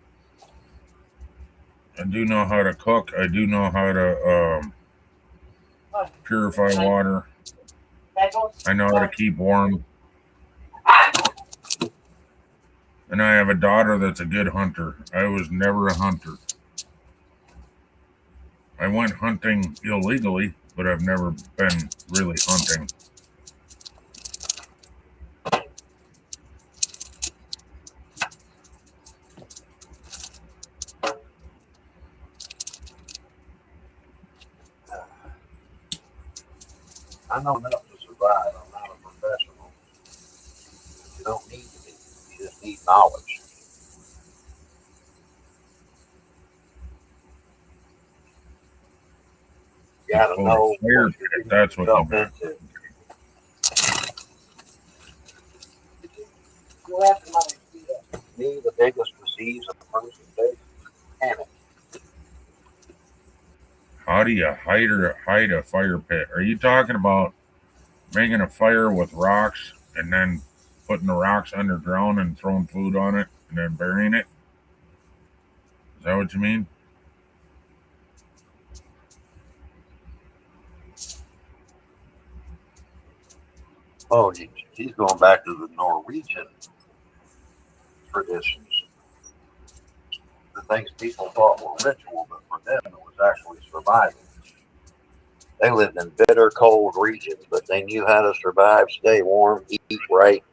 I do know how to cook. I do know how to purify water. I know how to keep warm. And I have a daughter that's a good hunter. I was never a hunter. I went hunting illegally, but I've never been really hunting. I know enough to survive. I'm not a professional. You don't need to be. You just need knowledge. You gotta Oh, know fire what pit, you're that's what yourself you meant. into. Me, the biggest disease a person faces is panic. How do you hide a fire pit? Are you talking about making a fire with rocks and then putting the rocks underground and throwing food on it and then burying it? Is that what you mean? Oh, he's going back to the Norwegian traditions. The things people thought were ritual, but for them it was actually survival. They lived in bitter cold regions, but they knew how to survive, stay warm, eat right.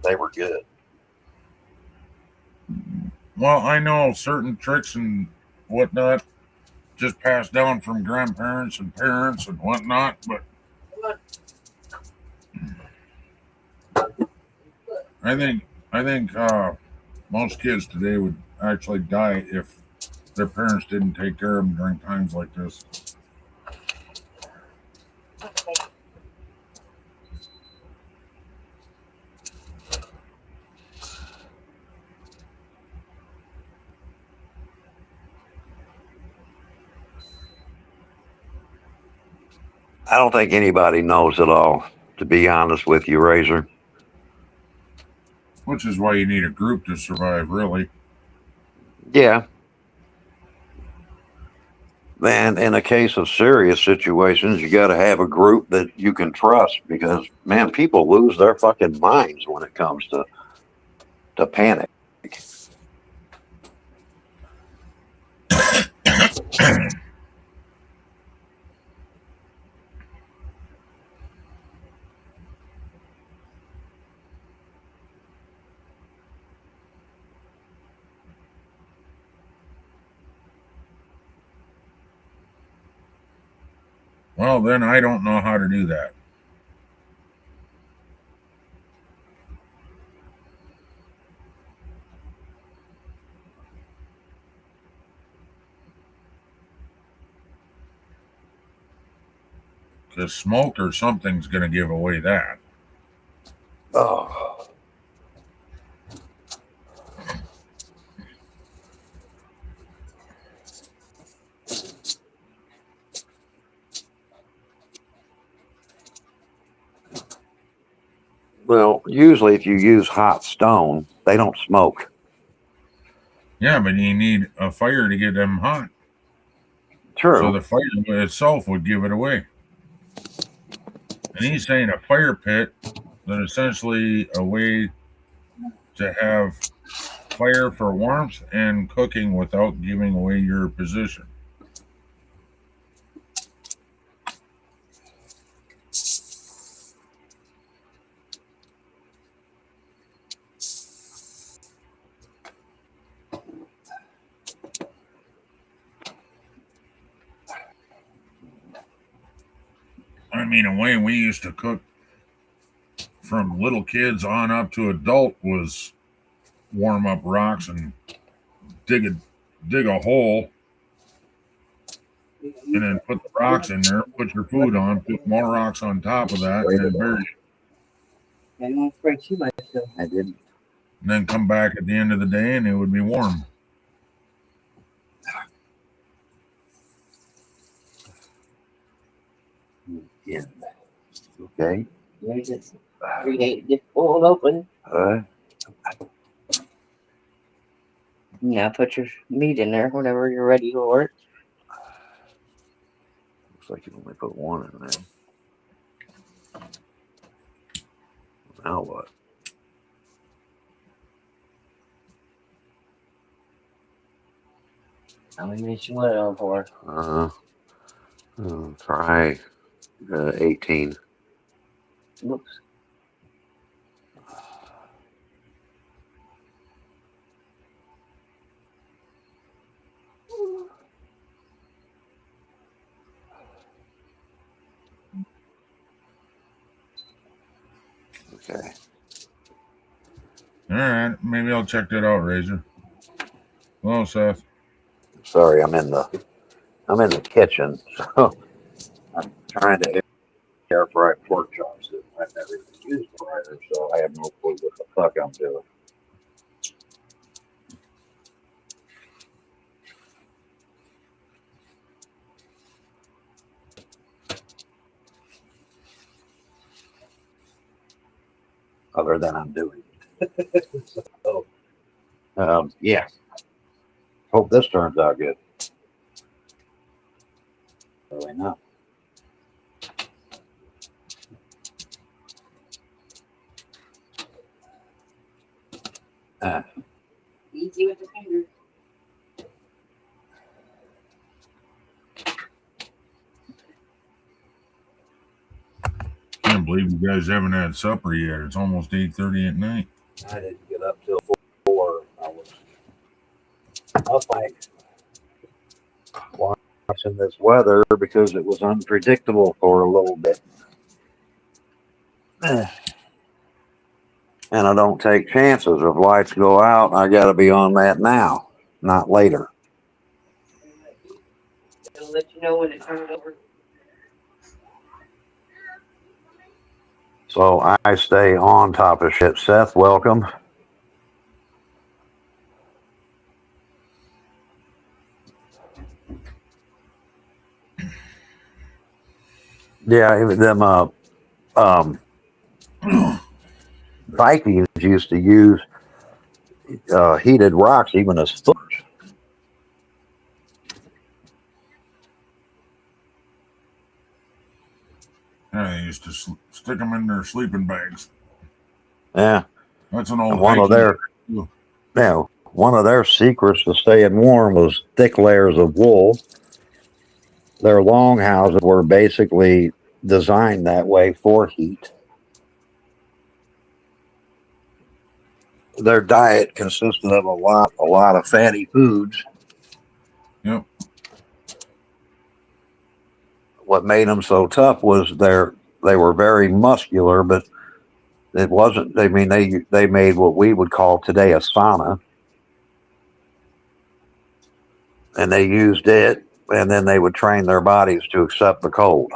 They were good. Well, I know certain tricks and whatnot just passed down from grandparents and parents and whatnot, but I think most kids today would actually die if their parents didn't take care of them during times like this. I don't think anybody knows it all, to be honest with you, Razor. Which is why you need a group to survive, really. Yeah. And in a case of serious situations, you got to have a group that you can trust because, man, people lose their fucking minds when it comes to panic. Well, then I don't know how to do that. Because smoke or something's going to give away that. Oh. Well, usually if you use hot stone, they don't smoke. Yeah, but you need a fire to get them hot. True. So the fire itself would give it away. And he's saying a fire pit that essentially a way to have fire for warmth and cooking without giving away your position. I mean, a way we used to cook from little kids on up to adult was warm up rocks and dig a hole and then put the rocks in there, put your food on, put more rocks on top of that, and then bury it. I don't spray too much, so. I didn't. And then come back at the end of the day and it would be warm. Yeah. Okay. You just pull it open. Now put your meat in there whenever you're ready for it. Looks like you only put one in there. Now what? How many minutes you want it on for? Try 18. Whoops. Okay. All right, maybe I'll check that out, Razor. Hello, Seth. Sorry, I'm in the kitchen, so I'm trying to air fry pork chops. I've never used a fryer, so I have no clue what the fuck I'm doing. Other than I'm doing it. So, yeah. Hope this turns out good. Really not. Easy with the finger. Can't believe you guys haven't had supper yet. It's almost 8:30 at night. I didn't get up till 4. I was up like watching this weather because it was unpredictable for a little bit. And I don't take chances. If lights go out, I got to be on that now, not later. It'll let you know when it turns over. So I stay on top of shit. Seth, welcome. Yeah, them Vikings used to use heated rocks even as food. Yeah, they used to stick them in their sleeping bags. Yeah, That's an old and one of their secrets to staying warm was thick layers of wool. Their longhouses were basically designed that way for heat. Their diet consisted of a lot of fatty foods. Yep. What made them so tough was they were very muscular, but it wasn't. I mean, they made what we would call today a sauna, and they used it, and then they would train their bodies to accept the cold.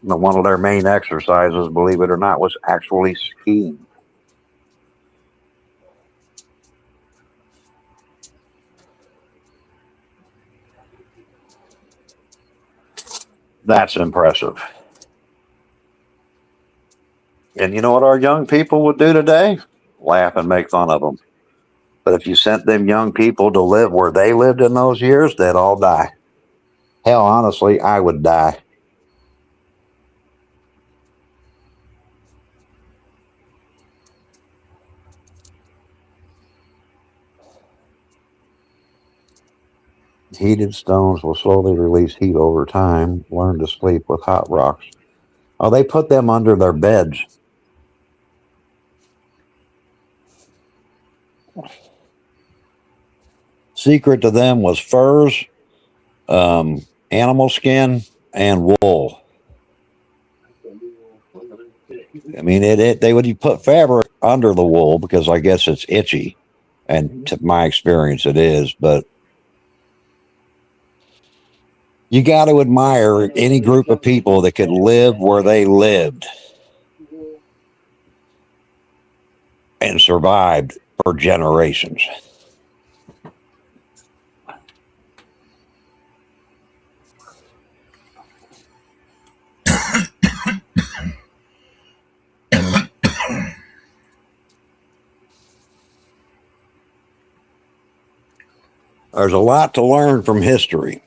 And one of their main exercises, believe it or not, was actually skiing. That's impressive. And you know what our young people would do today? Laugh and make fun of them. But if you sent them young people to live where they lived in those years, they'd all die. Hell, honestly, I would die. Heated stones will slowly release heat over time. Learn to sleep with hot rocks. Oh, they put them under their beds. Secret to them was furs, animal skin, and wool. I mean, they would put fabric under the wool because I guess it's itchy, and to my experience, it is. But you got to admire any group of people that could live where they lived and survived for generations. There's a lot to learn from history.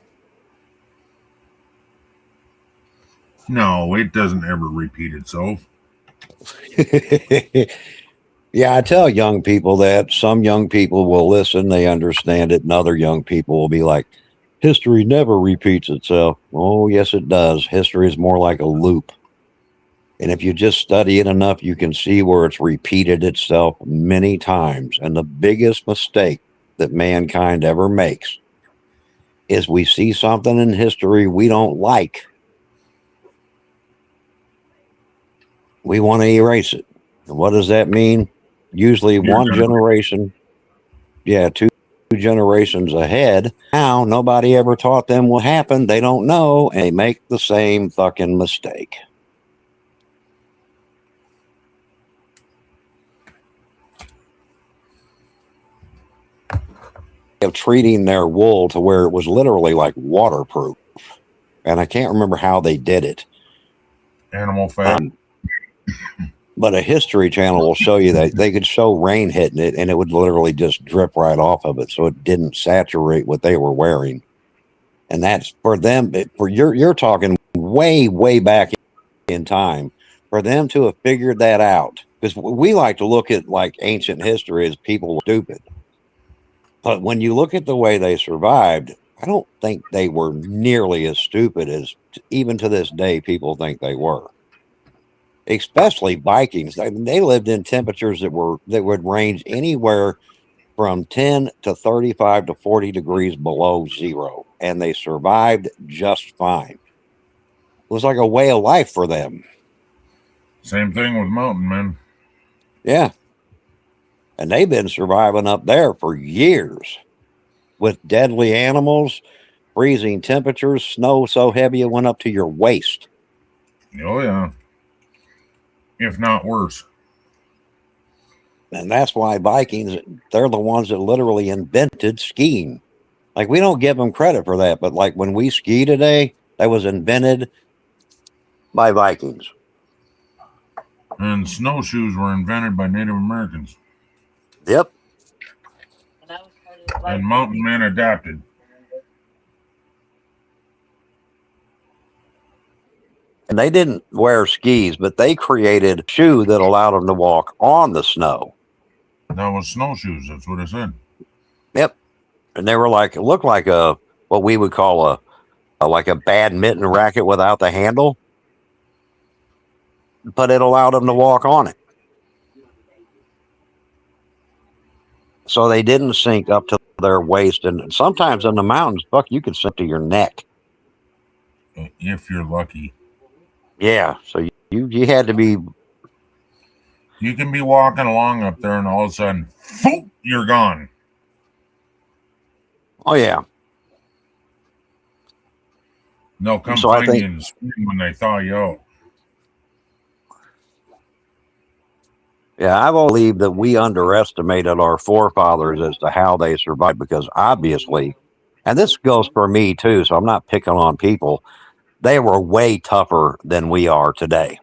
No, it doesn't ever repeat itself. Yeah, I tell young people that. Some young people will listen, they understand it, and other young people will be like, history never repeats itself. Oh, yes, it does. History is more like a loop. And if you just study it enough, you can see where it's repeated itself many times. And the biggest mistake that mankind ever makes is we see something in history we don't like. We want to erase it. And what does that mean? Usually one generation, two generations ahead. Now, nobody ever taught them what happened. They don't know, and they make the same fucking mistake. Of treating their wool to where it was literally like waterproof. And I can't remember how they did it. Animal fat. But a History Channel will show you that they could show rain hitting it and it would literally just drip right off of it, so it didn't saturate what they were wearing. And that's for them. For you're talking way back in time for them to have figured that out. Because we like to look at like ancient history as people were stupid. But when you look at the way they survived, I don't think they were nearly as stupid as even to this day people think they were. Especially Vikings. They lived in temperatures that would range anywhere from 10 to 35 to 40 degrees below zero, and they survived just fine. It was like a way of life for them. Same thing with mountain men. Yeah. And they've been surviving up there for years with deadly animals, freezing temperatures, snow so heavy it went up to your waist. Oh, yeah. If not worse. And that's why Vikings, they're the ones that literally invented skiing. Like, we don't give them credit for that, but like when we ski today, that was invented by Vikings. And snowshoes were invented by Native Americans. Yep. And mountain men adapted. And they didn't wear skis, but they created a shoe that allowed them to walk on the snow. That was snowshoes. That's what I said. Yep. And they were like, it looked like what we would call like a badminton racket without the handle, but it allowed them to walk on it. So they didn't sink up to their waist. And sometimes in the mountains, Buck, you could sink to your neck. If you're lucky. Yeah. So you had to be. You can be walking along up there and all of a sudden, poof, you're gone. Oh, yeah. They'll come find you in the spring when they thaw you out. Yeah, I believe that we underestimated our forefathers as to how they survived, because obviously, and this goes for me too, so I'm not picking on people, they were way tougher than we are today.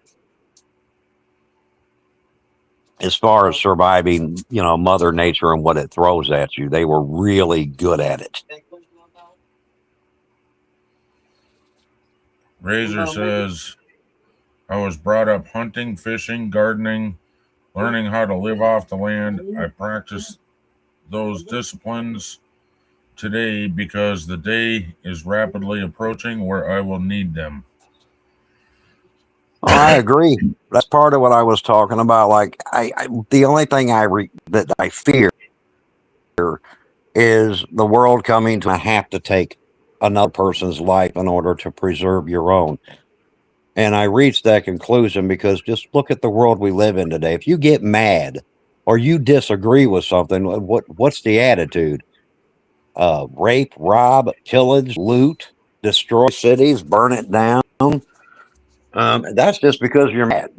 As far as surviving, Mother Nature and what it throws at you, they were really good at it. Razor says, I was brought up hunting, fishing, gardening, learning how to live off the land. I practice those disciplines today because the day is rapidly approaching where I will need them. Oh, I agree. That's part of what I was talking about. Like, the only thing that I fear is the world coming to have to take another person's life in order to preserve your own. And I reached that conclusion because just look at the world we live in today. If you get mad or you disagree with something, what's the attitude? Rape, rob, pillage, loot, destroy cities, burn it down. That's just because you're mad.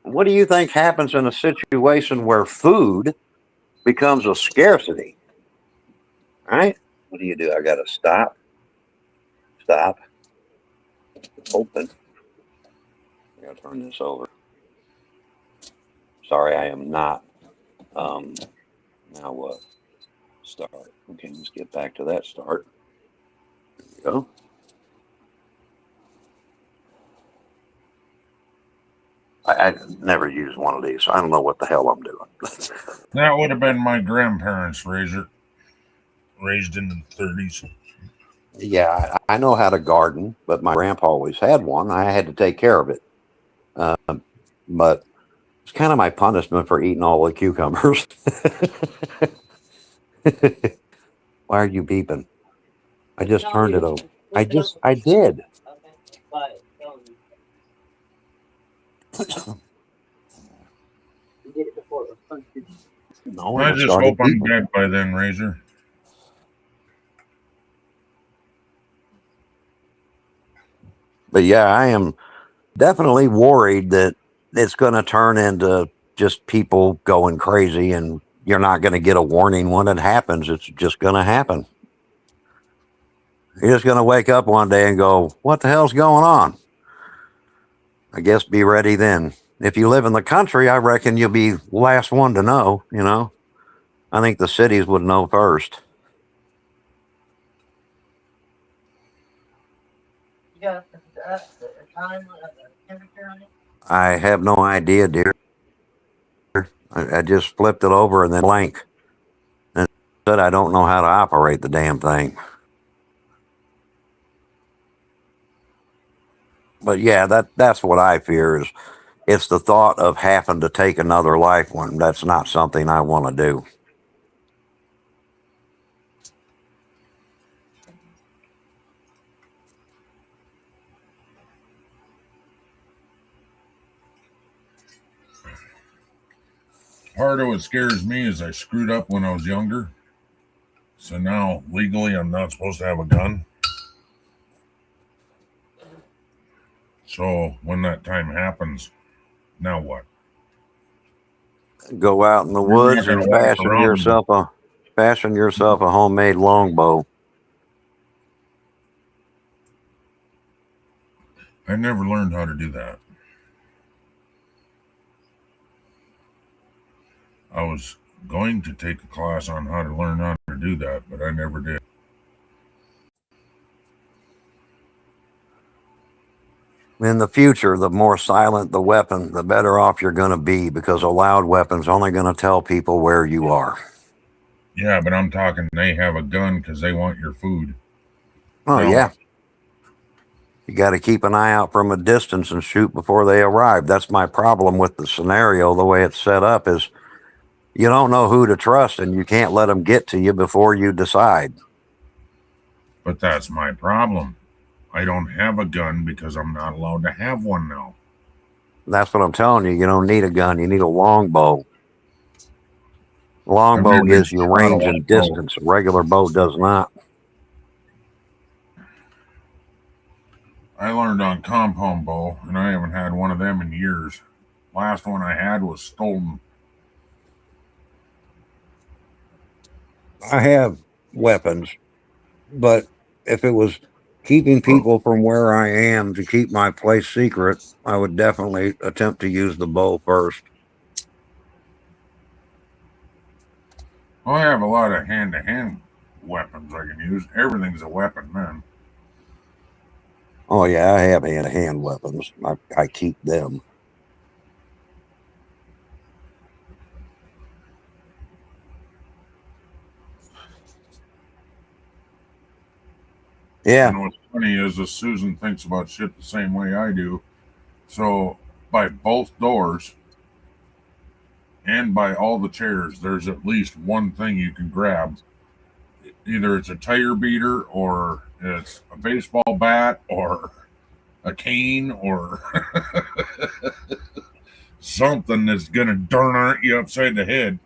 What do you think happens in a situation where food becomes a scarcity? Right? What do? I got to stop. Open. I got to turn this over. Sorry, I am not. Now what? Start. Okay, let's get back to that start. There we go. I never used one of these, so I don't know what the hell I'm doing. That would have been my grandparents, raised in the 30s. Yeah, I know how to garden, but my grandpa always had one. I had to take care of it. But it's kind of my punishment for eating all the cucumbers. Why are you beeping? I just turned it over. I did. Okay, bye. You did it before. It was fun too. No, I it just started hope I'm beeping. dead by then, Razor. But yeah, I am definitely worried that it's going to turn into just people going crazy and you're not going to get a warning when it happens. It's just going to happen. You're just going to wake up one day and go, what the hell's going on? I guess be ready then. If you live in the country, I reckon you'll be the last one to know, you know. I think the cities would know first. You got the time, the temperature on it? I have no idea, dear. I just flipped it over and then blank. And said I don't know how to operate the damn thing. But yeah, that's what I fear is it's the thought of having to take another life when that's not something I want to do. Part of what scares me is I screwed up when I was younger. So now, legally, I'm not supposed to have a gun. So when that time happens, now what? Go out in the You're not woods gonna and walk fashion around. yourself a homemade longbow. I never learned how to do that. I was going to take a class on how to learn how to do that, but I never did. In the future, the more silent the weapon, the better off you're going to be because a loud weapon's only going to tell people where you are. Yeah, but I'm talking they have a gun because they want your food. Oh, No. yeah. You got to keep an eye out from a distance and shoot before they arrive. That's my problem with the scenario. The way it's set up is you don't know who to trust and you can't let them get to you before you decide. But that's my problem. I don't have a gun because I'm not allowed to have one now. That's what I'm telling you. You don't need a gun. You need a longbow. I've Longbow never gives you shot a range and longbow. distance. A regular bow does not. I learned on compound bow, and I haven't had one of them in years. Last one I had was stolen. I have weapons, but if it was keeping people from where I am to keep my place secret, I would definitely attempt to use the bow first. I have a lot of hand-to-hand weapons I can use. Everything's a weapon, man. Oh yeah, I have hand-to-hand weapons. I keep them. Yeah. And what's funny is that Susan thinks about shit the same way I do. So by both doors and by all the chairs, there's at least one thing you can grab. Either it's a tire beater or It's a baseball bat or a cane or something that's gonna darn you upside the head.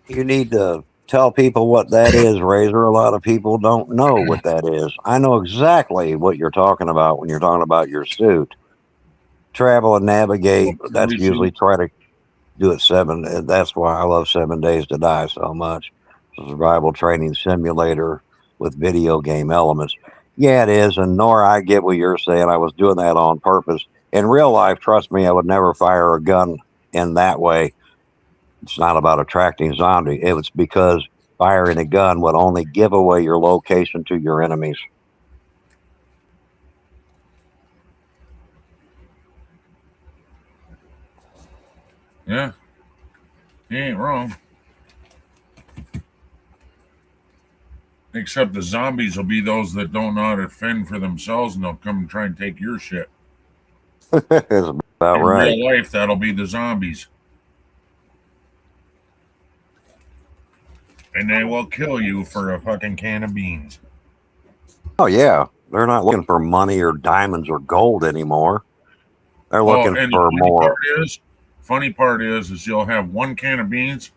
You need to tell people what that is, Razor. A lot of people don't know what that is. I know exactly what you're talking about when you're talking about your suit. Travel and navigate. That's usually try to do it 7. That's why I love 7 Days to Die so much. It's a survival training simulator with video game elements. Yeah, it is. And Nora, I get what you're saying. I was doing that on purpose. In real life, trust me, I would never fire a gun in that way. It's not about attracting zombies. It was because firing a gun would only give away your location to your enemies. Yeah, he ain't wrong. Except the zombies will be those that don't know how to fend for themselves, and they'll come and try and take your shit. That's about In right. real life, that'll be the zombies. And they will kill you for a fucking can of beans. Oh, yeah. They're not looking for money or diamonds or gold anymore. They're looking and for the more. Funny part is you'll have 1 can of beans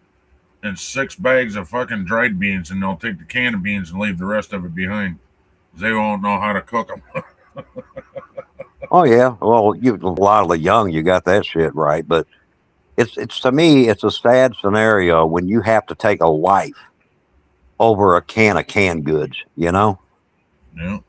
and 6 bags of fucking dried beans, and they'll take the can of beans and leave the rest of it behind. They won't know how to cook them. Oh, yeah. Well, a lot of the young, you got that shit right. But it's to me, it's a sad scenario when you have to take a life over a can of canned goods, you know? Yeah.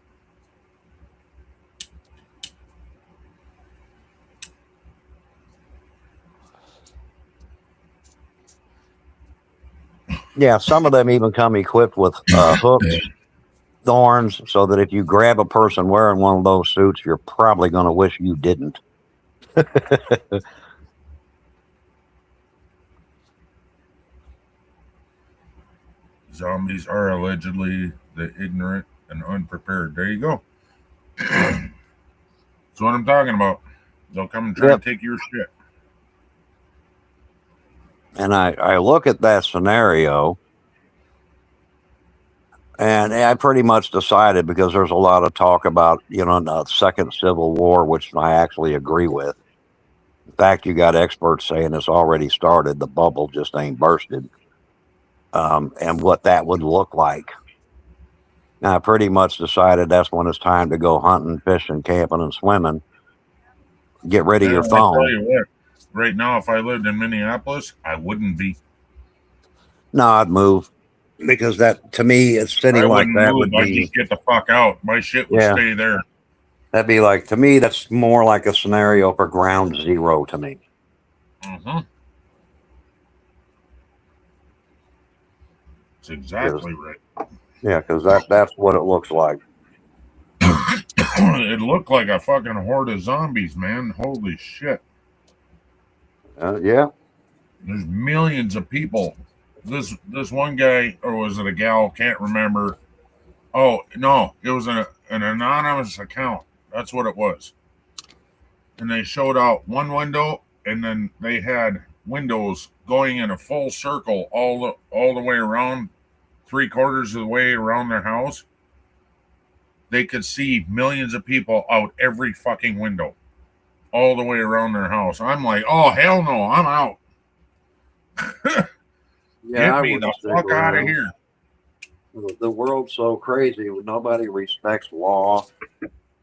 Yeah, some of them even come equipped with hooks, thorns, so that if you grab a person wearing one of those suits, you're probably going to wish you didn't. Zombies are allegedly the ignorant and unprepared. There you go. That's what I'm talking about. They'll come and try Yep. to take your shit. And I look at that scenario, and I pretty much decided, because there's a lot of talk about, the second Civil War, which I actually agree with. In fact, you got experts saying it's already started. The bubble just ain't bursted. And what that would look like. Now, I pretty much decided that's when it's time to go hunting, fishing, camping, and swimming. Get rid of your I phone. tell you what, right now, if I lived in Minneapolis, I wouldn't be. No, I'd move. Because that, to me, a city I like wouldn't that move. would I'd be. just get the fuck out. My shit would Yeah. stay there. That'd be like, to me, that's more like a scenario for ground zero to me. Mm-hmm. That's exactly right. Yeah, because that's what it looks like. It looked like a fucking horde of zombies, man. Holy shit. Yeah. There's millions of people. This one guy, or was it a gal? Can't remember. Oh, no. It was an anonymous account. That's what it was. And they showed out one window, and then they had windows going in a full circle all the way around, 3/4 of the way around their house. They could see millions of people out every fucking window, all the way around their house. I'm like, oh, hell no, I'm out. Get me the fuck out of here. The world's so crazy. Nobody respects law.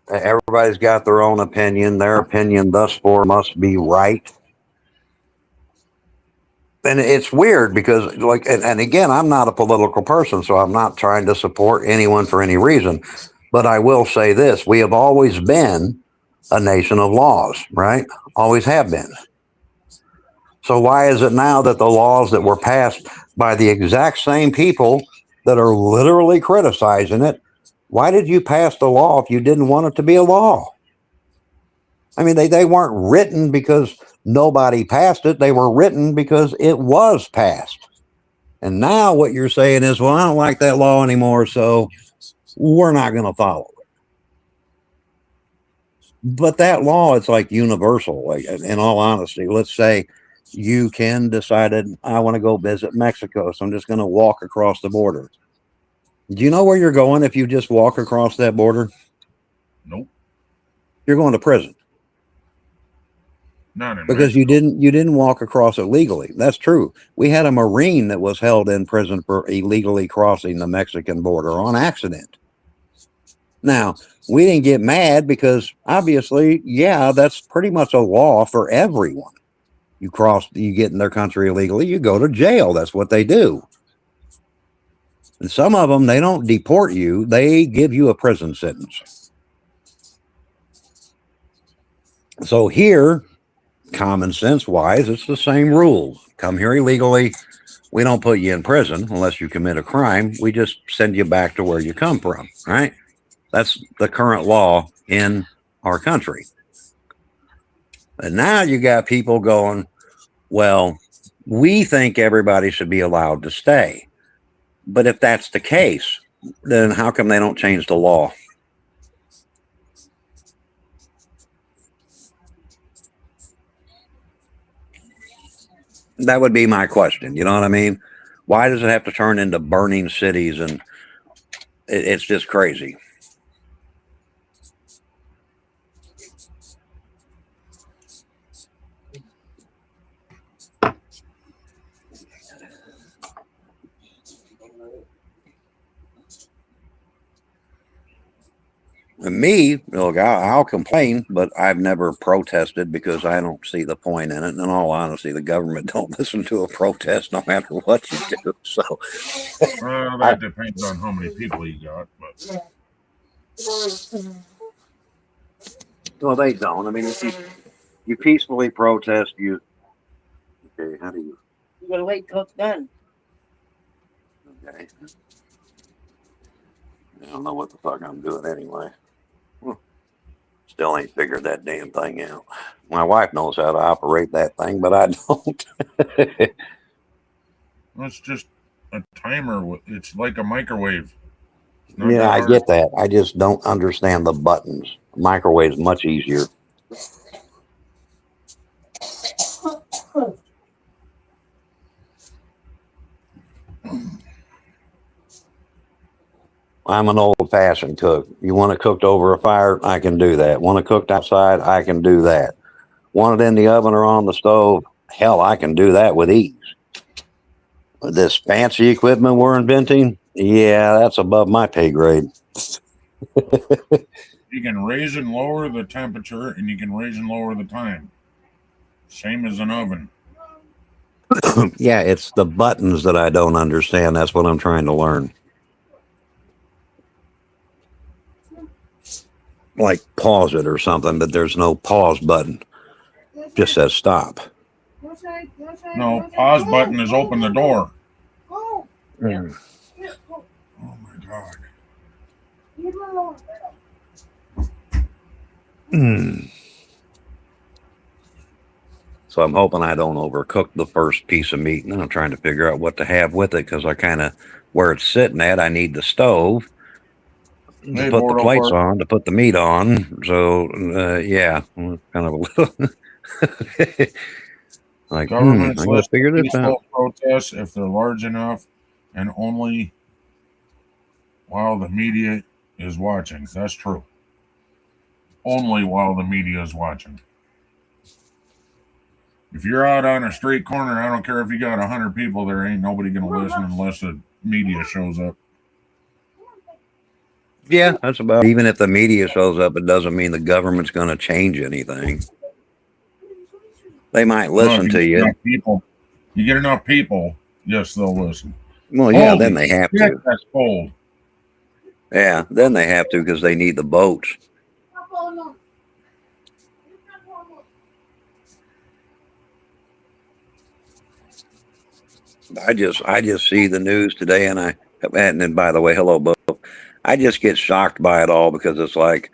Everybody's got their own opinion. Their opinion, thus far, must be right. And it's weird because, and again, I'm not a political person, so I'm not trying to support anyone for any reason. But I will say this: we have always been a nation of laws, right? Always have been. So why is it now that the laws that were passed by the exact same people that are literally criticizing it, why did you pass the law if you didn't want it to be a law? I mean, they weren't written because nobody passed it. They were written because it was passed. And now what you're saying is, well, I don't like that law anymore, so we're not going to follow it. But that law, it's like universal. Like, in all honesty, let's say you decided, I want to go visit Mexico, so I'm just going to walk across the border. Do you know where you're going if you just walk across that border? Nope. You're going to prison Not in because Mexico. you didn't walk across it legally. That's true. We had a Marine that was held in prison for illegally crossing the Mexican border on accident. Now, we didn't get mad because obviously, yeah, that's pretty much a law for everyone. You get in their country illegally, you go to jail. That's what they do. And some of them, they don't deport you, they give you a prison sentence. So here, common sense wise, it's the same rules. Come here illegally, we don't put you in prison unless you commit a crime. We just send you back to where you come from, right? That's the current law in our country. And now you got people going, well, we think everybody should be allowed to stay. But if that's the case, then how come they don't change the law? That would be my question. You know what I mean? Why does it have to turn into burning cities? And it's just crazy. And me, look, I'll complain, but I've never protested because I don't see the point in it. And in all honesty, the government don't listen to a protest no matter what you do. So That depends on how many people you got. But well, they don't. I mean, if you peacefully protest, okay, how do you? You gotta wait till it's done. Okay. I don't know what the fuck I'm doing anyway. Still ain't figured that damn thing out. My wife knows how to operate that thing, but I don't. it's just a timer. It's like a microwave. Yeah, I get that. I just don't understand the buttons. Microwave's much easier. I'm an old-fashioned cook. You want it cooked over a fire? I can do that. Want it cooked outside? I can do that. Want it in the oven or on the stove? Hell, I can do that with ease. This fancy equipment we're inventing? Yeah, that's above my pay grade. You can raise and lower the temperature, and you can raise and lower the time. Same as an oven. Yeah, it's the buttons that I don't understand. That's what I'm trying to learn. Like pause it or something, but there's no pause button. Just says stop. No, pause button is open the door. Mm. Oh my God. So I'm hoping I don't overcook the first piece of meat. And I'm trying to figure out what to have with it because I kind of, where it's sitting at, I need the stove to put the plates on, to put the meat on. So, yeah, kind of a little like, I'm going to figure this out. Protests if they're large enough and only while the media is watching. That's true. Only while the media is watching. If you're out on a street corner, I don't care if you got 100 people there, ain't nobody going to listen unless the media shows up. Yeah, that's about it. Even if the media shows up, it doesn't mean the government's going to change anything. They might listen to you. You get enough people, yes, they'll listen. Well, yeah, then they have to. That's cold. Yeah, then they have to because they need the boats. I just see the news today, and then by the way, hello, Bo. I just get shocked by it all because it's like,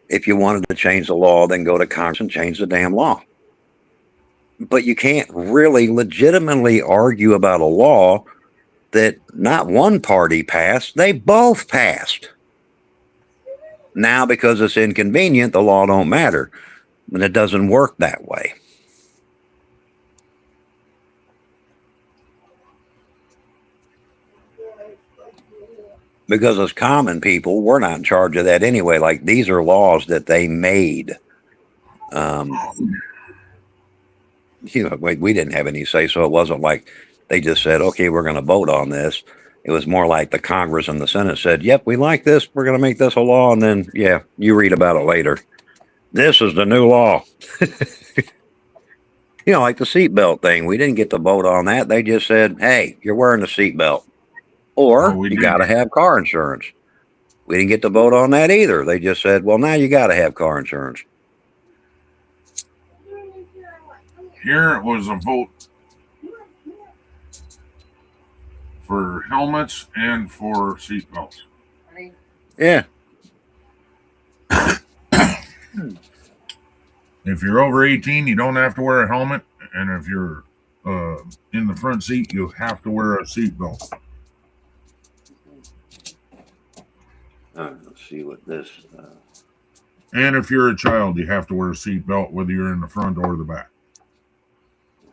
if you wanted to change the law, then go to Congress and change the damn law. But you can't really legitimately argue about a law that not one party passed, they both passed. Now, because it's inconvenient, the law don't matter. And it doesn't work that way. because as common people, we're not in charge of that anyway. Like these are laws that they made. We didn't have any say, so it wasn't like they just said, okay, we're going to vote on this. It was more like the Congress and the Senate said, yep, we like this. We're going to make this a law. And then, yeah, you read about it later. This is the new law. Like the seatbelt thing. We didn't get to vote on that. They just said, hey, you're wearing a seatbelt. Or you got to have car insurance. We didn't get to vote on that either. They just said, well, now you got to have car insurance. Here it was a vote for helmets and for seatbelts. Yeah. If you're over 18, you don't have to wear a helmet. And if you're in the front seat, you have to wear a seatbelt. Let's see what this... And if you're a child, you have to wear a seatbelt, whether you're in the front or the back.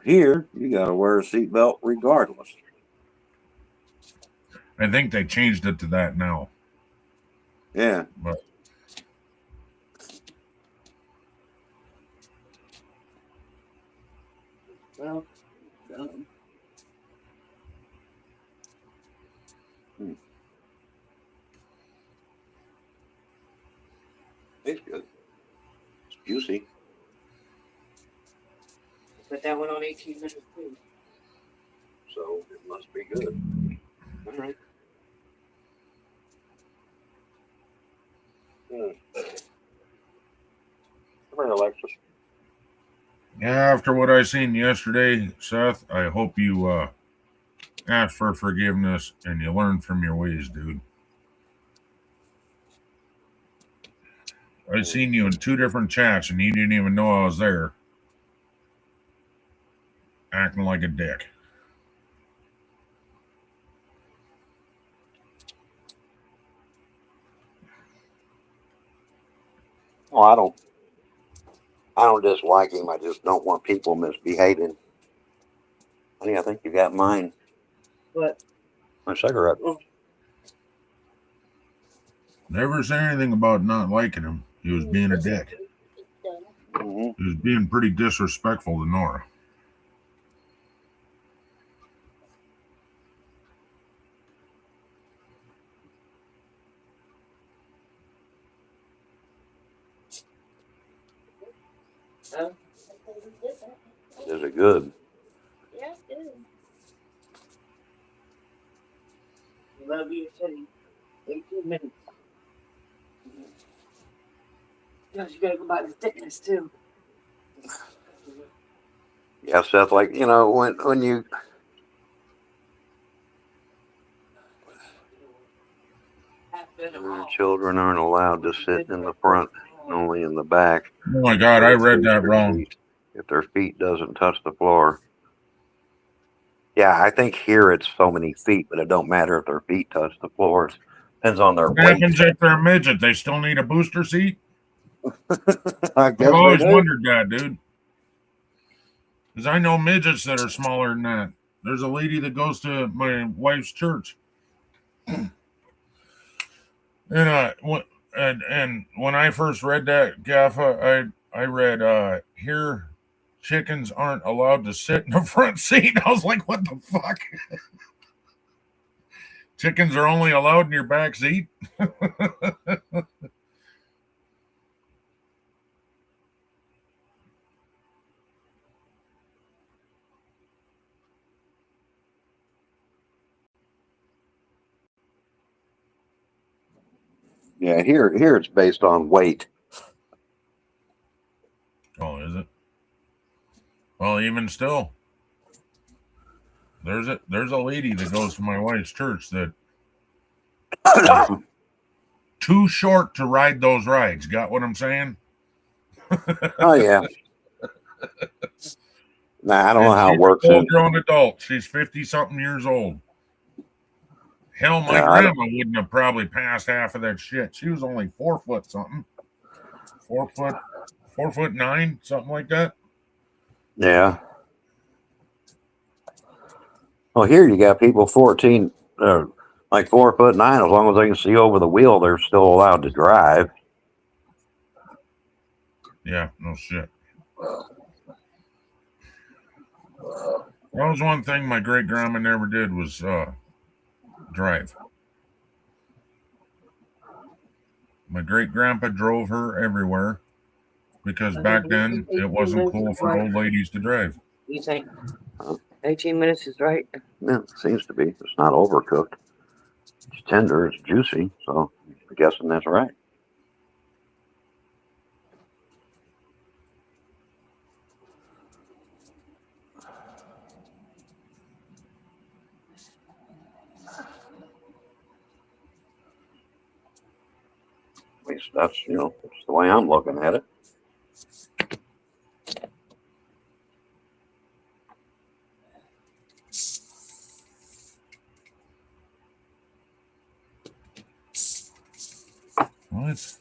Here, you got to wear a seatbelt regardless. I think they changed it to that now. Yeah. But Well, It's good. It's juicy. put that one on 18 minutes too. So it must be good. All right. Come here, Alexis. after what I seen yesterday, Seth, I hope you ask for forgiveness and you learn from your ways, dude. I seen you in 2 different chats and you didn't even know I was there. Acting like a dick. Well, I don't dislike him. I just don't want people misbehaving. Honey, I think you got mine. What? My cigarette. Never said anything about not liking him. He was being a dick. Mm-hmm. He was being pretty disrespectful to Nora. Is it good? Yeah, it is. Love you, Teddy. 18 minutes. Gosh, you gotta go buy the thickness too. Yeah, Seth. Like when you. Children aren't allowed to sit in the front, only in the back. Oh my God, I read that wrong. If their feet doesn't touch the floor. Yeah, I think here it's so many feet, but it don't matter if their feet touch the floor. Depends on their What weight. happens if they're a midget? They still need a booster seat? I guess I've always they do. wondered that, dude. Because I know midgets that are smaller than that. There's a lady that goes to my wife's church. And when I first read that, Gaffa, I read here chickens aren't allowed to sit in the front seat. I was like, what the fuck? Chickens are only allowed in your back seat? Yeah, here it's based on weight. Oh, is it? Well, even still, there's a lady that goes to my wife's church that too short to ride those rides. Got what I'm saying? Oh yeah. Nah, I don't know how it She's works. a full-grown adult. She's 50-something years old. Hell, my grandma wouldn't have probably passed half of that shit. She was only 4 foot something. 4'9", something like that. Yeah. Well, here you got people 14, Like 4'9", as long as they can see over the wheel, they're still allowed to drive. Yeah, no shit. That was one thing my great grandma never did was drive. My great grandpa drove her everywhere because back then it wasn't cool for old ladies to drive. You think 18 minutes is right? Yeah, it seems to be. It's not overcooked. It's tender. It's juicy. So I'm guessing that's right. At least that's, that's the way I'm looking at it. What?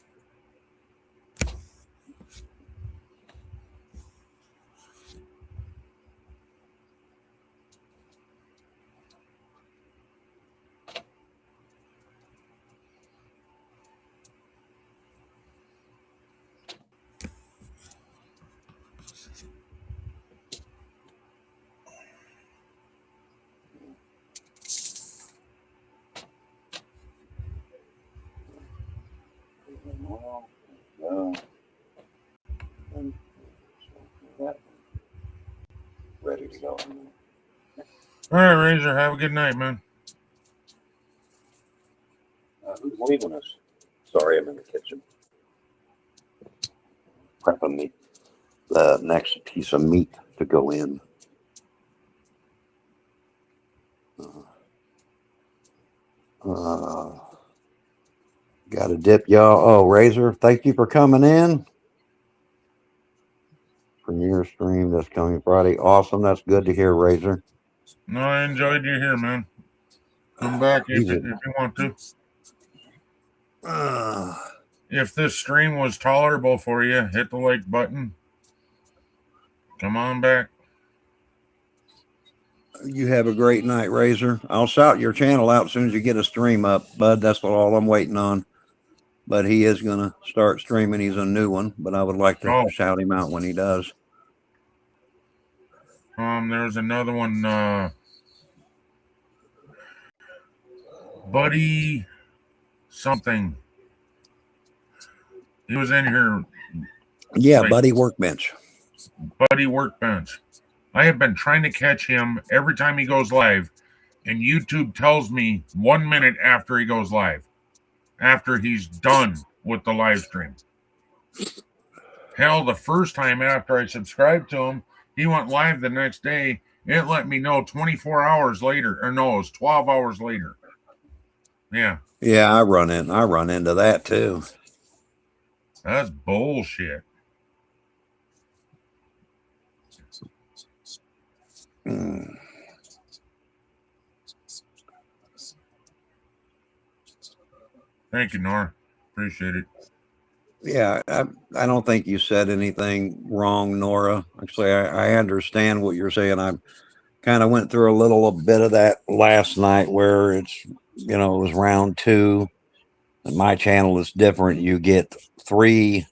Ready to go. All right, Razor. Have a good night, man. Who's leaving us? Sorry, I'm in the kitchen. Prepping the next piece of meat to go in. Got to dip, y'all. Oh, Razor, thank you for coming in. Premiere stream this coming Friday. Awesome. That's good to hear, Razor. No, I enjoyed you here, man. Come back if you want to. If this stream was tolerable for you, hit the like button. Come on back. You have a great night, Razor. I'll shout your channel out as soon as you get a stream up, bud. That's all I'm waiting on. But he is going to start streaming. He's a new one, but I would like to shout him out when he does. There's another one, Buddy something. He was in here. Yeah, like, Buddy Workbench. Buddy Workbench. I have been trying to catch him every time he goes live, and YouTube tells me 1 minute after he goes live, after he's done with the live stream. Hell, the first time after I subscribed to him, he went live the next day. It let me know 24 hours later, or no, it was 12 hours later. Yeah. Yeah, I run into that too. That's bullshit. Thank you, Nora. Appreciate it. Yeah, I don't think you said anything wrong, Nora. Actually, I understand what you're saying. I kind of went through a little bit of that last night where it's, it was round 2. And my channel is different. You get 3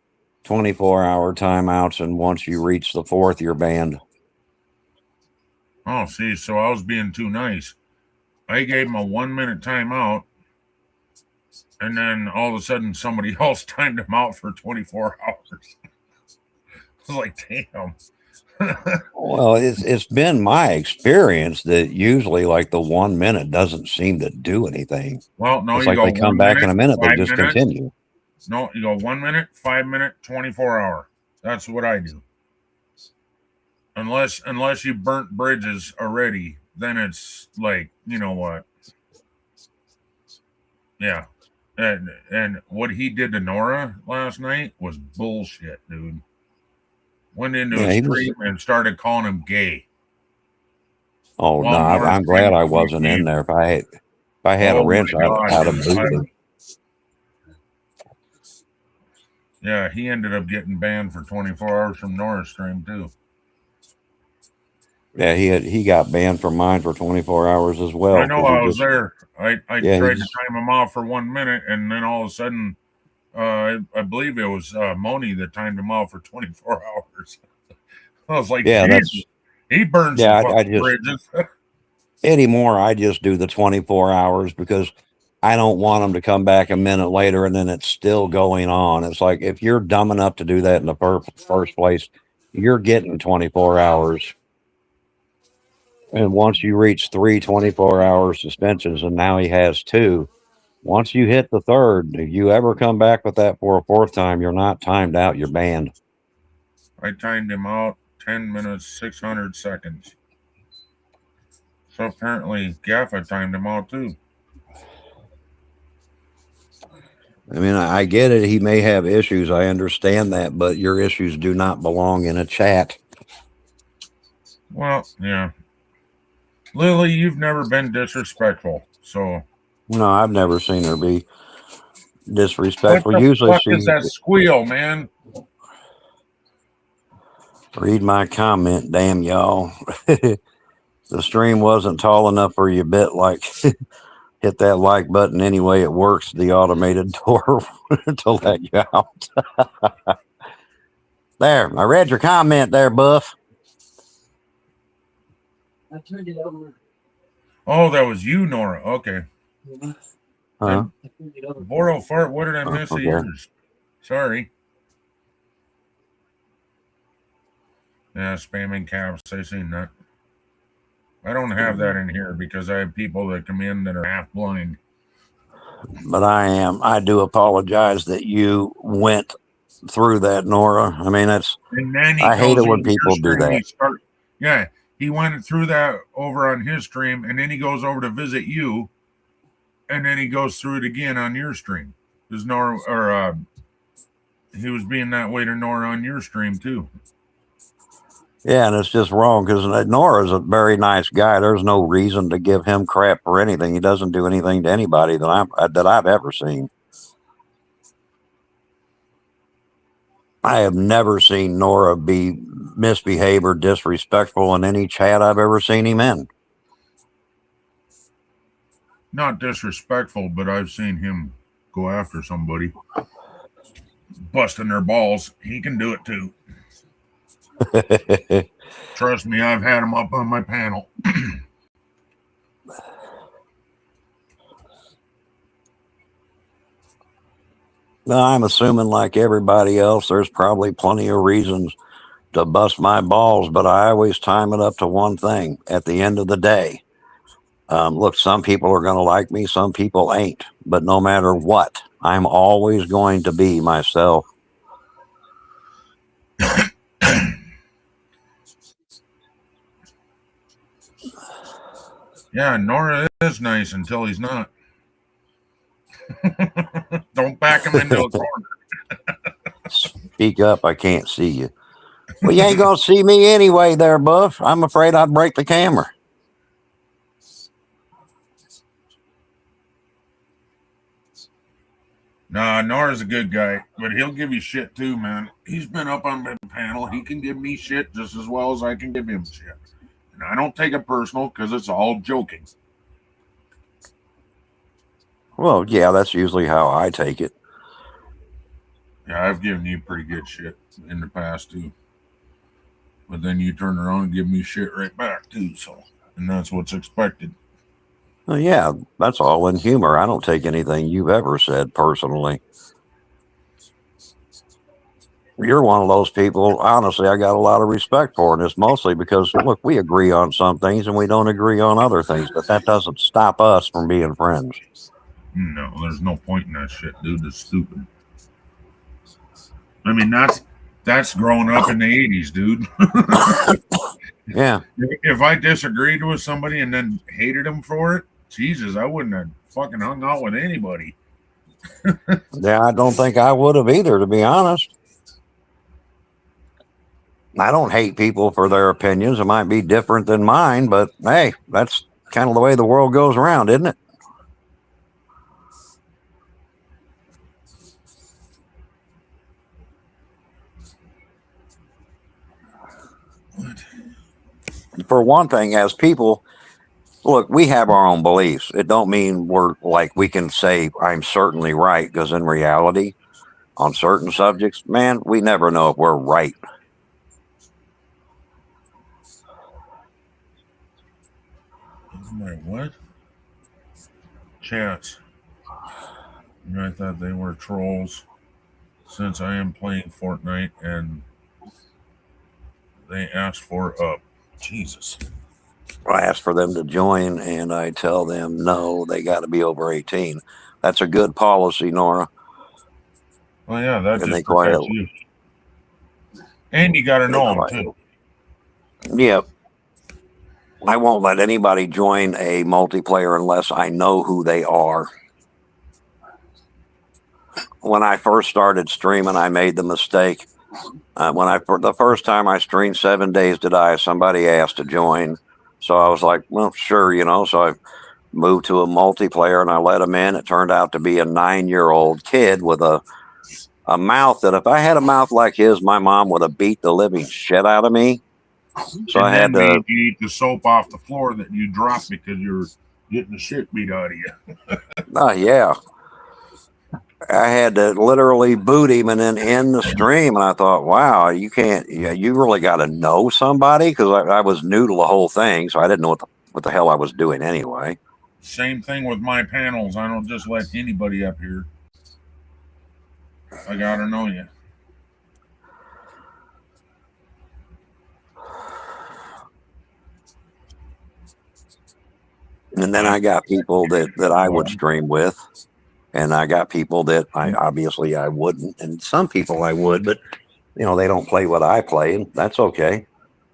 24-hour timeouts, and once you reach the 4th, you're banned. Oh, see, so I was being too nice. I gave him a 1 minute timeout, and then all of a sudden somebody else timed him out for 24 hours. I was like, damn. Well, it's been my experience that usually like the 1 minute doesn't seem to do anything. Well, no, it's you like go they come back in a minute, they just minutes. continue. No, you go 1 minute, 5 minute, 24 hour. That's what I do. Unless you burnt bridges already, then it's like, you know what? Yeah. And what he did to Nora last night was bullshit, dude. Went into a stream and started calling him gay. Oh, no, I'm glad I wasn't in there. If I had a wrench, I'd have booted him. Yeah, he ended up getting banned for 24 hours from Nora's stream, too. Yeah, he got banned from mine for 24 hours as well. I know 'cause he I was just- there. I Yeah, he tried to just- time him out for 1 minute, and then all of a sudden, I believe it was Moni that timed him out for 24 hours. I was like, Yeah, Jesus, he burned yeah, some I fucking just bridges. anymore. I just do the 24 hours because I don't want them to come back a minute later and then it's still going on. It's like if you're dumb enough to do that in the first place, you're getting 24 hours. And once you reach 3 24-hour suspensions, and now he has 2, once you hit the third, if you ever come back with that for a 4th time, you're not timed out, you're banned. I timed him out 10 minutes, 600 seconds. So apparently Gaffa timed him out too. I mean, I get it. He may have issues. I understand that, but your issues do not belong in a chat. Well, yeah. Lily, you've never been disrespectful. So No, I've never seen her be what disrespectful. the Usually fuck she is that squeal, man? read my comment, damn y'all. The stream wasn't tall enough for you bit like hit that like button anyway. It works the automated door to let you out. There, I read your comment there, Buff. I turned it over. Oh, that was you, Nora. Okay. Huh? I turned it over. Boro fart, what did I miss of Okay. yours? Sorry. Yeah, spamming caps. I seen that. I don't have that in here because I have people that come in that are half blind. But I do apologize that you went through that, Nora. I mean, And then he I hate goes it when over your people do stream, that. Yeah, he went through that over on his stream, and then he goes over to visit you, and then he goes through it again on your stream. There's Nora, or he was being that way to Nora on your stream too. Yeah, and it's just wrong because Nora's a very nice guy. There's no reason to give him crap for anything. He doesn't do anything to anybody that I've ever seen. I have never seen Nora be misbehave or disrespectful in any chat I've ever seen him in. Not disrespectful, but I've seen him go after somebody, busting their balls. He can do it too. Trust me, I've had him up on my panel. No, I'm assuming like everybody else, there's probably plenty of reasons to bust my balls, but I always time it up to one thing at the end of the day. Look, some people are going to like me, some people ain't, but no matter what, I'm always going to be myself. Yeah, Nora is nice until he's not. Don't back him into a corner. Speak up, I can't see you. Well, you ain't going to see me anyway there, Buff. I'm afraid I'd break the camera. Nah, Nora's a good guy, but he'll give you shit too, man. He's been up on my panel. He can give me shit just as well as I can give him shit. And I don't take it personal because it's all joking. Well, yeah, that's usually how I take it. Yeah, I've given you pretty good shit in the past too. But then you turn around and give me shit right back too, so and that's what's expected. Well, yeah, that's all in humor. I don't take anything you've ever said personally. You're one of those people, honestly, I got a lot of respect for, and it's mostly because, look, we agree on some things and we don't agree on other things, but that doesn't stop us from being friends. No, there's no point in that shit, dude. It's stupid. I mean, that's growing up in the 80s, dude. Yeah. If I disagreed with somebody and then hated them for it, Jesus, I wouldn't have fucking hung out with anybody. Yeah, I don't think I would have either, to be honest. I don't hate people for their opinions. It might be different than mine, but hey, that's kind of the way the world goes around, isn't it? for one thing, as people, look, we have our own beliefs. It don't mean we're like we can say I'm certainly right, because in reality, on certain subjects, man, we never know if we're right. My what? Chats. I thought they were trolls since I am playing Fortnite and they asked for Jesus. I ask for them to join, and I tell them no, they got to be over 18. That's a good policy, Nora. Well, yeah, that And they just quite protects you. And you got to know them, too. Yep. I won't let anybody join a multiplayer unless I know who they are. When I first started streaming, I made the mistake. The first time I streamed 7 Days to Die, somebody asked to join. So I was like, well, sure, So I moved to a multiplayer and I let him in. It turned out to be a 9-year-old kid with a mouth that if I had a mouth like his, my mom would have beat the living shit out of me. So and I had to eat the soap off the floor that you dropped because you're getting the shit beat out of you. yeah. I had to literally boot him and then end the stream. And I thought, wow, you can't, you really got to know somebody, because I was new to the whole thing. So I didn't know what the hell I was doing anyway. Same thing with my panels. I don't just let anybody up here. I got to know you. And then I got people that I would stream with. And I got people that I wouldn't. And some people I would, but they don't play what I play, and that's okay.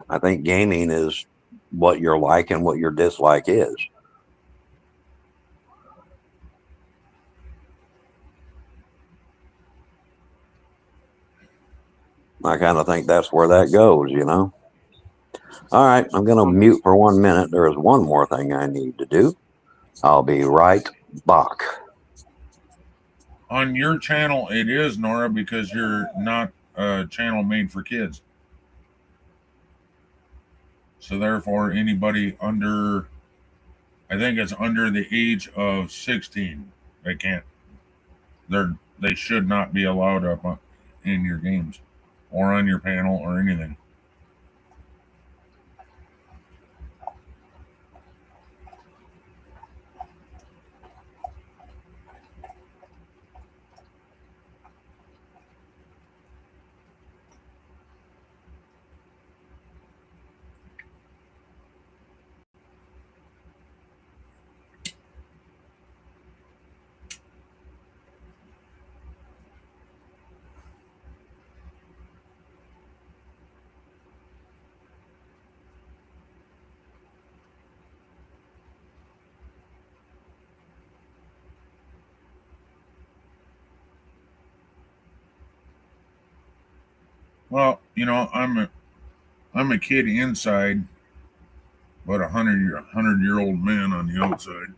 I think gaming is what you're like and what your dislike is. I kind of think that's where that goes, All right, I'm going to mute for 1 minute. There is one more thing I need to do. I'll be right back. On your channel, it is, Nora, because you're not a channel made for kids. So therefore, anybody under, I think it's under the age of 16, they can't. They should not be allowed up in your games or on your panel or anything. Well, I'm a kid inside, but a 100-year-old man on the outside.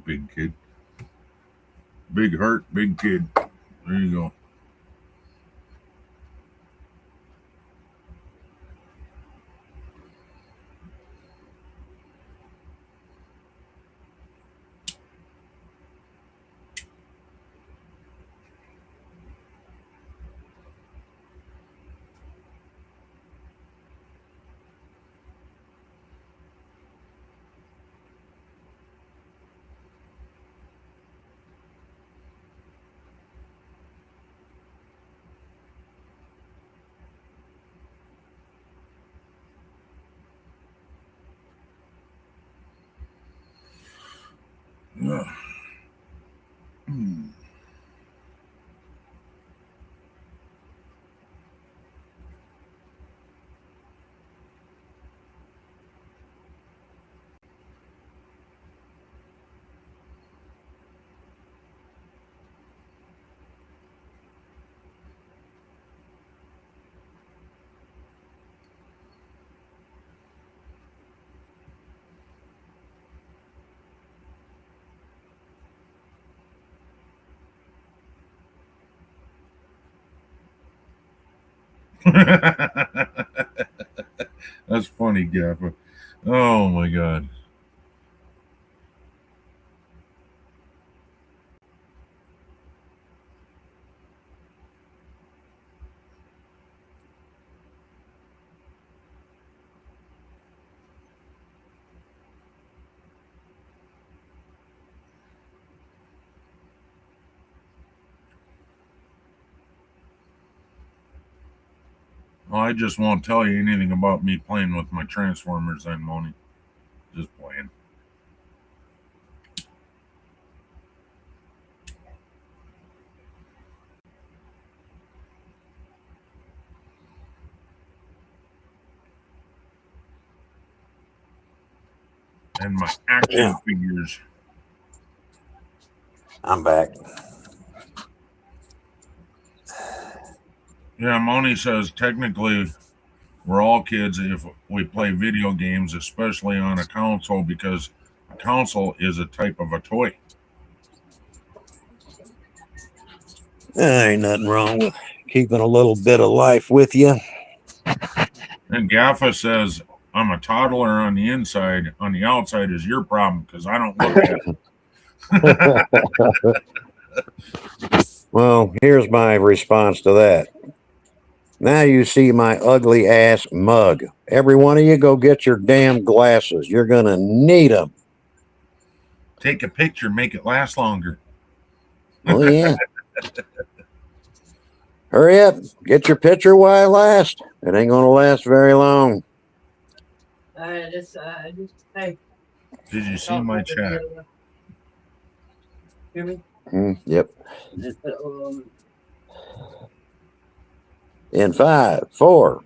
Big kid. Big heart, big kid. There you go. That's funny, Gaffa. Oh my god. Well, I just won't tell you anything about me playing with my Transformers then, Moni. Just playing. And my action Yeah. figures. I'm back. Yeah, Moni says technically we're all kids if we play video games, especially on a console, because a console is a type of a toy. There ain't nothing wrong with keeping a little bit of life with you. And Gaffa says, I'm a toddler on the inside. On the outside is your problem because I don't look at it. Well, here's my response to that. Now you see my ugly ass mug. Every one of you go get your damn glasses. You're going to need them. Take a picture, make it last longer. Oh, yeah. Hurry up. Get your picture while it lasts. It ain't going to last very long. Hey. Did you see my chat? Hear me? Yep. Just, In 5, 4,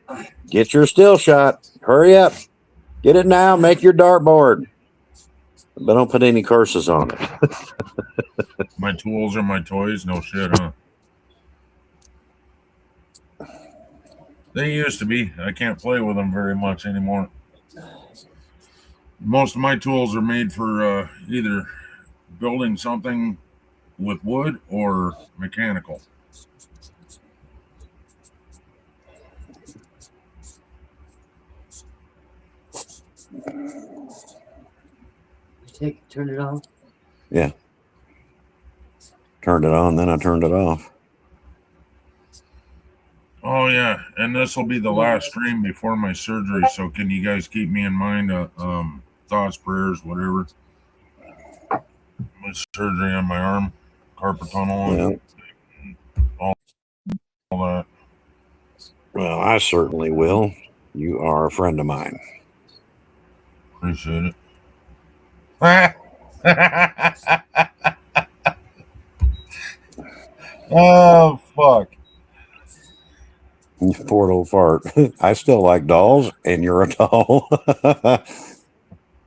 get your still shot. Hurry up. Get it now. Make your dartboard. But don't put any curses on it. My tools are my toys? No shit, huh? They used to be. I can't play with them very much anymore. Most of my tools are made for either building something with wood or mechanical. turn it off. Yeah. Turned it on, then I turned it off. Oh yeah, and this will be the last stream before my surgery. So can you guys keep me in mind? Thoughts, prayers, whatever. My surgery on my arm, carpal tunnel, and all that. Well, I certainly will. You are a friend of mine. Appreciate it. Oh fuck. Poor old fart. I still like dolls, and you're a doll.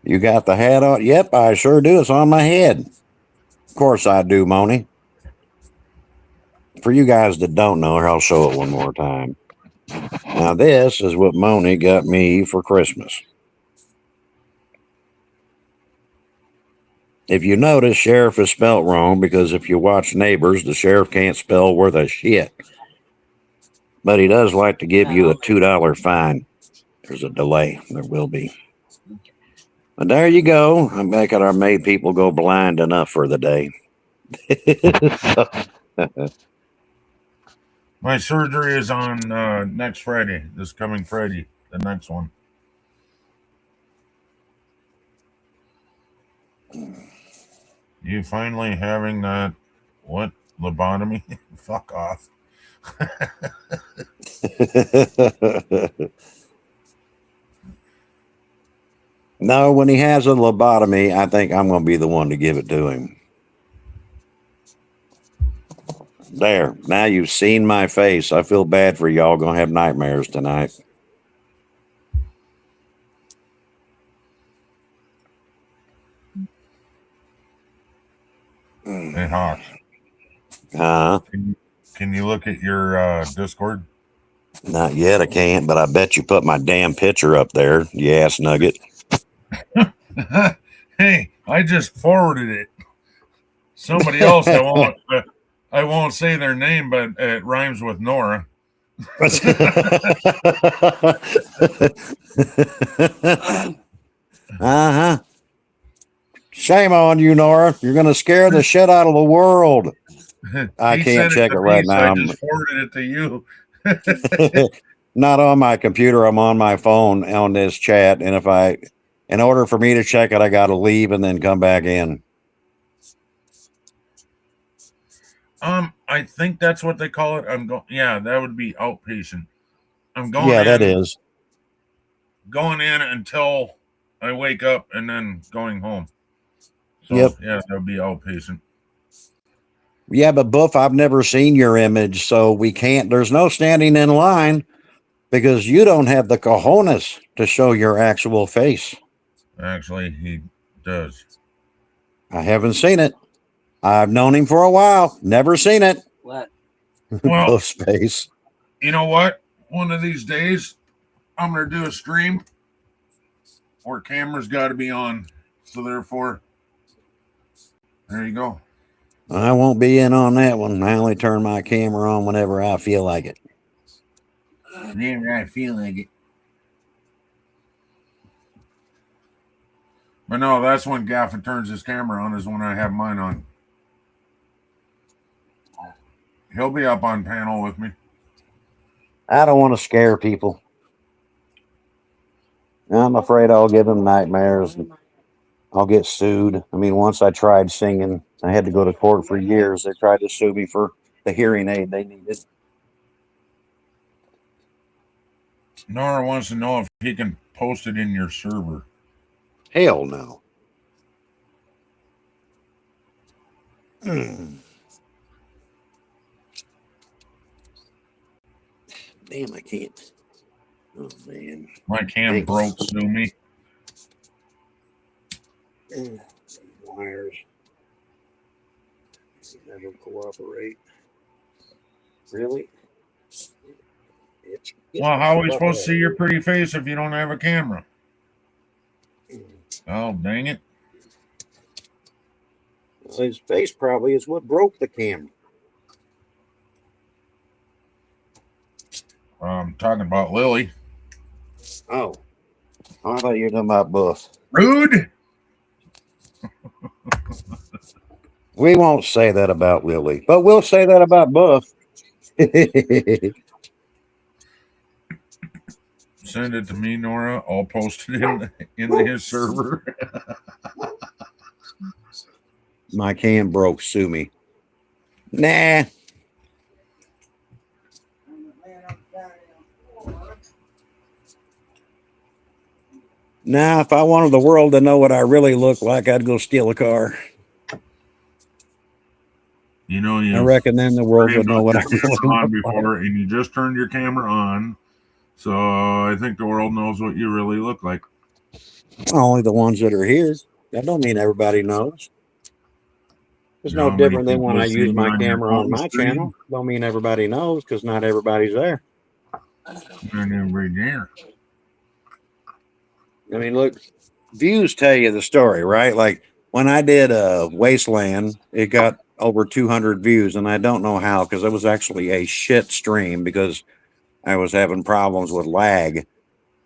You got the hat on? Yep, I sure do. It's on my head. Of course I do, Moni. For you guys that don't know, I'll show it one more time. Now, this is what Moni got me for Christmas. If you notice, sheriff is spelt wrong because if you watch Neighbors, the sheriff can't spell worth a shit. But he does like to give you a $2 fine. There's a delay. There will be. But there you go. I'm back at our made people go blind enough for the day. My surgery is on next Friday, this coming Friday, the next one. You finally having that, what, lobotomy? Fuck off. No, when he has a lobotomy, I think I'm going to be the one to give it to him. There. Now you've seen my face. I feel bad for y'all going to have nightmares tonight. Hey, Hawk. Can you look at your Discord? Not yet, I can't, but I bet you put my damn picture up there, you ass nugget. Hey, I just forwarded it. Somebody else, I won't say their name, but it rhymes with Nora. Uh-huh. Shame on you, Nora. You're going to scare the shit out of the world. I He can't sent it check to it me, right so I now. just forwarded it to you. Not on my computer. I'm on my phone on this chat. And in order for me to check it, I got to leave and then come back in. I think that's what they call it. Yeah, that would be outpatient. I'm going Yeah, in, that is. going in until I wake up and then going home. So Yep. yeah, that would be outpatient. Yeah, but Buff, I've never seen your image, so we can't. There's no standing in line because you don't have the cojones to show your actual face. Actually, he does. I haven't seen it. I've known him for a while. Never seen it. What? Well, Buff's face. you know what? One of these days, I'm going to do a stream where cameras got to be on. So therefore, there you go. I won't be in on that one. I only turn my camera on whenever I feel like it. Whenever I feel like it. But no, that's when Gaffin turns his camera on, is when I have mine on. He'll be up on panel with me. I don't want to scare people. I'm afraid I'll give them nightmares. I'll get sued. I mean, once I tried singing, I had to go to court for years. They tried to sue me for the hearing aid they needed. Nora wants to know if he can post it in your server. Hell no. Damn, I can't. Oh, man. My cam Thanks. broke, sue me. Wires. Never cooperate. Really? Well, how are we supposed to see your pretty face if you don't have a camera? Oh, dang it. His face probably is what broke the camera. I'm talking about Lily. Oh. I thought you were talking about Buff. Rude. We won't say that about Lily, but we'll say that about Buff. Send it to me, Nora. I'll post it in his server. My cam broke. Sue me. Nah. Nah, if I wanted the world to know what I really look like, I'd go steal a car. You know, I reckon then the world would know what I really on look before, and you just turned your camera on. So I think the world knows what you really look like. like. Only the ones that are here. That don't mean everybody knows. It's You know no how many different than when people I have use seen my you on your camera on phone my screen? channel. Don't mean everybody knows because not everybody's there. And everybody there. I mean, look, views tell you the story, right? Like when I did Wasteland, it got over 200 views, and I don't know how because it was actually a shit stream because I was having problems with lag.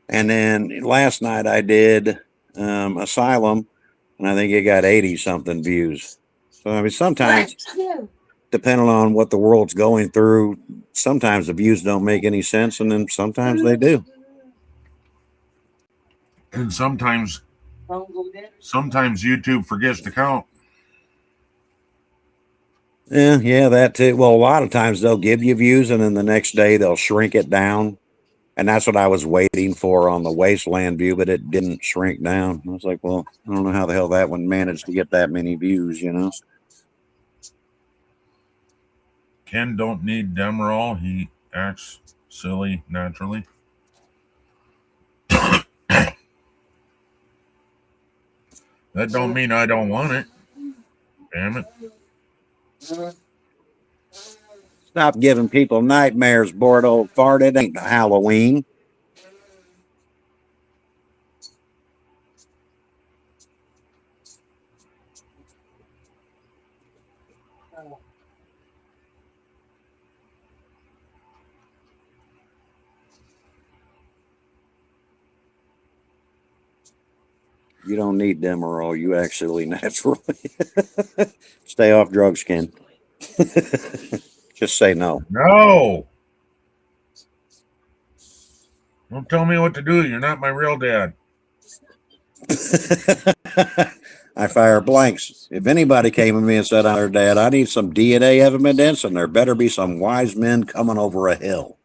And then last night I did Asylum, and I think it got 80 something views. So I mean, sometimes depending on what the world's going through, sometimes the views don't make any sense, and then sometimes they do. And sometimes YouTube forgets to count. Yeah, that too. Well, a lot of times they'll give you views, and then the next day they'll shrink it down. And that's what I was waiting for on the Wasteland view, but it didn't shrink down. I was like, well, I don't know how the hell that one managed to get that many views, you know? Ken don't need Demerol. He acts silly naturally. That don't mean I don't want it. Damn it. Stop giving people nightmares, bored old fart. It ain't Halloween. You don't need Demerol. You actually naturally stay off drugs, Ken. Just say no. No. Don't tell me what to do. You're not my real dad. I fire blanks. If anybody came to me and said, "I'm their dad, I need some DNA evidence, and there better be some wise men coming over a hill."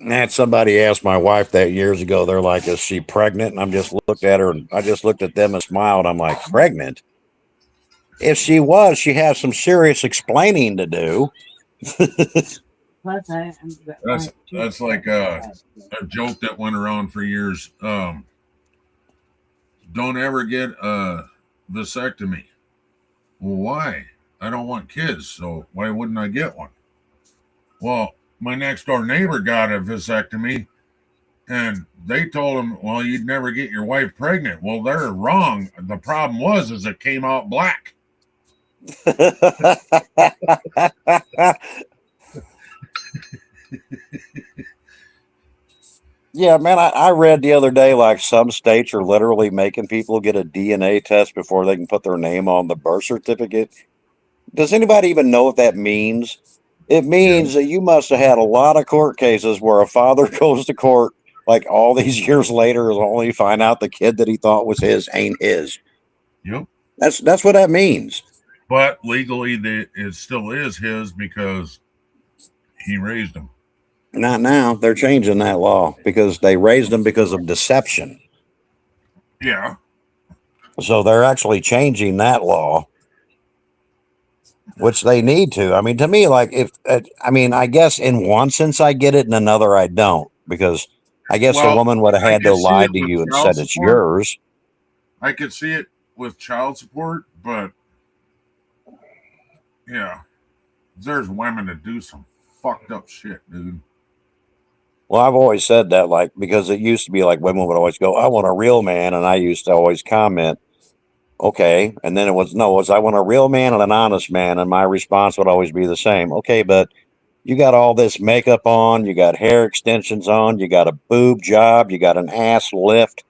I had somebody ask my wife that years ago. They're like, "Is she pregnant?" And I'm just looked at her and I just looked at them and smiled. I'm like, "Pregnant? If she was, she has some serious explaining to do." That's like a joke that went around for years. Don't ever get a vasectomy. Well, why? I don't want kids, so why wouldn't I get one? Well, my next door neighbor got a vasectomy, and they told him, well, you'd never get your wife pregnant. Well, they're wrong. The problem is it came out black. Yeah, man, I read the other day, like some states are literally making people get a DNA test before they can put their name on the birth certificate. Does anybody even know what that means? It means that you must have had a lot of court cases where a father goes to court like all these years later, is only to find out the kid that he thought was his ain't his. Yep. That's what that means. But legally, it still is his because he raised him. Not now. They're changing that law because they raised them because of deception. Yeah. So they're actually changing that law, which they need to. I mean, to me, like I guess in one sense I get it, in another I don't, because I guess the woman would have had to lie to you and said it's yours. I could see it with child support, but yeah, there's women that do some fucked up shit, dude. Well, I've always said that, like, because it used to be like women would always go, "I want a real man," and I used to always comment, "Okay," and then it was I want a real man and an honest man, and my response would always be the same. Okay, but you got all this makeup on, you got hair extensions on, you got a boob job, you got an ass lift.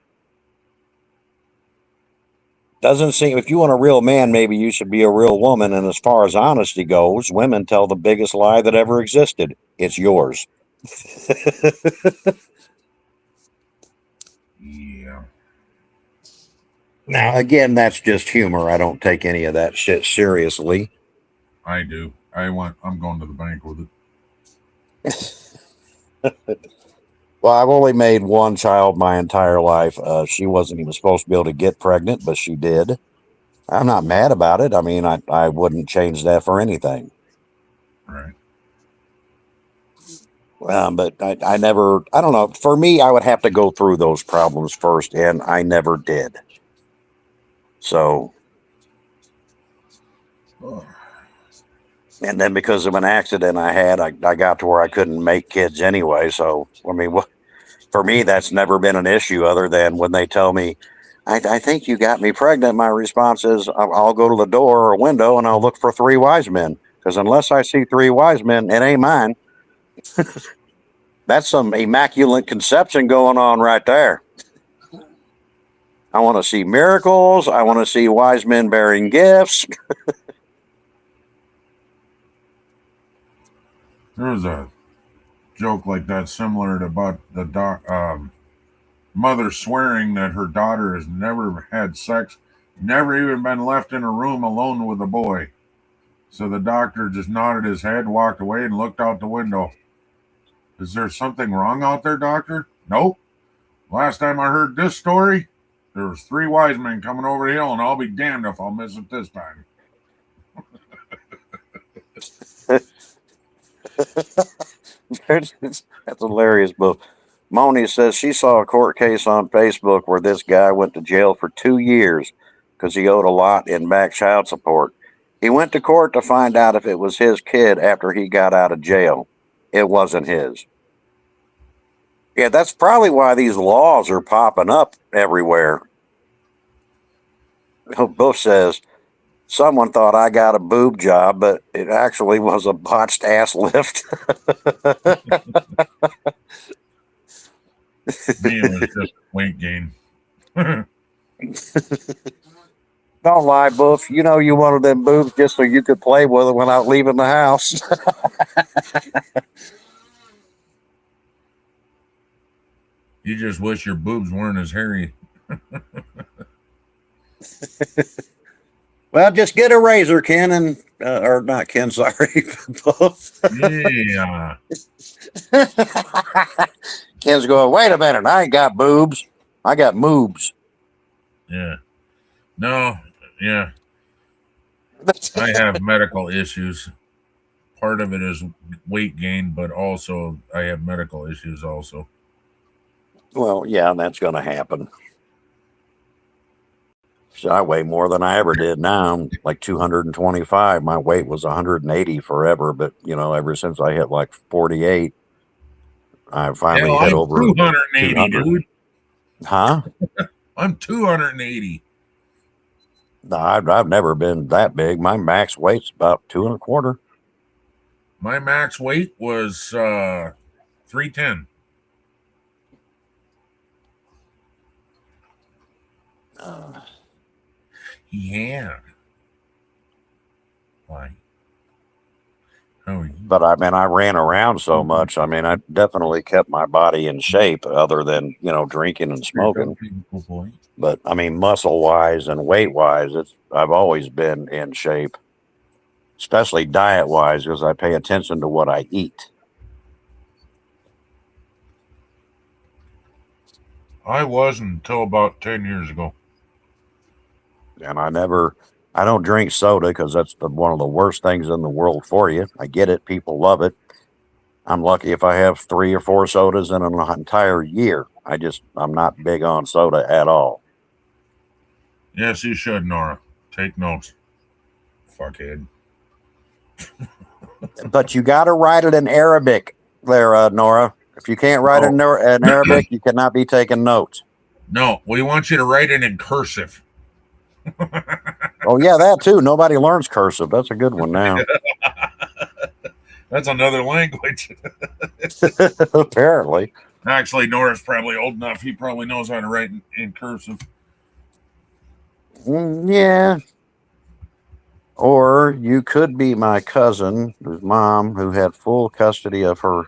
Doesn't seem, if you want a real man, maybe you should be a real woman. And as far as honesty goes, women tell the biggest lie that ever existed. It's yours. Yeah. Now, again, that's just humor. I don't take any of that shit seriously. I do. I'm going to the bank with it. Well, I've only made one child my entire life. She wasn't even supposed to be able to get pregnant, but she did. I'm not mad about it. I mean, I wouldn't change that for anything. Right. But I never, I don't know. For me, I would have to go through those problems first, and I never did. So, and then because of an accident I had, I got to where I couldn't make kids anyway. So, I mean, for me, that's never been an issue other than when they tell me, I think you got me pregnant. My response is, I'll go to the door or window and I'll look for 3 wise men. Because unless I see 3 wise men, it ain't mine. That's some immaculate conception going on right there. I want to see miracles. I want to see wise men bearing gifts. There was a joke like that similar to about the mother swearing that her daughter has never had sex, never even been left in a room alone with a boy. So the doctor just nodded his head, walked away, and looked out the window. Is there something wrong out there, doctor? Nope. Last time I heard this story, there was 3 wise men coming over the hill, and I'll be damned if I'll miss it this time. That's hilarious. But Moni says she saw a court case on Facebook where this guy went to jail for 2 years because he owed a lot in back child support. He went to court to find out if it was his kid after he got out of jail. It wasn't his. Yeah, that's probably why these laws are popping up everywhere. Bush says, someone thought I got a boob job, but it actually was a botched ass lift. Me, it was just weight gain. Don't lie, Boof. You know you wanted them boobs just so you could play with them without leaving the house. You just wish your boobs weren't as hairy. Well, just get a razor, Ken, and or not Ken, sorry, Boof. Yeah. Ken's going, wait a minute, I ain't got boobs. I got moobs. Yeah. No, yeah. I have medical issues. Part of it is weight gain, but also I have medical issues also. Well, yeah, that's going to happen. So I weigh more than I ever did now. I'm like 225. My weight was 180 forever, but ever since I hit like 48, I finally hit I'm over 280, 200. dude. Huh? I'm 280. No, I've never been that big. My max weight's about 2.25. My max weight was 310. Yeah. Why? How are you? But I mean, I ran around so much. I mean, I definitely kept my body in shape, other than drinking and smoking. Good boy. But I mean, muscle wise and weight wise, I've always been in shape, especially diet wise, because I pay attention to what I eat. I wasn't until about 10 years ago. And I don't drink soda because that's one of the worst things in the world for you. I get it. People love it. I'm lucky if I have 3 or 4 sodas in an entire year. I'm not big on soda at all. Yes, you should, Nora. Take notes. Fuckhead. But you got to write it in Arabic there, Nora. If you can't write it in Arabic, you cannot be taking notes. No, we want you to write it in cursive. Oh, yeah, that too. Nobody learns cursive. That's a good one now. That's another language. Apparently. Actually, Nora's probably old enough. He probably knows how to write in cursive. Yeah. Or you could be my cousin, whose mom, who had full custody of her,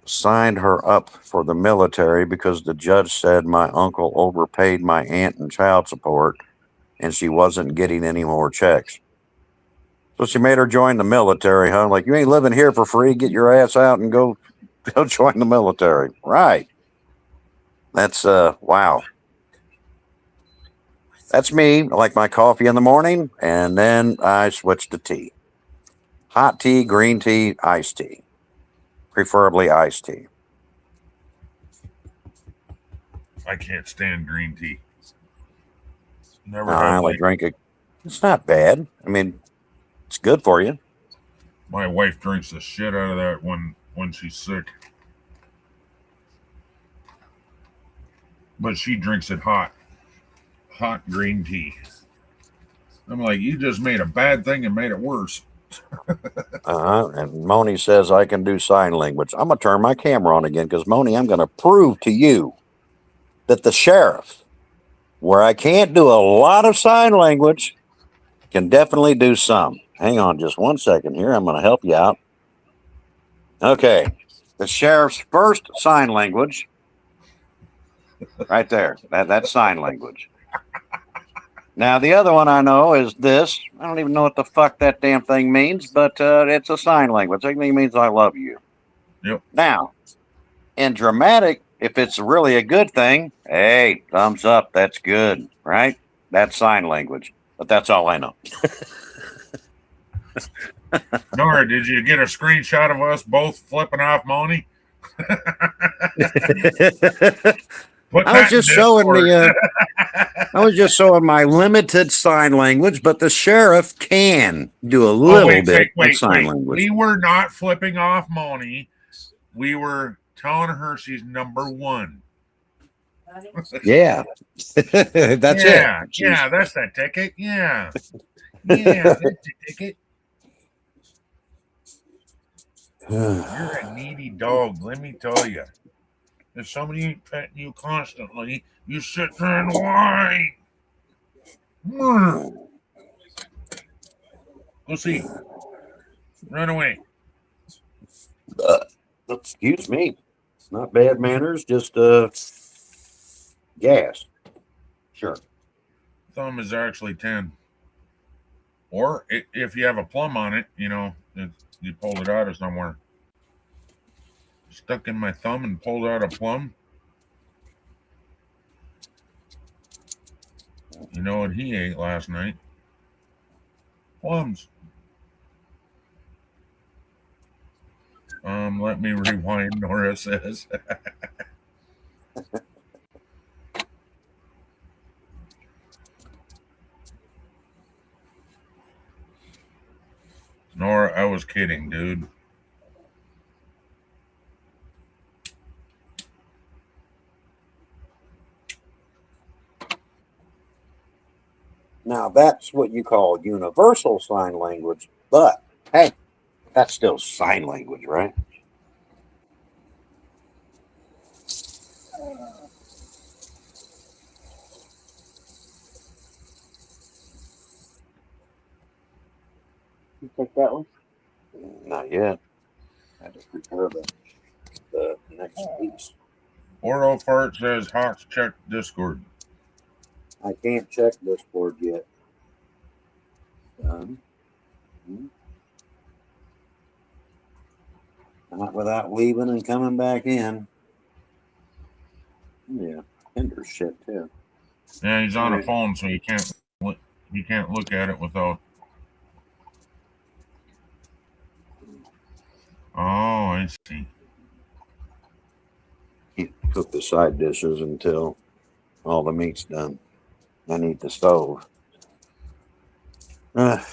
signed her up for the military because the judge said my uncle overpaid my aunt in child support and she wasn't getting any more checks. So she made her join the military, huh? Like, you ain't living here for free. Get your ass out and go join the military. Right. That's, wow. That's me. I like my coffee in the morning, and then I switch to tea. Hot tea, green tea, iced tea. Preferably iced tea. I can't stand green tea. I only drink it. It's not bad. I mean, it's good for you. My wife drinks the shit out of that when she's sick. But she drinks it hot. Hot green tea. I'm like, you just made a bad thing and made it worse. And Moni says I can do sign language. I'm going to turn my camera on again because, Moni, I'm going to prove to you that the sheriff, where I can't do a lot of sign language, can definitely do some. Hang on just 1 second here. I'm going to help you out. Okay. The sheriff's first sign language, right there. That's sign language. Now, the other one I know is this. I don't even know what the fuck that damn thing means, but it's a sign language. It means I love you. Yep. Now, in dramatic, if it's really a good thing, hey, thumbs up, that's good, right? That's sign language. But that's all I know. Nora, did you get a screenshot of us both flipping off Moni? I was just showing I was just showing my limited sign language, but the sheriff can do a little bit of sign language. We were not flipping off Moni. We were telling her she's number 1. Yeah. That's it. Yeah, that's that ticket. Yeah. Yeah, that's the ticket. You're a needy dog, let me tell you. If somebody ain't petting you constantly, you sit there and whine. Go see. Run away. Excuse me. Not bad manners, just gas. Sure. Thumb is actually 10. Or if you have a plum on it, you know, you pulled it out of somewhere. Stuck in my thumb and pulled out a plum. You know what he ate last night? Plums. Let me rewind, Nora says. Nora, I was kidding, dude. Now, that's what you call universal sign language, but hey, that's still sign language, right? You take that one? Not yet. I just prepare the next piece. Ordo Fart says Hawks check Discord. I can't check Discord yet. Not without leaving and coming back in. Yeah, Tinder shit too. Yeah, he's on a phone, so you can't look at it without. Oh, I see. Can't cook the side dishes until all the meat's done. I need the stove. The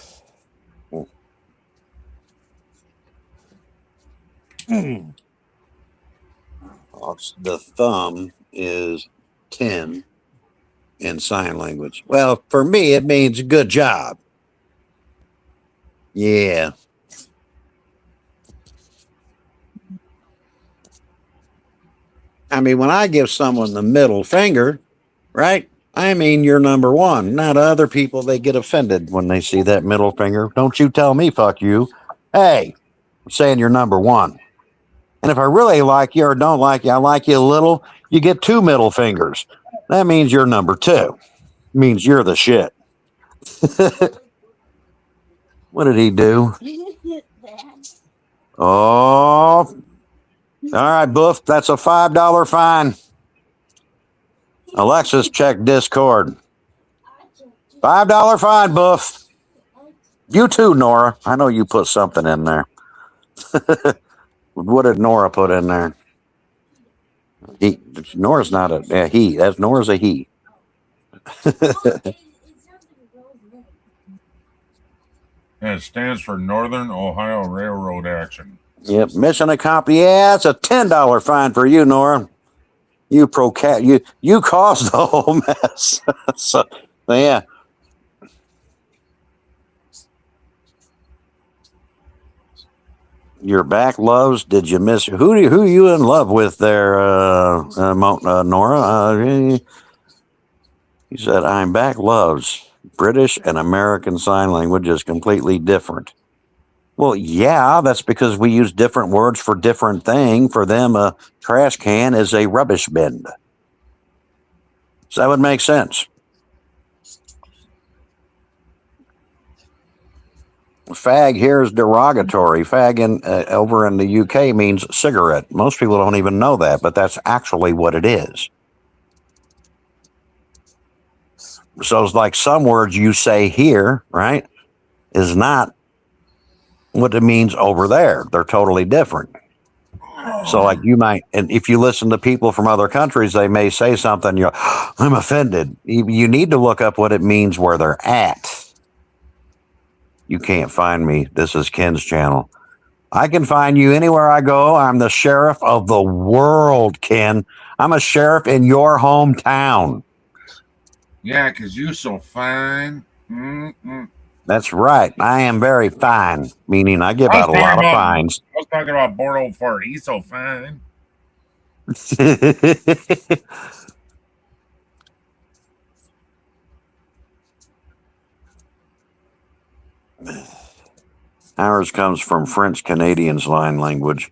thumb is 10 in sign language. Well, for me, it means good job. Yeah. I mean, when I give someone the middle finger, right? I mean, you're number one. Not other people, they get offended when they see that middle finger. Don't you tell me, fuck you. Hey, I'm saying you're number one. And if I really like you or don't like you, I like you a little, you get 2 middle fingers. That means you're number 2. It means you're the shit. What did he do? Oh, all right, Boof. That's a $5 fine. Alexis, check Discord. $5 fine, Boof. You too, Nora. I know you put something in there. What did Nora put in there? He. Nora's not a he. That's Nora's a he. It stands for Northern Ohio Railroad Action. Yep, mission accomplished. Yeah, it's a $10 fine for you, Nora. You you caused the whole mess. So yeah. Your back loves. Did you miss who are you in love with there, Nora? He said, "I'm back loves. British and American Sign Language is completely different." Well, yeah, that's because we use different words for different things. For them, a trash can is a rubbish bin. So that would make sense. Fag here is derogatory. Fag over in the UK means cigarette. Most people don't even know that, but that's actually what it is. So it's like some words you say here, right, is not what it means over there. They're totally different. So like you might, and if you listen to people from other countries, they may say something, you're, I'm offended. You need to look up what it means where they're at. You can't find me. This is Ken's channel. I can find you anywhere I go. I'm the sheriff of the world, Ken. I'm a sheriff in your hometown. Yeah, because you're so fine. Mm-mm. That's right. I am very fine, meaning I give out a lot of fines. I was talking about Bordeaux Fart. He's so fine. Ours comes from French Canadian Sign Language.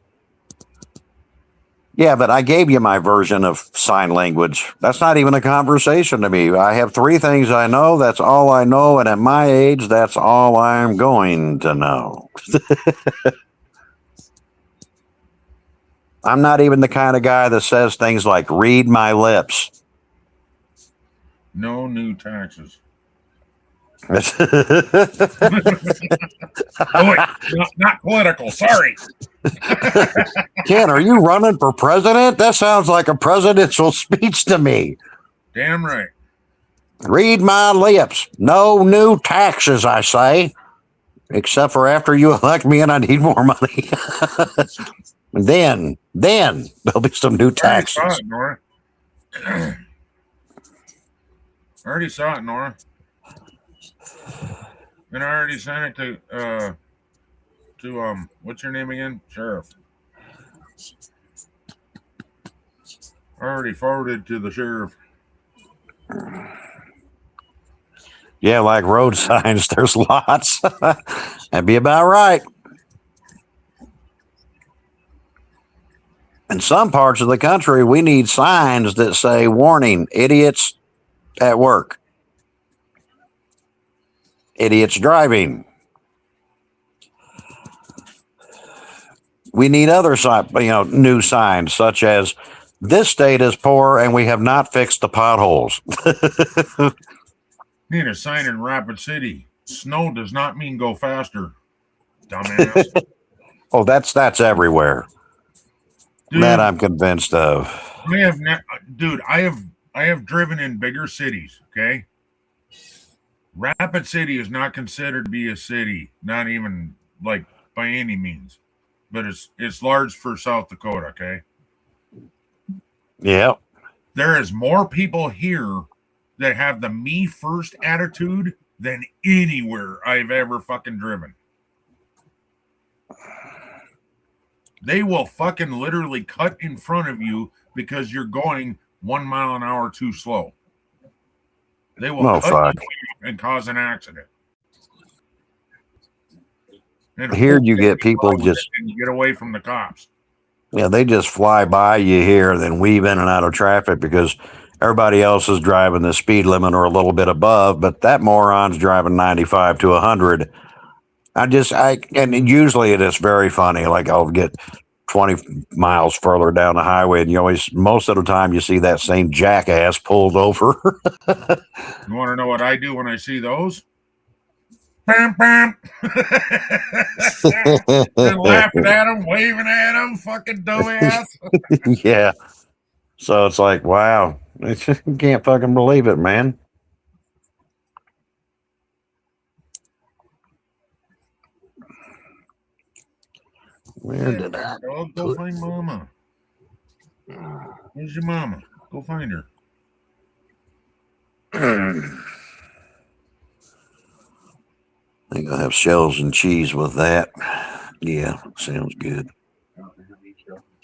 Yeah, but I gave you my version of sign language. That's not even a conversation to me. I have 3 things I know. That's all I know. And at my age, that's all I'm going to know. I'm not even the kind of guy that says things like, read my lips. No new taxes. Oh, wait, not political. Sorry. Ken, are you running for president? That sounds like a presidential speech to me. Damn right. Read my lips. No new taxes, I say. Except for after you elect me and I need more money. then there'll be some new taxes. I already saw it, Nora. I already saw it, Nora. And I already sent it to what's your name again? Sheriff. I already forwarded to the sheriff. Yeah, like road signs, there's lots. That'd be about right. In some parts of the country, we need signs that say, warning, idiots at work. Idiots driving. We need other new signs such as this state is poor and we have not fixed the potholes. Need a sign in Rapid City. Snow does not mean go faster. Dumbass. Oh, that's everywhere. Dude, That I'm convinced of. I have driven in bigger cities, okay? Rapid City is not considered to be a city, not even like by any means, but it's large for South Dakota, okay? Yeah. There is more people here that have the me first attitude than anywhere I've ever fucking driven. They will fucking literally cut in front of you because you're going 1 mile an hour too slow. They will cut you and cause an accident. And here you get people just get away from the cops. Yeah, they just fly by you here, then weave in and out of traffic because everybody else is driving the speed limit or a little bit above, but that moron's driving 95 to 100. And usually it is very funny. Like I'll get 20 miles further down the highway, and most of the time you see that same jackass pulled over. You want to know what I do when I see those? Bam, bam. And laughing at them, waving at them, fucking dumbass. Yeah. So it's like, wow, you can't fucking believe it, man. Where did I go find Mama? Where's your mama? Go find her. I think I'll have shells and cheese with that. Yeah, sounds good.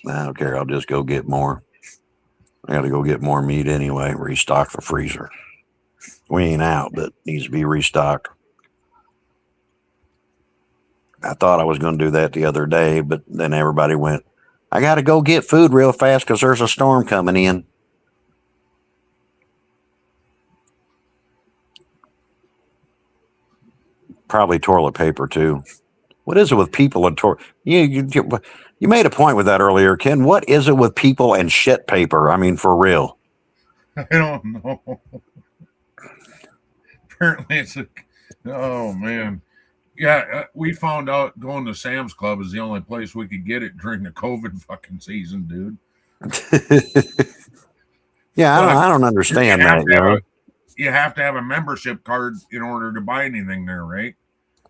I don't care. I'll just go get more. I got to go get more meat anyway. Restock the freezer. We ain't out, but needs to be restocked. I thought I was going to do that the other day, but then everybody went, I got to go get food real fast because there's a storm coming in. Probably toilet paper too. What is it with people and you made a point with that earlier, Ken. What is it with people and shit paper? I mean, for real. I don't know. Apparently it's oh man. Yeah, we found out going to Sam's Club is the only place we could get it during the COVID fucking season, dude. Yeah, I don't understand that. You have to have a membership card in order to buy anything there, right?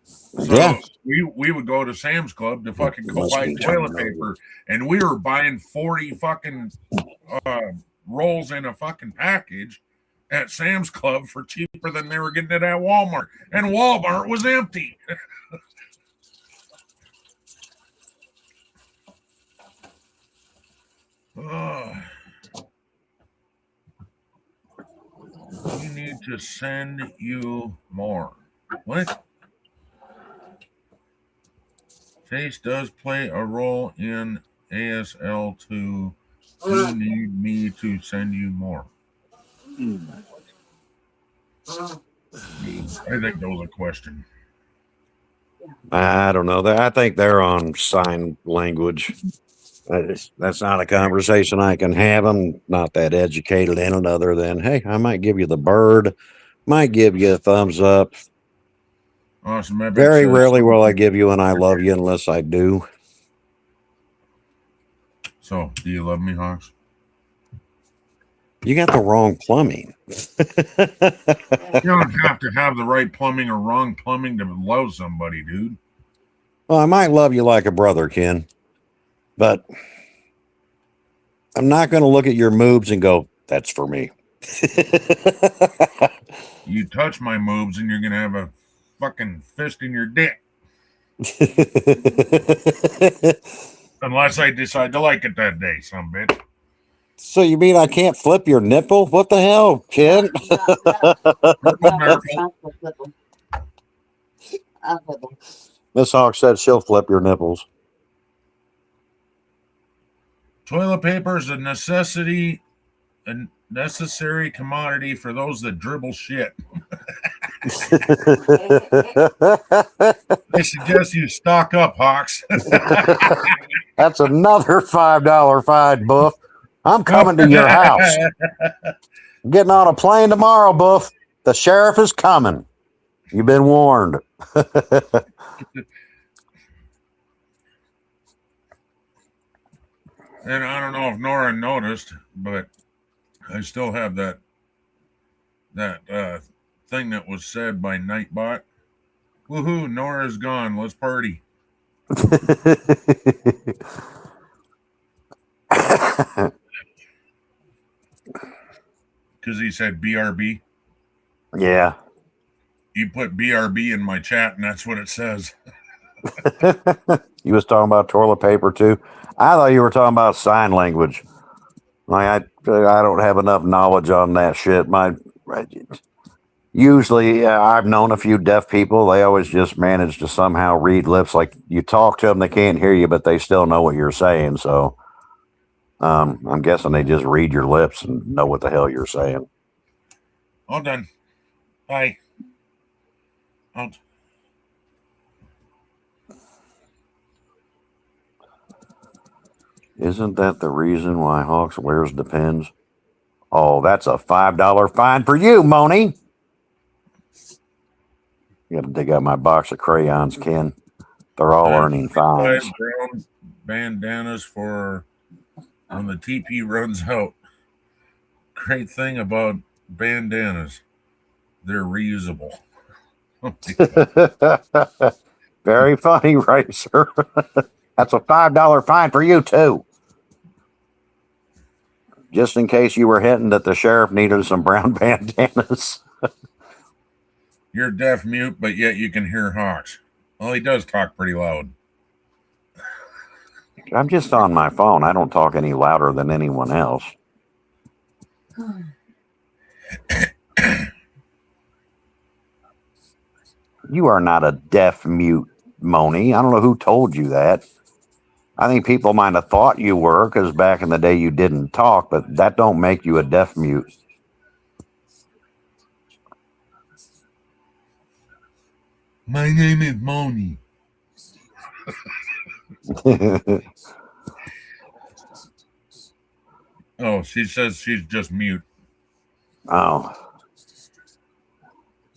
So yeah. We would go to Sam's Club to fucking go buy toilet paper, and we were buying 40 fucking rolls in a fucking package at Sam's Club for cheaper than they were getting it at Walmart, and Walmart was empty. We need to send you more. What? Chase does play a role in ASL2. You need me to send you more. I think that was a question. I don't know. I think they're on sign language. That's not a conversation I can have. I'm not that educated in it, other than, hey, I might give you the bird, might give you a thumbs up. Awesome. Epic Very says, rarely will I give you an I love you unless I do. So, do you love me, Hawks? You got the wrong plumbing. You don't have to have the right plumbing or wrong plumbing to love somebody, dude. Well, I might love you like a brother, Ken, but I'm not going to look at your moves and go, that's for me. You touch my moves and you're going to have a fucking fist in your dick. Unless I decide to like it that day, some bitch. So you mean I can't flip your nipple? What the hell, Ken? Miss Hawk said she'll flip your nipples. Toilet paper is a necessary commodity for those that dribble shit. I suggest you stock up, Hawks. That's another $5 fine, Buff. I'm coming to your house. I'm getting on a plane tomorrow, Buff. The sheriff is coming. You've been warned. And I don't know if Nora noticed, but I still have that thing that was said by Nightbot. Woohoo, Nora's gone. Let's party. Because he said BRB. Yeah. You put BRB in my chat, and that's what it says. You was talking about toilet paper too. I thought you were talking about sign language. Like I don't have enough knowledge on that shit. Usually I've known a few deaf people. They always just manage to somehow read lips. Like you talk to them, they can't hear you, but they still know what you're saying. So I'm guessing they just read your lips and know what the hell you're saying. All done. Bye. Out. Isn't that the reason why Hawks wears Depends? Oh, that's a $5 fine for you, Moni. You got to dig out my box of crayons, Ken. They're all earning fines. Brown bandanas for when the TP runs out. Great thing about bandanas, they're reusable. Very funny, right, sir? That's a $5 fine for you, too. Just in case you were hinting that the sheriff needed some brown bandanas. You're deaf mute, but yet you can hear Hawks. Well, he does talk pretty loud. I'm just on my phone. I don't talk any louder than anyone else. You are not a deaf mute, Moni. I don't know who told you that. I think people might have thought you were because back in the day you didn't talk, but that don't make you a deaf mute. My name is Moni. Oh, she says she's just mute. Oh.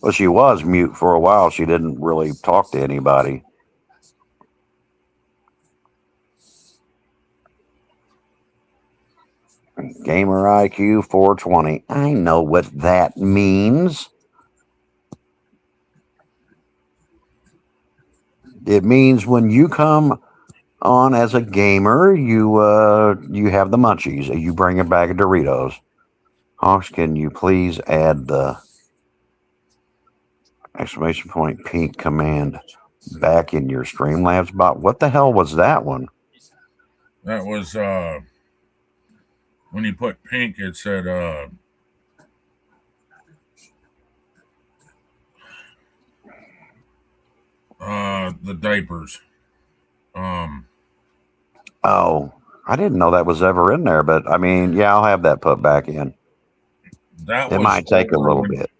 Well, she was mute for a while. She didn't really talk to anybody. Gamer IQ 420. I know what that means. It means when you come on as a gamer, you have the munchies. You bring a bag of Doritos. Hawks, can you please add the exclamation point pink command back in your Streamlabs bot? What the hell was that one? That was when you put pink, it said the diapers. Oh, I didn't know that was ever in there, but I mean, yeah, I'll have that put back in. That It was might take a over little when- bit.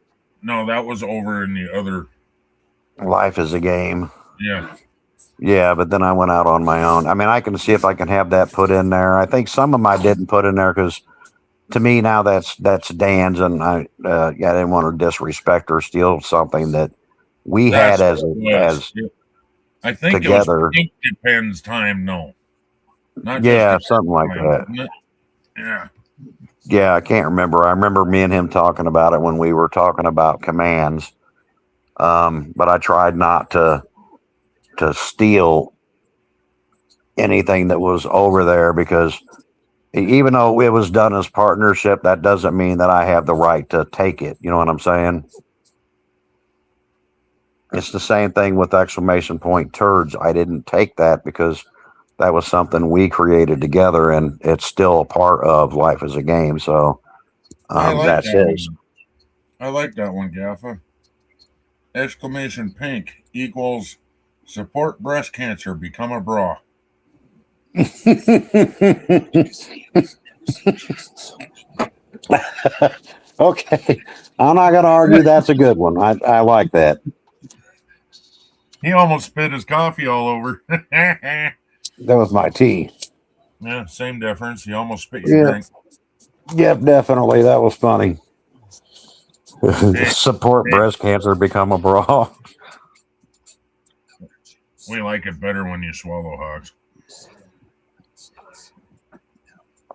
No, that was over in the other. Life is a game. Yeah. Yeah, but then I went out on my own. I mean, I can see if I can have that put in there. I think some of them I didn't put in there because to me now that's Dan's, and I didn't want to disrespect or steal something that we That's had what it was. as Yeah. I think together. it was pink depends time. No, not Yeah, just something like time. that. Yeah. Yeah, I can't remember. I remember me and him talking about it when we were talking about commands. But I tried not to steal anything that was over there because even though it was done as partnership, that doesn't mean that I have the right to take it. You know what I'm saying? It's the same thing with exclamation point turds. I didn't take that because that was something we created together, and it's still a part of Life as a Game. So I like that's that his. one. I like that one, Gaffa. Exclamation pink equals support breast cancer, become a bra. Okay, I'm not going to argue. That's a good one. I like that. He almost spit his coffee all over. That was my tea. Yeah, same difference. He almost spit your Yeah. drink. Yep, definitely. That was funny. Support breast cancer, become a bra. We like it better when you swallow, Hogs.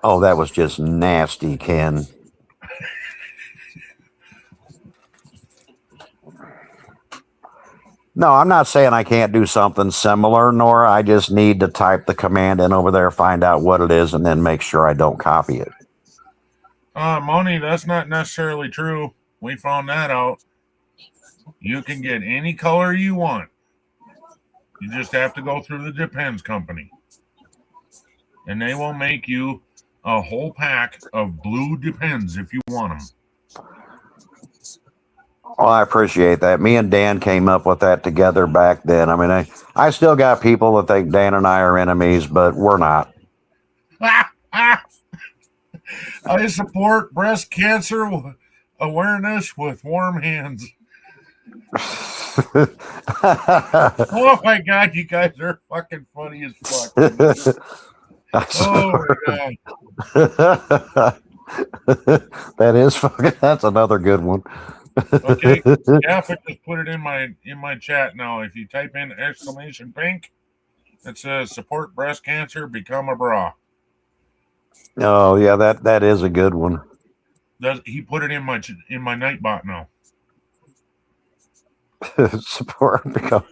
Oh, that was just nasty, Ken. No, I'm not saying I can't do something similar, nor I just need to type the command in over there, find out what it is, and then make sure I don't copy it. Moni, that's not necessarily true. We found that out. You can get any color you want. You just have to go through the Depends company. And they will make you a whole pack of blue Depends if you want them. Well, I appreciate that. Me and Dan came up with that together back then. I mean, I still got people that think Dan and I are enemies, but we're not. I support breast cancer awareness with warm hands. Oh my God, you guys are fucking funny as fuck. Oh my God. That is fucking. That's another good one. Okay, Gaffa just put it in my chat now. If you type in exclamation pink, it says support breast cancer, become a bra. Oh yeah, that is a good one. He put it in my Nightbot now. Support become.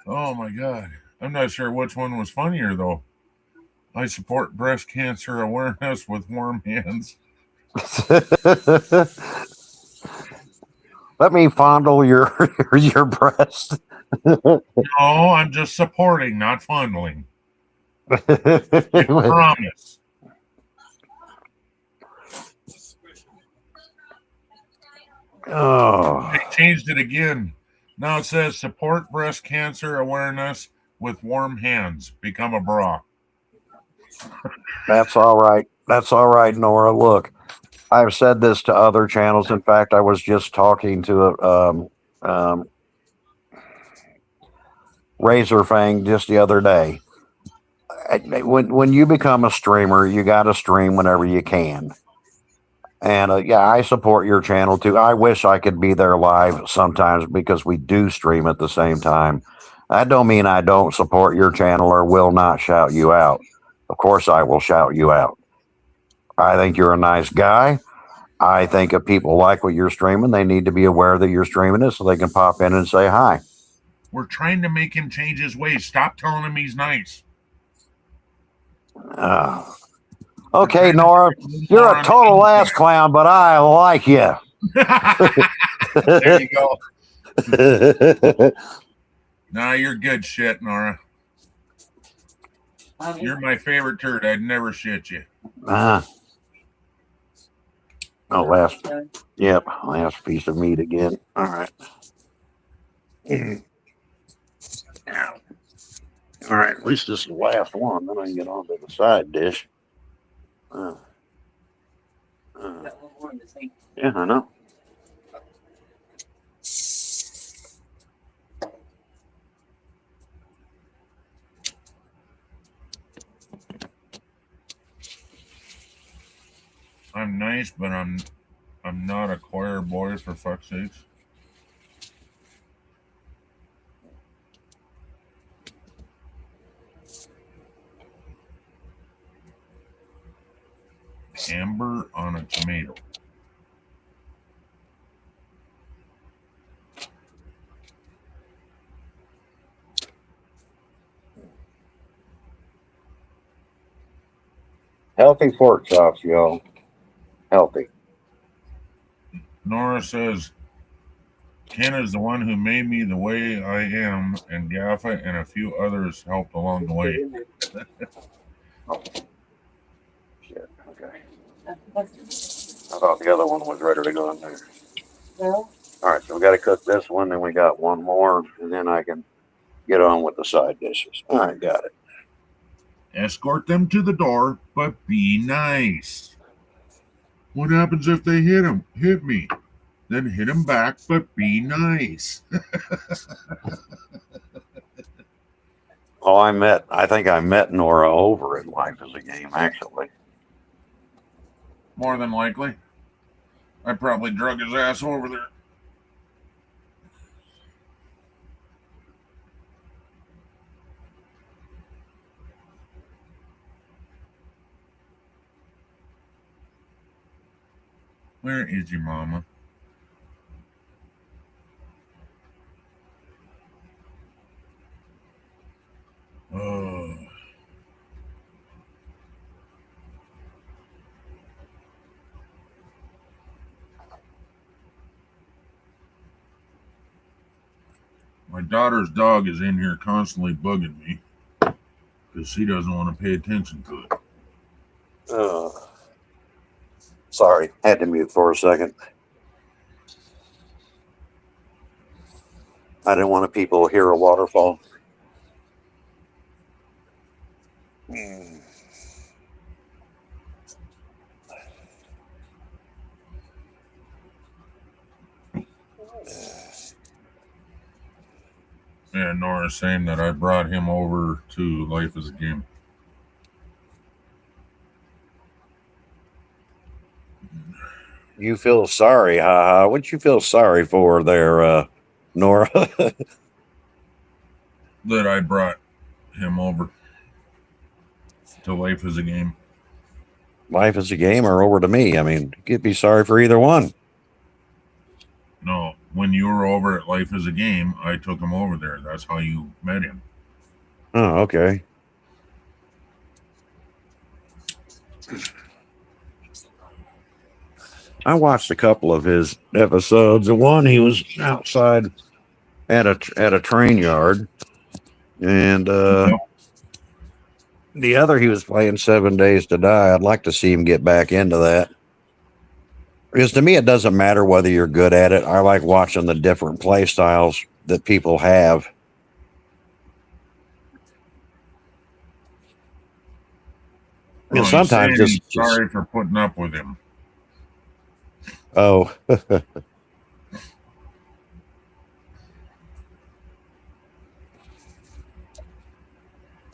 Oh my God, I'm not sure which one was funnier though. I support breast cancer awareness with warm hands. Let me fondle your breast. No, I'm just supporting, not fondling. I promise. Oh, They changed it again. Now it says support breast cancer awareness with warm hands. Become a bra. that's all right. That's all right, Nora. Look, I've said this to other channels. In fact, I was just talking to a Razor Fang just the other day. When you become a streamer, you got to stream whenever you can. And yeah, I support your channel too. I wish I could be there live sometimes because we do stream at the same time. That don't mean I don't support your channel or will not shout you out. Of course, I will shout you out. I think you're a nice guy. I think if people like what you're streaming, they need to be aware that you're streaming it so they can pop in and say hi. We're trying to make him change his ways. Stop telling him he's nice. Okay, Nora, you're a total ass clown, but I like you. There you go. Nah, you're good shit, Nora. You're my favorite turd. I'd never shit you. Oh, last piece of meat again. All right. All right, at least this is the last one. Then I can get on to the side dish. Yeah, I know. I'm nice, but I'm not a choir boy, for fuck's sakes. Amber on a tomato. Healthy pork chops, y'all. Healthy. Nora says, Ken is the one who made me the way I am, and Gaffa and a few others helped along the way. Shit, okay. I thought the other one was ready to go in there. No. All right, so we got to cook this one, then we got one more, and then I can get on with the side dishes. All right, got it. Escort them to the door, but be nice. What happens if they hit me? Then hit them back, but be nice. Oh, I think I met Nora over at Life is a Game, actually. More than likely. I probably drug his ass over there. Where is your mama? Oh. My daughter's dog is in here constantly bugging me because she doesn't want to pay attention to it. Sorry, had to mute for a second. I didn't want people to hear a waterfall. Yeah, Nora's saying that I brought him over to Life is a Game. You feel sorry, haha. What you feel sorry for there, Nora? That I brought him over to Life is a Game. Life is a Game or over to me? I mean, you could be sorry for either one. No, when you were over at Life is a Game, I took him over there. That's how you met him. Oh, okay. I watched a couple of his episodes. The one he was outside at a train yard, and the other he was playing 7 Days to Die. I'd like to see him get back into that, because to me it doesn't matter whether you're good at it. I like watching the different play styles that people have. And sometimes just sorry for putting up with him. Oh.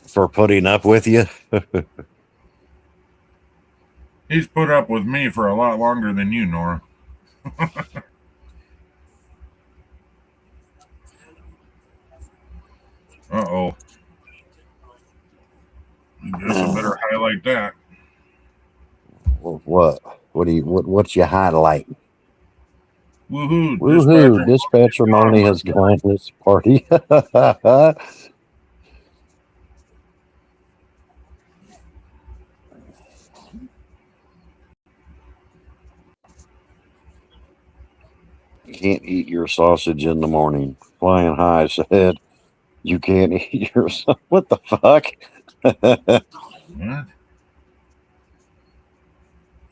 For putting up with you. He's put up with me for a lot longer than you, Nora. Uh-oh. I guess I better highlight that. What? What's your highlight? Woohoo! Woohoo! Dispatcher Money has joined this party. You can't eat your sausage in the morning. Flying High said. You can't eat yourself. What the fuck? What?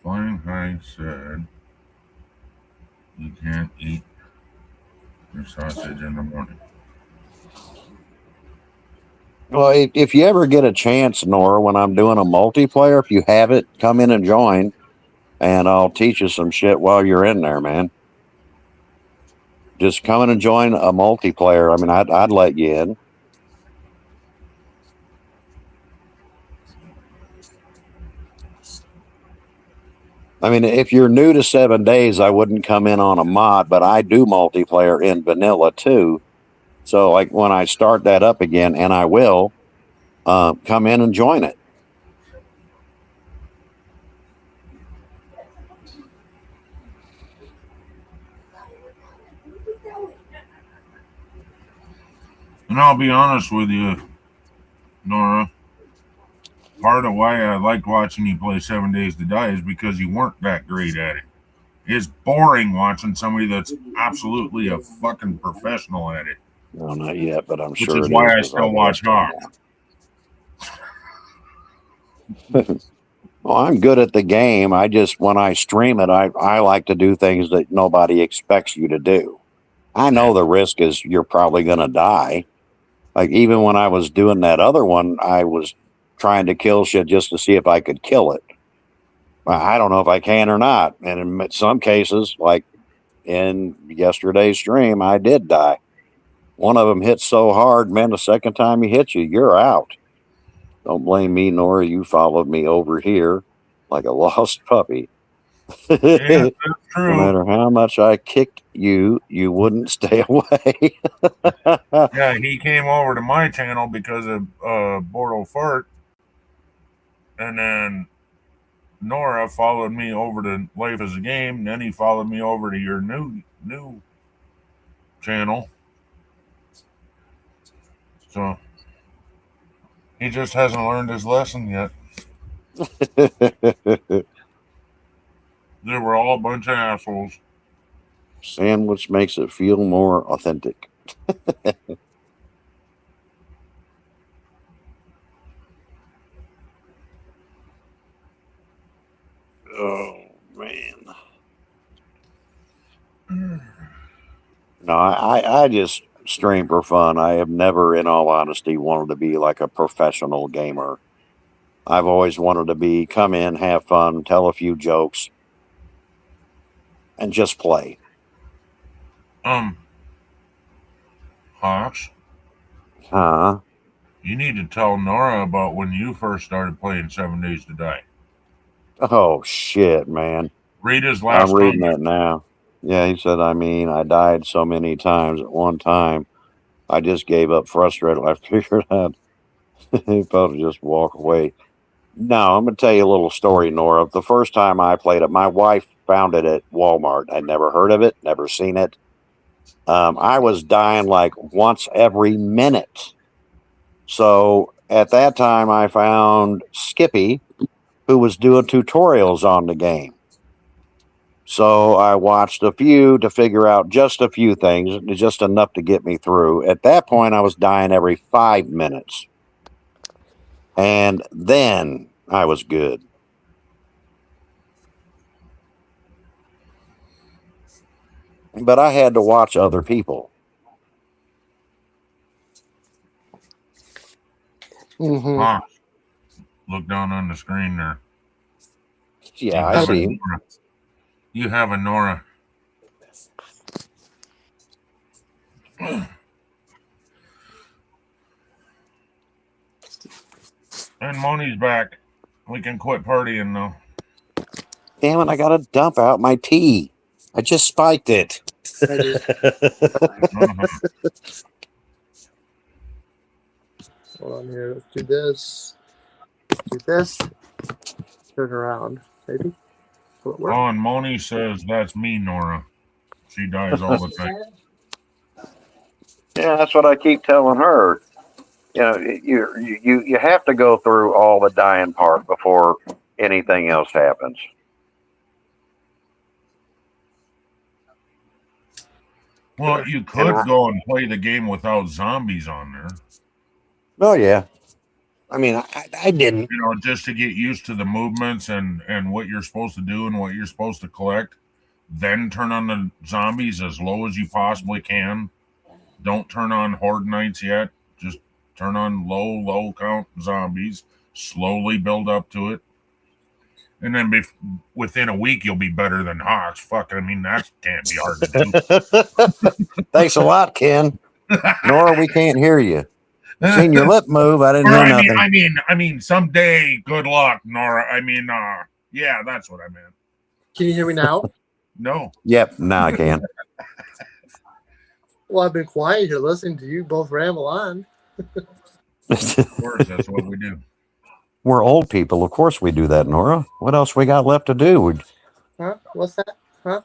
Flying High said you can't eat your sausage in the morning. Well, if you ever get a chance, Nora, when I'm doing a multiplayer, if you have it, come in and join, and I'll teach you some shit while you're in there, man. Just come in and join a multiplayer. I mean, I'd let you in. I mean, if you're new to 7 days, I wouldn't come in on a mod, but I do multiplayer in vanilla too. So, like when I start that up again, and I will, come in and join it. And I'll be honest with you, Nora. Part of why I liked watching you play 7 Days to Die is because you weren't that great at it. It's boring watching somebody that's absolutely a fucking professional at it. No, not yet, but I'm Which sure is it why is, I 'cause still I've watch watched Hawk. it. Well, I'm good at the game. I just, when I stream it, I like to do things that nobody expects you to do. I know the risk is you're probably going to die. Like even when I was doing that other one, I was trying to kill shit just to see if I could kill it. Well, I don't know if I can or not. And in some cases, like in yesterday's stream, I did die. One of them hit so hard, man, the second time he hits you, you're out. Don't blame me, Nora. You followed me over here like a lost puppy. Yeah, that's No true. matter how much I kicked you, you wouldn't stay away. Yeah, he came over to my channel because of Bordeaux Fart. And then Nora followed me over to Life as a Game. Then he followed me over to your new channel. So he just hasn't learned his lesson yet. They were all a bunch of assholes. Sandwich makes it feel more authentic. Oh, man. No, I just stream for fun. I have never, in all honesty, wanted to be like a professional gamer. I've always wanted to come in, have fun, tell a few jokes, and just play. Hawks, Huh? you need to tell Nora about when you first started playing 7 Days to Die. Oh, shit, man. Read his last I'm reading comment. that now. Yeah, he said, I mean, I died so many times at one time. I just gave up frustrated. I figured out if I would just walk away. No, I'm going to tell you a little story, Nora. The first time I played it, my wife found it at Walmart. I'd never heard of it, never seen it. I was dying like once every minute. So at that time, I found Skippy, who was doing tutorials on the game. So I watched a few to figure out just a few things, just enough to get me through. At that point, I was dying every 5 minutes. And then I was good. But I had to watch other people. Mm-hmm. Hawks, look down on the screen there. Yeah, I see him. You have a Nora. And Moni's back. We can quit partying now. Damn it, I got to dump out my tea. I just spiked it. Hold on here. Let's do this. Do this. Turn around, maybe. Will it work? Oh, and Moni says that's me, Nora. She dies all the time. Yeah, that's what I keep telling her. You know, you have to go through all the dying part before anything else happens. Well, you could go and play the game without zombies on there. Oh yeah. I mean, I didn't. You know, just to get used to the movements and what you're supposed to do and what you're supposed to collect. Then turn on the zombies as low as you possibly can. Don't turn on Horde Nights yet. Just turn on low count zombies. Slowly build up to it. And then within a week, you'll be better than Hawks. Fuck, I mean, that can't be hard to do. Thanks a lot, Ken. Nora, we can't hear you. Seen your lip move. I didn't hear nothing. I mean, someday, good luck, Nora. I mean, yeah, that's what I meant. Can you hear me now? No. Yep, now I can. Well, I've been quiet here listening to you both ramble on. Of course, that's what we do. We're old people. Of course we do that, Nora. What else we got left to do? Huh? What's that? Huh?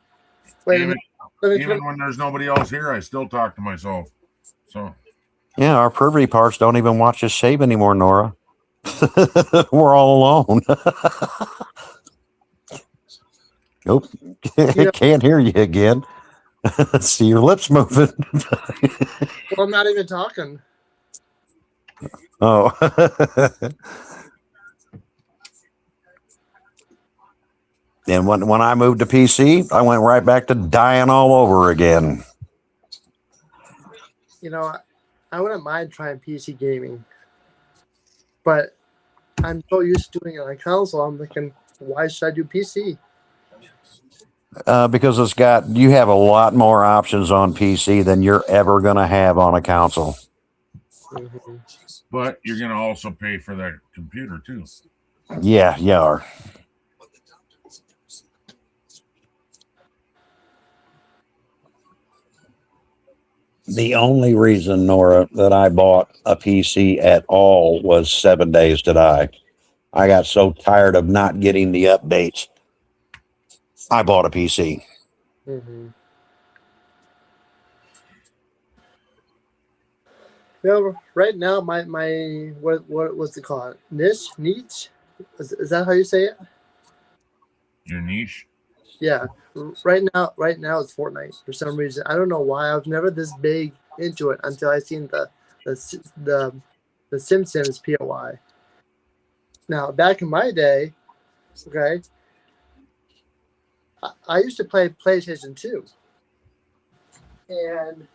Wait a minute. Let me Even when there's nobody else here, I still talk to myself. So. Yeah, our pervy parts don't even watch us shave anymore, Nora. We're all alone. Nope. Can't hear you again. See your lips moving. Well, I'm not even talking. Oh. And when I moved to PC, I went right back to dying all over again. You know, I wouldn't mind trying PC gaming, but I'm so used to doing it on console. I'm thinking, why should I do PC? Because you have a lot more options on PC than you're ever going to have on a console. Mm-hmm. But you're going to also pay for that computer too. Yeah, you are. The only reason, Nora, that I bought a PC at all was 7 Days to Die. I got so tired of not getting the updates. I bought a PC. Mm-hmm. Yeah, right now my what was it called? Niche? Is that how you say it? Your niche? Yeah. Right now it's Fortnite for some reason. I don't know why. I was never this big into it until I seen the Simpsons POI. Now back in my day, okay, I used to play PlayStation 2, and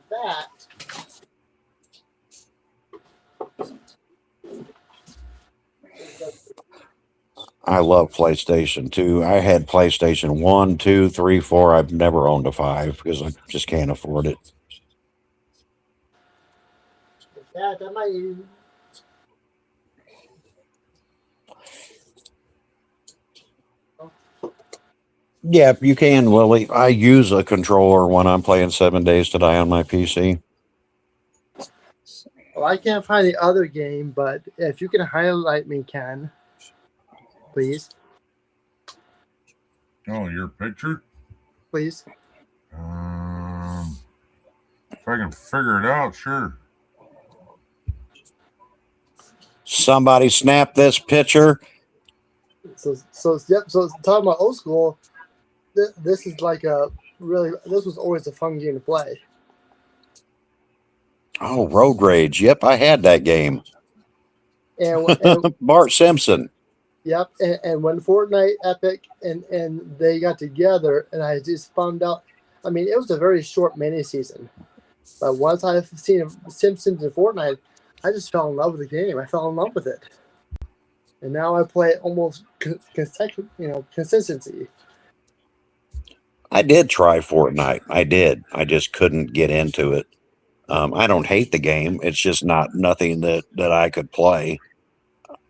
that. I love PlayStation 2. I had PlayStation 1, 2, 3, 4. I've never owned a 5 because I just can't afford it. That might. Yeah, you can, Willie. I use a controller when I'm playing 7 Days to Die on my PC. Well, I can't find the other game, but if you can highlight me, Ken, please. Oh, your picture? Please. If I can figure it out, sure. Somebody snap this picture. So yep. So talking about old school, this is like this was always a fun game to play. Oh, Road Rage. Yep, I had that game. And Bart Simpson. Yep, and when Fortnite, Epic, and they got together, and I just found out. I mean, it was a very short mini season, but once I've seen Simpsons and Fortnite, I just fell in love with the game. I fell in love with it, and now I play it almost consistency. I did try Fortnite. I did. I just couldn't get into it. I don't hate the game. It's just nothing that I could play.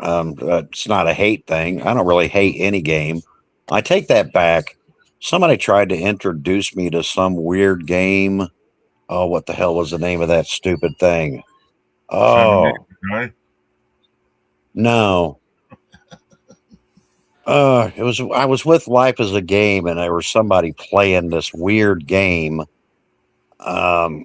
It's not a hate thing. I don't really hate any game. I take that back. Somebody tried to introduce me to some weird game. Oh, what the hell was the name of that stupid thing? Oh, no. It was. I was with Life as a Game, and there was somebody playing this weird game. Now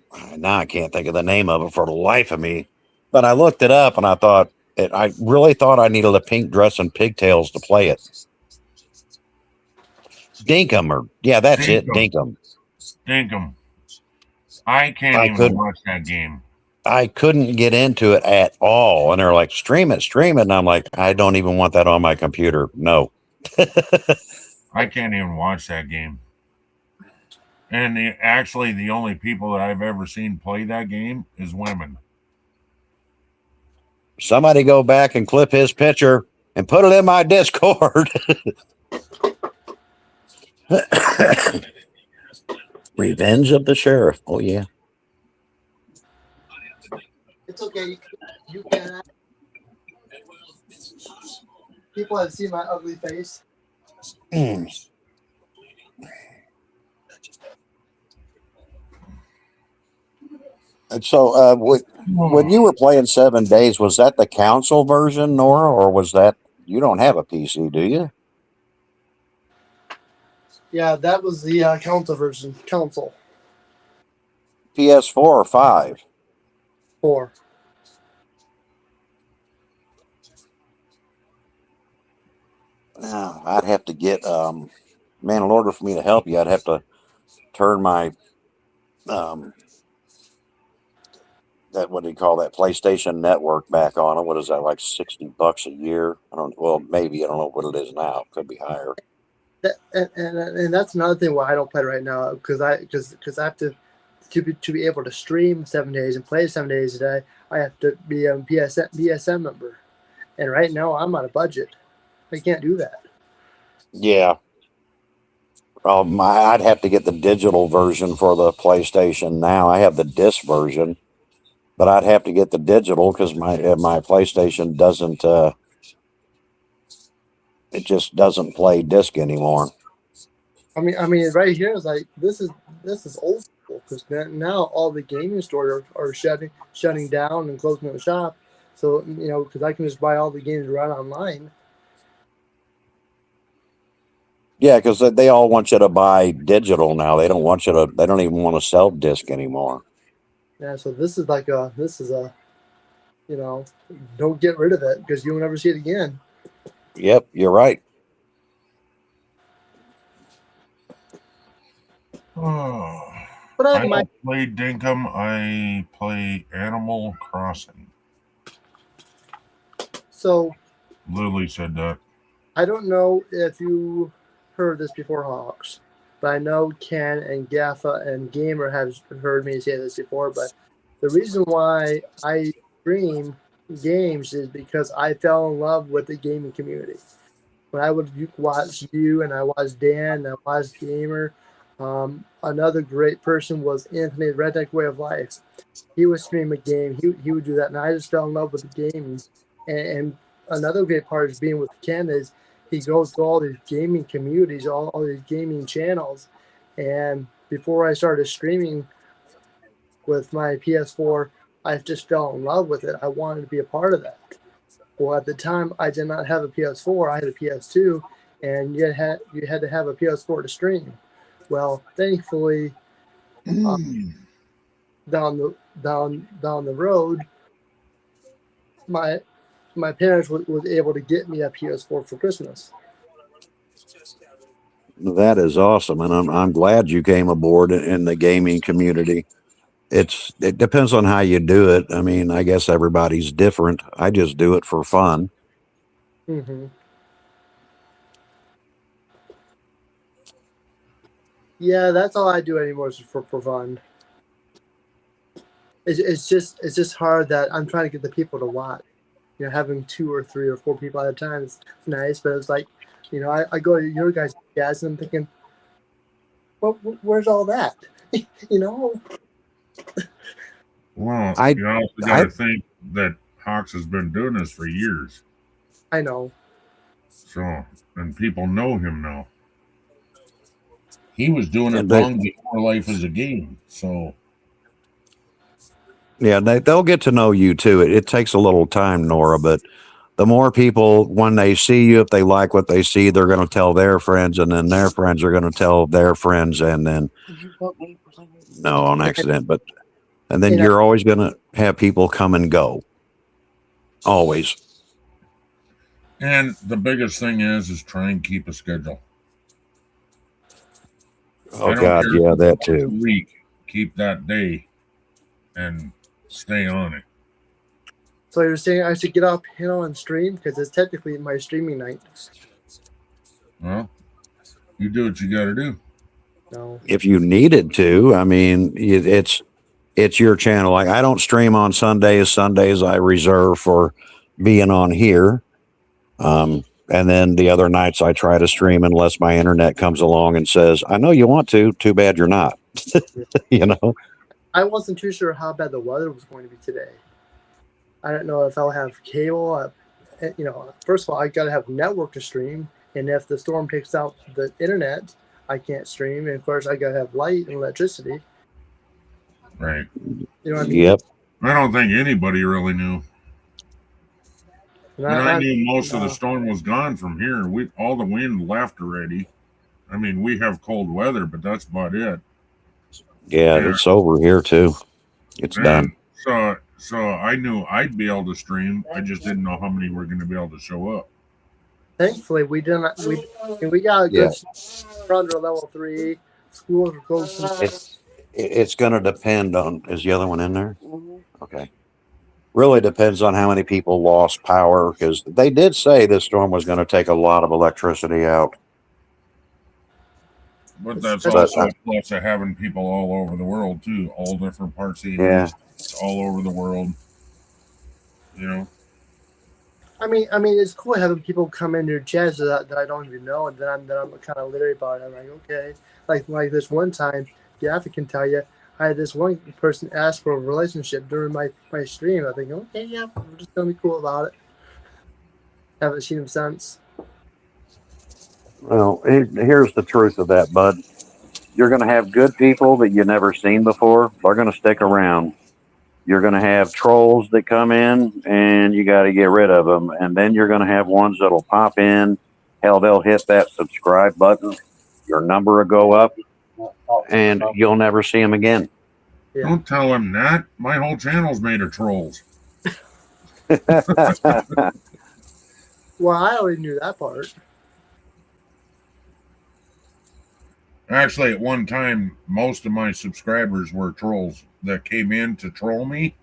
I can't think of the name of it for the life of me. But I looked it up, and I thought. I really thought I needed a pink dress and pigtails to play it. Dinkum, that's it, Dinkum. Dinkum. I can't I even couldn't. watch that game. I couldn't get into it at all. And they're like, stream it. And I'm like, I don't even want that on my computer. No. I can't even watch that game. And actually, the only people that I've ever seen play that game is women. Somebody go back and clip his picture and put it in my Discord. Revenge of the Sheriff. Oh, yeah. It's okay. You can. People have seen my ugly face. Mm. And so, when you were playing 7 Days, was that the console version, Nora, or was that you don't have a PC, do you? Yeah, that was the console version. Console PS4 or 5? 4. I'd have to get man. In order for me to help you, I'd have to turn my that what do you call that PlayStation Network back on it. What is that, like $60 a year? I don't. Well, maybe I don't know what it is now. It could be higher. And that's another thing why I don't play right now because I have to be able to stream 7 days and play 7 days a day. I have to be a BSM member, and right now I'm on a budget. I can't do that. Yeah. I'd have to get the digital version for the PlayStation now. I have the disc version, but I'd have to get the digital because my PlayStation doesn't. It just doesn't play disc anymore. I mean, right here is like this is old school because now all the gaming stores are shutting down and closing the shop. So because I can just buy all the games right online. Yeah, because they all want you to buy digital now. They don't want you to. They don't even want to sell disc anymore. Yeah, so this is a don't get rid of it because you will never see it again. Yep, you're right. Oh, But I don't play Dinkum. I play Animal Crossing. So Lily said that. I don't know if you heard this before, Hawks, but I know Ken and Gaffa and Gamer have heard me say this before. But the reason why I stream games is because I fell in love with the gaming community. When I would watch you and I watched Dan and I watched Gamer, another great person was Anthony Redneck Way of Life. He would stream a game. He would do that, and I just fell in love with the game. And another great part is being with Ken is he goes to all these gaming communities, all these gaming channels. And before I started streaming with my PS4, I just fell in love with it. I wanted to be a part of that. Well, at the time, I did not have a PS4. I had a PS2, and you had to have a PS4 to stream. Well, thankfully, down the road, my parents was able to get me a PS4 for Christmas. That is awesome, and I'm glad you came aboard in the gaming community. It depends on how you do it. I mean, I guess everybody's different. I just do it for fun. Mm-hmm. Yeah, that's all I do anymore is for fun. It's just hard that I'm trying to get the people to watch. Having 2 or 3 or 4 people at a time is nice, but it's like, I go to your guys' guys and I'm thinking, well, where's all that? Well, you also got to think that Hawks has been doing this for years. I know. So, and people know him now. He was doing it long before Life is a Game. So, yeah, they'll get to know you too. It takes a little time, Nora, but the more people, when they see you, if they like what they see, they're going to tell their friends, and then their friends are going to tell their friends, and then no, on accident, but and then you're always going to have people come and go. Always. And the biggest thing is try and keep a schedule. Oh God, yeah, that too. Week, keep that day, and stay on it. So you're saying I should get up, and stream because it's technically my streaming night. Well, you do what you got to do. No. If you needed to, I mean, it's your channel. Like I don't stream on Sundays. Sundays I reserve for being on here. And then the other nights I try to stream unless my internet comes along and says, I know you want to, too bad you're not. I wasn't too sure how bad the weather was going to be today. I don't know if I'll have cable. First of all, I got to have network to stream. And if the storm takes out the internet, I can't stream. And of course, I got to have light and electricity. Right. You know what I mean? Yep. I don't think anybody really knew. I knew most of the storm was gone from here. All the wind left already. I mean, we have cold weather, but that's about it. Yeah, it's over here too. It's done. So I knew I'd be able to stream. I just didn't know how many were going to be able to show up. Thankfully, we didn't. We got a good under level 3. Schools are closed. It's going to depend on. Is the other one in there? Okay. Really depends on how many people lost power because they did say this storm was going to take a lot of electricity out. But that's also a plus of having people all over the world too, all different parts of the United States, all over the world. I mean, it's cool having people come in your chats that I don't even know, and then I'm kind of leery about it. I'm like, okay, like this one time, I can tell you, I had this one person ask for a relationship during my stream. I think, okay, yeah, I'm just gonna be cool about it. Haven't seen him since. Well, here's the truth of that, bud. You're going to have good people that you never seen before. They're going to stick around. You're going to have trolls that come in, and you got to get rid of them. And then you're going to have ones that'll pop in. Hell, they'll hit that subscribe button. Your number will go up, and you'll never see them again. Yeah. Don't tell them that. My whole channel's made of trolls. Well, I already knew that part. Actually, at one time, most of my subscribers were trolls that came in to troll me,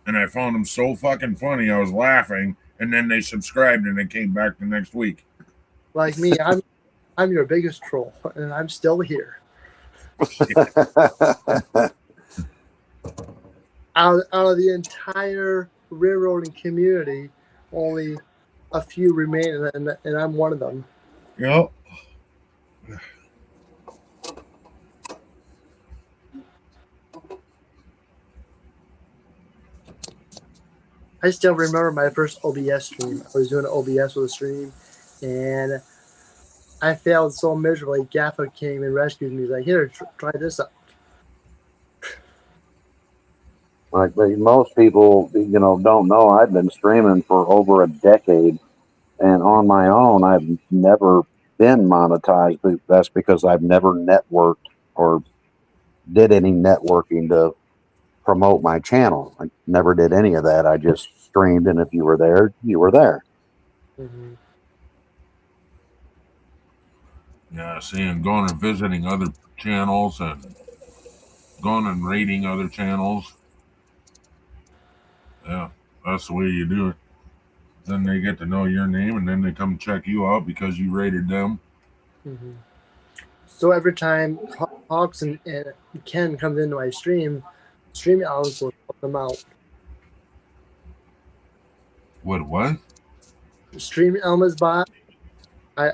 and I found them so fucking funny. I was laughing, and then they subscribed, and they came back the next week. Like me, I'm your biggest troll, and I'm still here. Out of the entire railroading community, only a few remain, and I'm one of them. Yep. I still remember my first OBS stream. I was doing an OBS with a stream, and I failed so miserably. Gaffa came and rescued me. He's like, here, try this out. Like most people, don't know, I've been streaming for over a decade, and on my own, I've never been monetized. But that's because I've never networked or did any networking to promote my channel. I never did any of that. I just streamed, and if you were there, you were there. Mm-hmm. Yeah, seeing going and visiting other channels and going and rating other channels. Yeah, that's the way you do it. Then they get to know your name, and then they come check you out because you rated them. Mm-hmm. So every time Hawks and Ken comes into my stream hours will help them out. What? Stream Elma's bot. I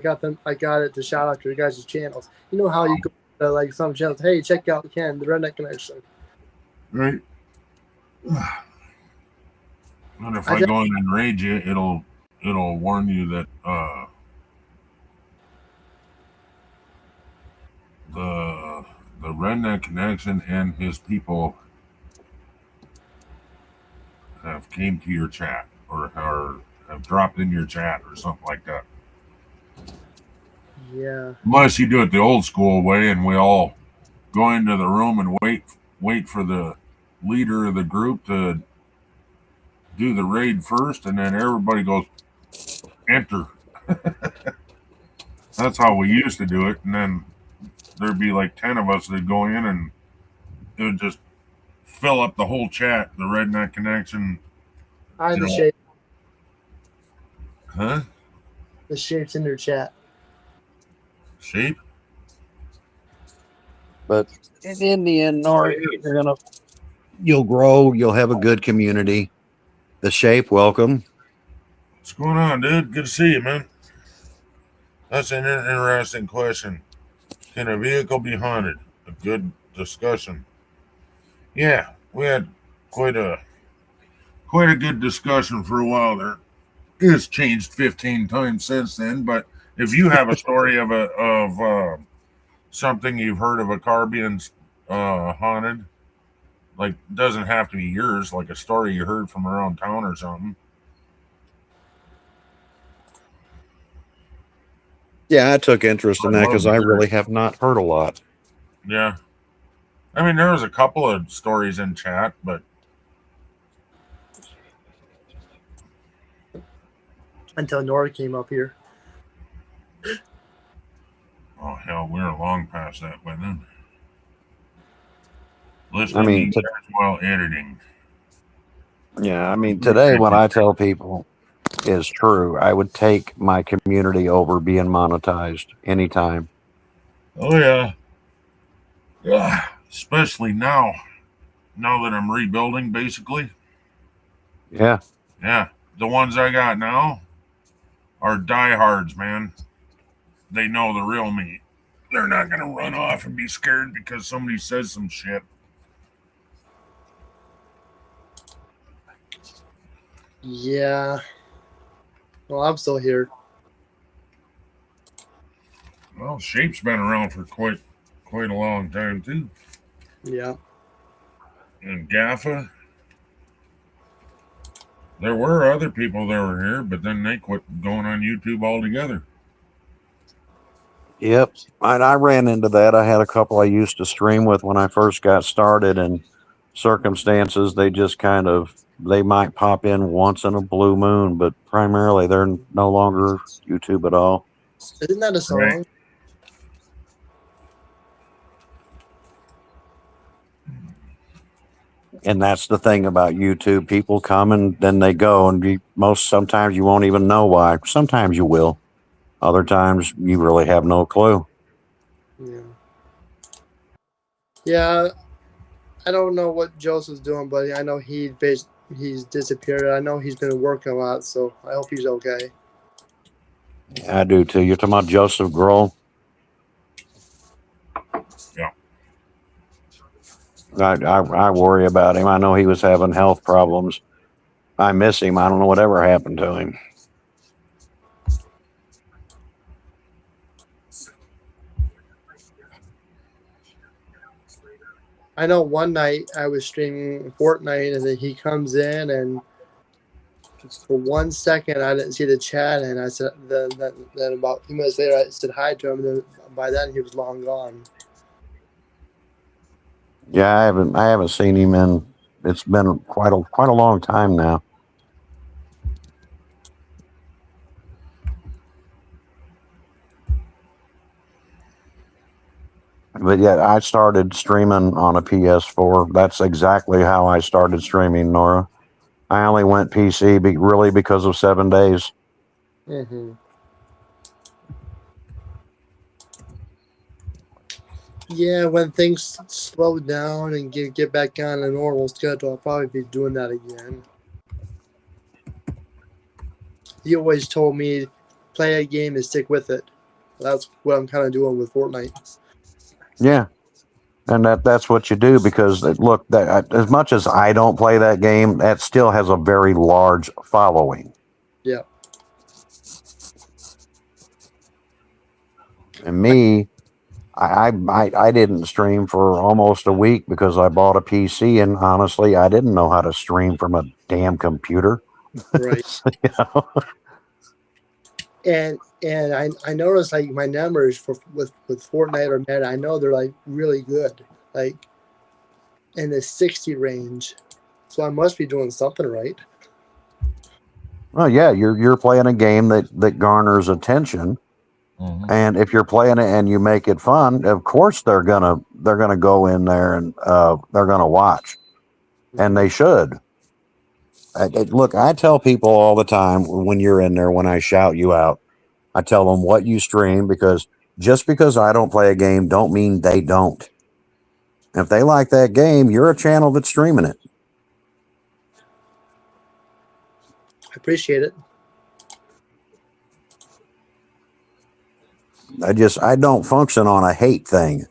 got it to shout out to your guys' channels. You know how you go to like some channels, hey, check out Ken, the Redneck Connection. Right. And if I go in and raid you, it'll warn you that the Redneck Connection and his people have came to your chat or have dropped in your chat or something like that. Yeah. Unless you do it the old school way and we all go into the room and wait for the leader of the group to do the raid first, and then everybody goes enter. That's how we used to do it, and then there'd be like 10 of us that'd go in and it would just fill up the whole chat, the Redneck Connection. I You the know. shape, Huh? the shapes in their chat. Shape? But in the end, Nora, you'll grow. You'll have a good community. The shape, welcome. What's going on, dude? Good to see you, man. That's an interesting question. Can a vehicle be haunted? A good discussion. Yeah, we had quite a good discussion for a while there. It's changed 15 times since then, but if you have a story of something you've heard of a car being haunted, like doesn't have to be yours, like a story you heard from around town or something. Yeah, I took interest in I that love because to I hear it. really have not heard a lot. Yeah. I mean, there was a couple of stories in chat, but Until Nora came up here. oh hell, we're long past that by then. I Listening mean, to you guys while editing. yeah, I mean, today what I tell people is true. I would take my community over being monetized anytime. Oh yeah. Yeah. Especially now. Now that I'm rebuilding, basically. Yeah. Yeah. The ones I got now are diehards, man. They know the real me. They're not gonna run off and be scared because somebody says some shit. Yeah. Well, I'm still here. Well, Shape's been around for quite a long time too. Yeah. And Gaffa. There were other people that were here, but then they quit going on YouTube altogether. Yep. And I ran into that. I had a couple I used to stream with when I first got started, and circumstances, they just kind of, they might pop in once in a blue moon, but primarily they're no longer YouTube at all. Isn't that a song? Right. And that's the thing about YouTube. People come and then they go, and sometimes you won't even know why. Sometimes you will. Other times you really have no clue. Yeah. Yeah. I don't know what Joseph's doing, but I know he's disappeared. I know he's been working a lot, so I hope he's okay. I do too. You're talking about Joseph Grohl? Yeah. I worry about him. I know he was having health problems. I miss him. I don't know whatever happened to him. I know one night I was streaming Fortnite, and then he comes in, and for 1 second I didn't see the chat, and I said, then about a few minutes later I said hi to him, and then by then he was long gone. Yeah, I haven't seen him in. It's been quite a long time now. But yeah, I started streaming on a PS4. That's exactly how I started streaming, Nora. I only went PC really because of 7 days. Mm-hmm. Yeah, when things slow down and get back on a normal schedule, I'll probably be doing that again. He always told me, play a game and stick with it. That's what I'm kind of doing with Fortnite. Yeah, and that's what you do, because look, that as much as I don't play that game, that still has a very large following. Yeah. And me, I didn't stream for almost a week because I bought a PC, and honestly, I didn't know how to stream from a damn computer. Right. You know? And I noticed like my numbers with Fortnite or Meta, I know they're like really good, like in the 60 range. So I must be doing something right. Well, yeah, you're playing a game that garners attention, Mhm. And if you're playing it and you make it fun, of course they're gonna go in there and they're gonna watch, and they should. Look, I tell people all the time when you're in there, when I shout you out, I tell them what you stream, because just because I don't play a game don't mean they don't. If they like that game, you're a channel that's streaming it. I appreciate it. I don't function on a hate thing.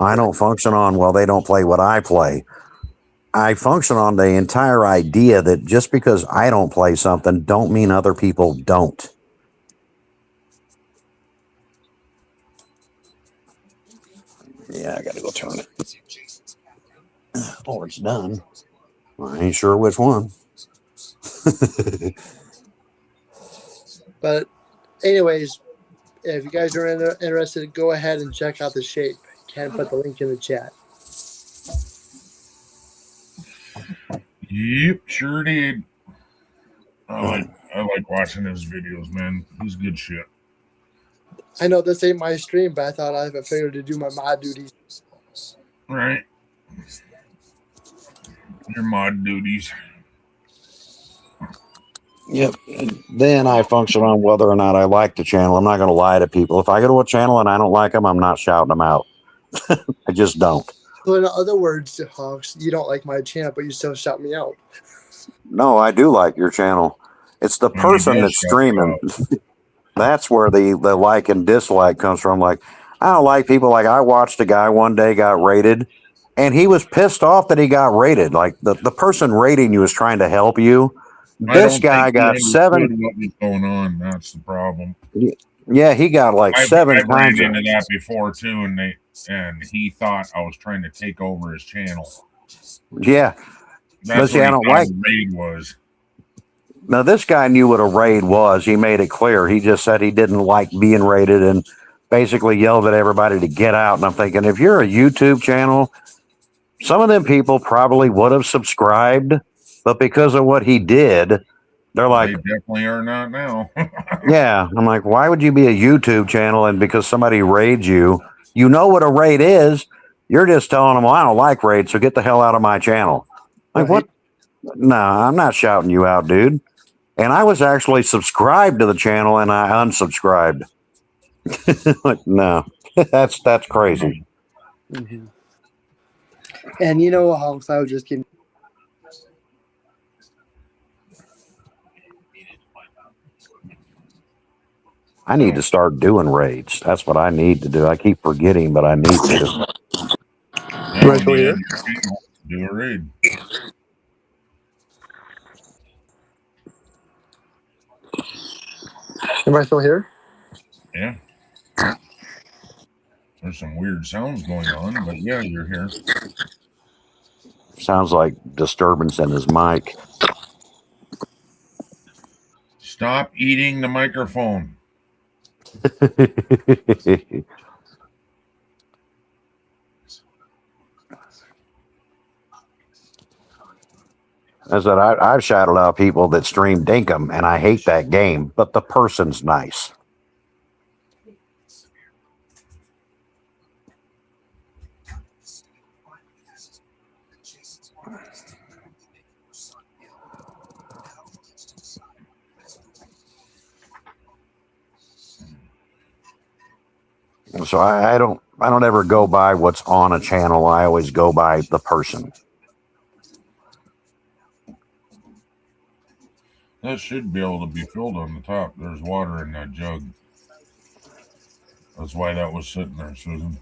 I don't function on, well, they don't play what I play. I function on the entire idea that just because I don't play something don't mean other people don't. Yeah, I gotta go turn it. Oh, it's done. I ain't sure which one. But anyways, if you guys are interested, go ahead and check out the shape. Can't put the link in the chat. Yep, sure did. I like watching his videos, man. He's good shit. I know this ain't my stream, but I thought I figured to do my mod duties. Right. Your mod duties. Yep. Then I function on whether or not I like the channel. I'm not going to lie to people. If I go to a channel and I don't like them, I'm not shouting them out. I just don't. So in other words, Hawks, you don't like my channel, but you still shout me out. No, I do like your channel. It's the person that's streaming. That's where the like and dislike comes from. Like, I don't like people. Like, I watched a guy one day got raided, and he was pissed off that he got raided. Like, the person raiding you is trying to help you. This guy got 7. What was going on? That's the problem. Yeah, he got like 7 I've times. ran into that before too, and he thought I was trying to take over his channel. Yeah, That's see, what I don't he thought like. a raid was. Now, this guy knew what a raid was. He made it clear. He just said he didn't like being raided and basically yelled at everybody to get out. And I'm thinking, if you're a YouTube channel, some of them people probably would have subscribed, but because of what he did, they're like, They definitely are not now. yeah. I'm like, why would you be a YouTube channel? And because somebody raids you, you know what a raid is. You're just telling them, well, I don't like raids, so get the hell out of my channel. Like, what? No, I'm not shouting you out, dude. And I was actually subscribed to the channel and I unsubscribed. Like, no, that's crazy. Mm-hmm. And you know, Hawks, I was just kidding. I need to start doing raids. That's what I need to do. I keep forgetting, but I need to. Right here. Do a raid. Am I still here? Yeah. There's some weird sounds going on, but yeah, you're here. Sounds like disturbance in his mic. Stop eating the microphone. I said, I've shouted out people that stream Dinkum, and I hate that game, but the person's nice. So I don't ever go by what's on a channel. I always go by the person. That should be able to be filled on the top. There's water in that jug. That's why that was sitting there, Susan.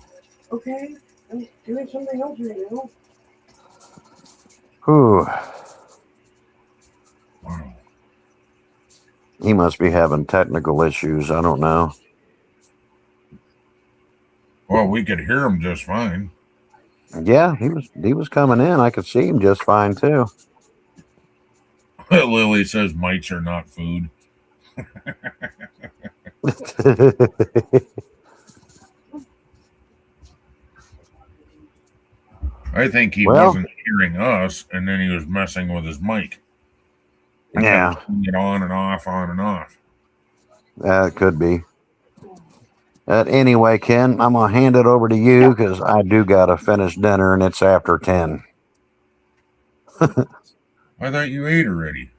Okay, I'm doing something else right now. Whew. Wow. He must be having technical issues. I don't know. Well, we could hear him just fine. Yeah, he was coming in. I could see him just fine too. Lily says mics are not food. I think he wasn't hearing us, and then he was messing with his mic. Yeah. It on and off, on and off. It could be. Anyway, Ken, I'm going to hand it over to you because I do got to finish dinner and it's after 10. I thought you ate already.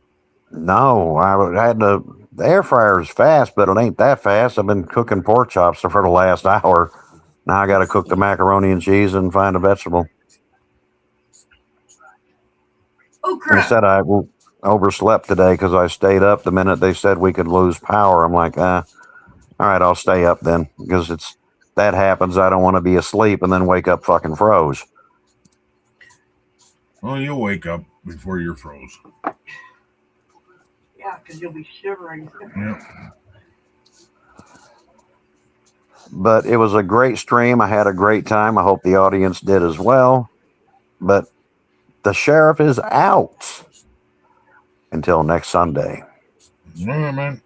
No, I had the air fryer is fast, but it ain't that fast. I've been cooking pork chops for the last hour. Now I got to cook the macaroni and cheese and find a vegetable. Oh, They crap. said I overslept today because I stayed up the minute they said we could lose power. I'm like, all right, I'll stay up then because that happens. I don't want to be asleep and then wake up fucking froze. Well, you'll wake up before you're froze. Yeah, because you'll be shivering. Yep. But it was a great stream. I had a great time. I hope the audience did as well. But the sheriff is out until next Sunday. All right, man.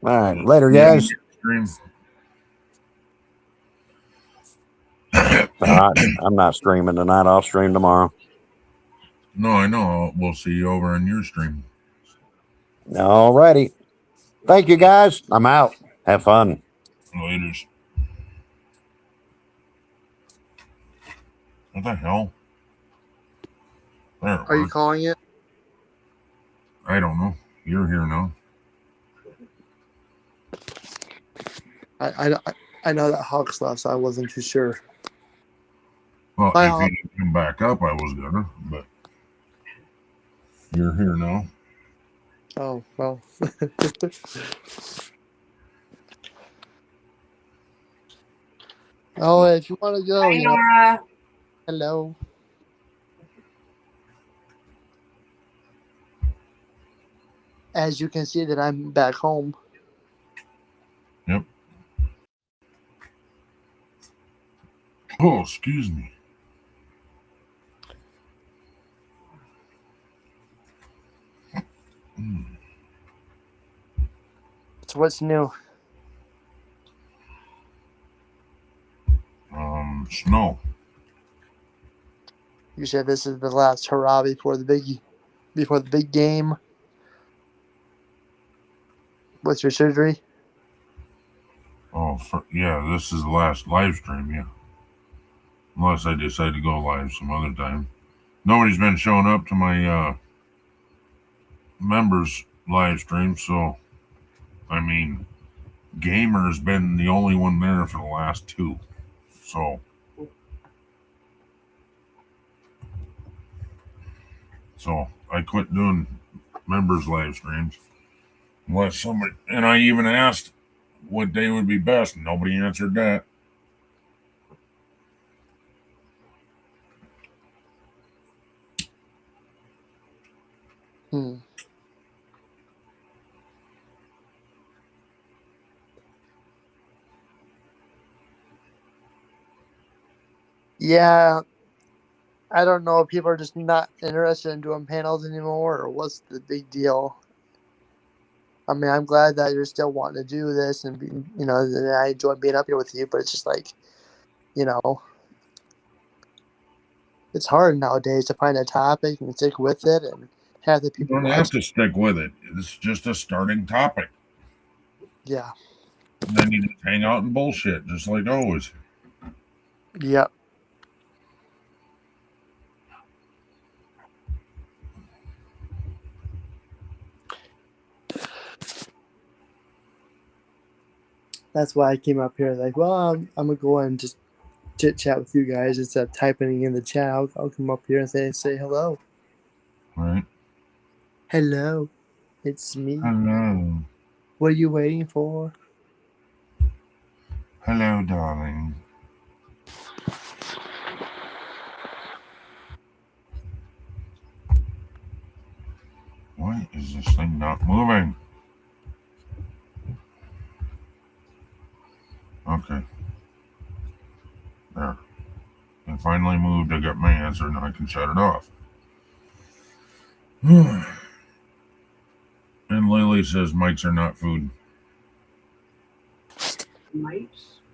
All right, later, guys. Stream. I'm not streaming tonight. I'll stream tomorrow. No, I know. We'll see you over on your stream. All righty. Thank you, guys. I'm out. Have fun. Laters. What the hell? There it Are you was. calling it? I don't know. You're here now. I know that Hawks left, so I wasn't too sure. Well, Hi, if Hawk. you didn't come back up, I was gonna, but you're here now. Oh, well. Oh, if you want to go, Hi, you know. Nora. Hello. As you can see that I'm back home. Yep. Oh, excuse me. So what's new? Snow. You said this is the last hurrah before the big game with your surgery. Oh, yeah, this is the last live stream, yeah. Unless I decide to go live some other time. Nobody's been showing up to my members live stream, so I mean, Gamer's been the only one there for the last 2. So I quit doing members live streams. Unless somebody, and I even asked what day would be best, and nobody answered that. Yeah, I don't know if people are just not interested in doing panels anymore, or what's the big deal. I mean, I'm glad that you're still wanting to do this, and and I enjoy being up here with you. But it's just like, it's hard nowadays to find a topic and stick with it and have the You people. don't have to stick with it. It's just a starting topic. Yeah. And then you just hang out and bullshit, just like always. Yep. That's why I came up here. Like, well, I'm gonna go and just chit chat with you guys instead of typing in the chat. I'll come up here and say hello. Right. Hello, it's me. Hello. What are you waiting for? Hello, darling. Why is this thing not moving? Okay. There. It finally moved. I got my answer. Now I can shut it off. And Lily says mics are not food. Mics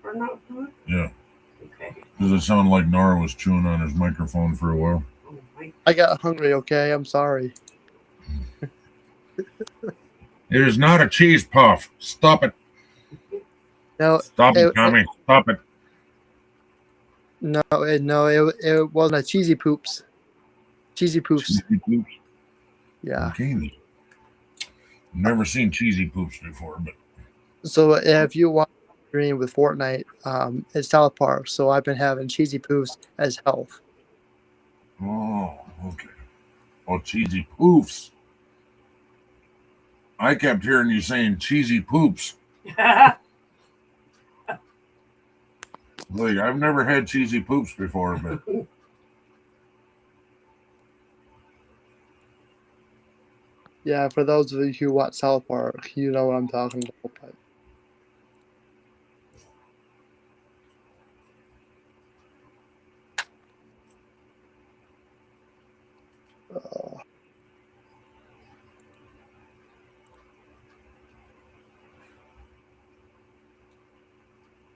are not food? Yeah. Okay. Does it sound like Nora was chewing on his microphone for a while? Oh, my. I got hungry. Okay, I'm sorry. It is not a cheese puff. Stop it. No, Stop it, Tommy. Stop it. it wasn't a cheesy poops. Cheesy poofs. Cheesy poops. Yeah. Okay. Never seen cheesy poops before, but So if you watch stream with Fortnite, it's South Park. So I've been having cheesy poofs as health. oh, okay. Oh, cheesy poofs. I kept hearing you saying cheesy poops. Like, I've never had cheesy poops before, but Yeah, for those of you who watch South Park, you know what I'm talking about. But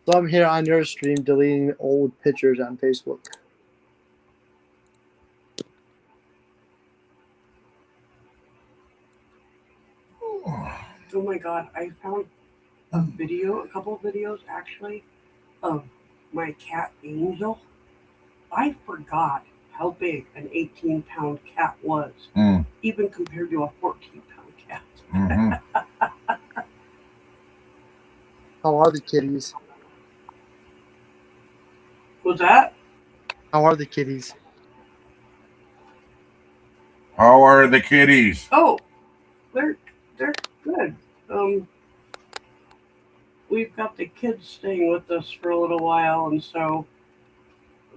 so I'm here on your stream deleting old pictures on Facebook. Oh my god, I found a couple of videos actually, of my cat Angel. I forgot how big an 18-pound cat was, even compared to a 14-pound cat. mm-hmm. How are the kitties? Was that? How are the kitties? How are the kitties? Oh, they're good. We've got the kids staying with us for a little while, and so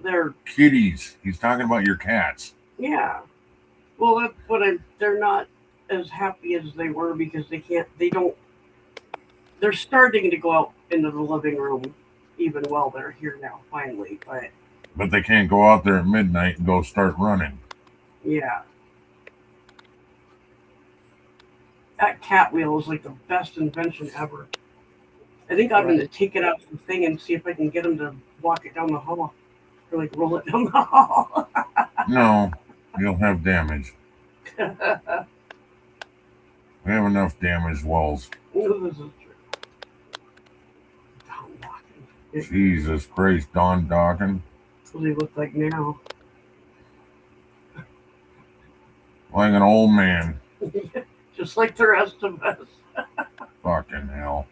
they're Kitties. He's talking about your cats. yeah. Well, that's what they're not as happy as they were because they're starting to go out into the living room even while they're here now, finally, But they can't go out there at midnight and go start running. yeah. That cat wheel is like the best invention ever. I think I'm going to take it out of the thing and see if I can get him to walk it down the hall. Or like roll it down the hall. No, you'll have damage. We have enough damaged walls. This is true. Don Dawkins. Jesus Christ, Don Dawkins. That's what he look like now. Like an old man. Just like the rest of us. Fucking hell.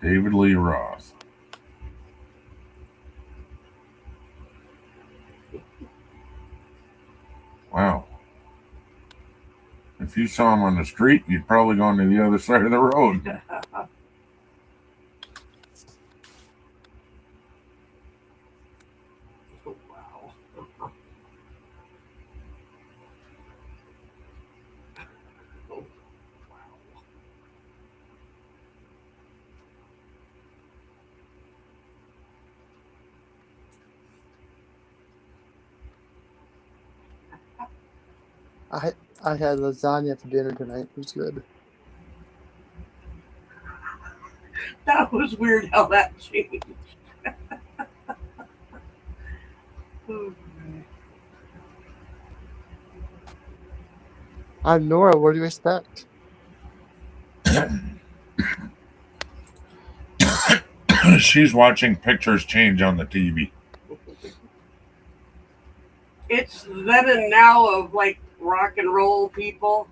David Lee Roth. Wow. If you saw him on the street, you'd probably go on to the other side of the road. Oh, wow. Oh, wow. I had lasagna for dinner tonight. It was good. That was weird how that changed. Oh, I'm Nora. What do you expect? She's watching pictures change on the TV. it's then and now of like rock and roll people.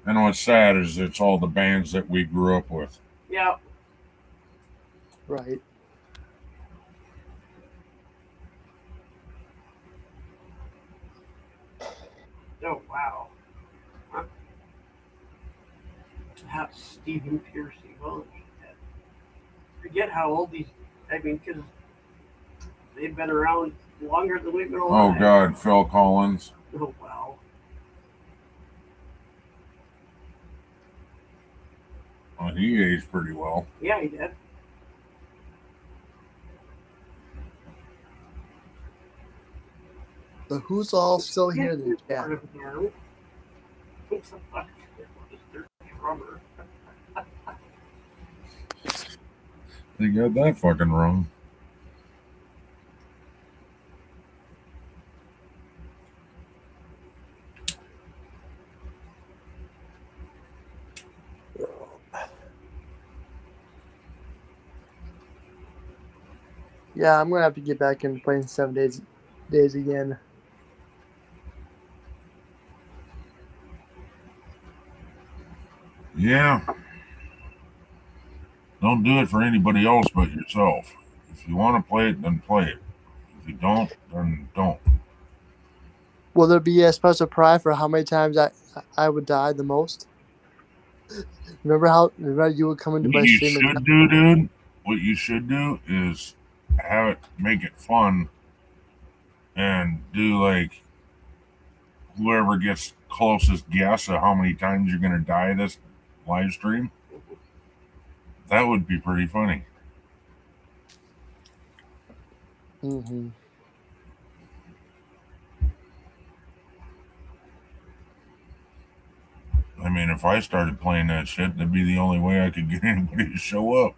And what's sad is it's all the bands that we grew up with. Yeah. Right. Oh, wow. Huh? That's Stephen Piercy. Well, forget how old these, because they've been around longer than we've been alive. Oh, God, Phil Collins. Oh, wow. Well, he aged pretty well. Yeah, he did. So who's all still here in the chat? Part of him. It's a fucking drummer. They got that fucking wrong. Yeah, I'm gonna have to get back into playing 7 days again. Yeah. Don't do it for anybody else but yourself. If you want to play it, then play it. If you don't, then don't. Will there be a special prize for how many times I would die the most? Remember you would come into What my you stream and should do, dude, what you should do is make it fun and do like whoever gets closest guess of how many times you're going to die this live stream. That would be pretty funny. Mm-hmm. I mean, if I started playing that shit, that'd be the only way I could get anybody to show up.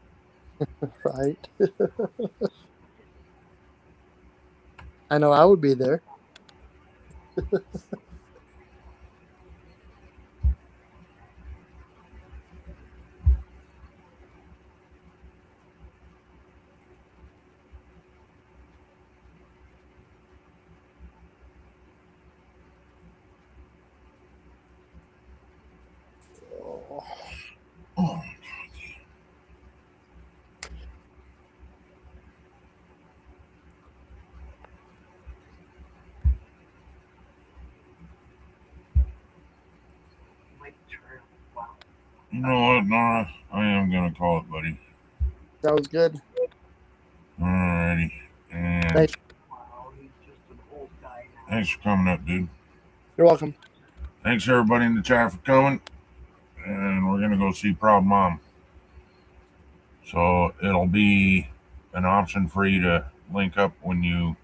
Right. I know I would be there. Oh. You know what, Nora? I am going to call it, buddy. That was good. Alrighty. And Thanks. thanks for coming up, dude. You're welcome. Thanks, everybody in the chat for coming. And we're going to go see Proud Mom. So it'll be an option for you to link up when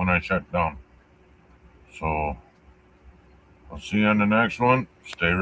I shut down. So I'll see you on the next one. Stay ready.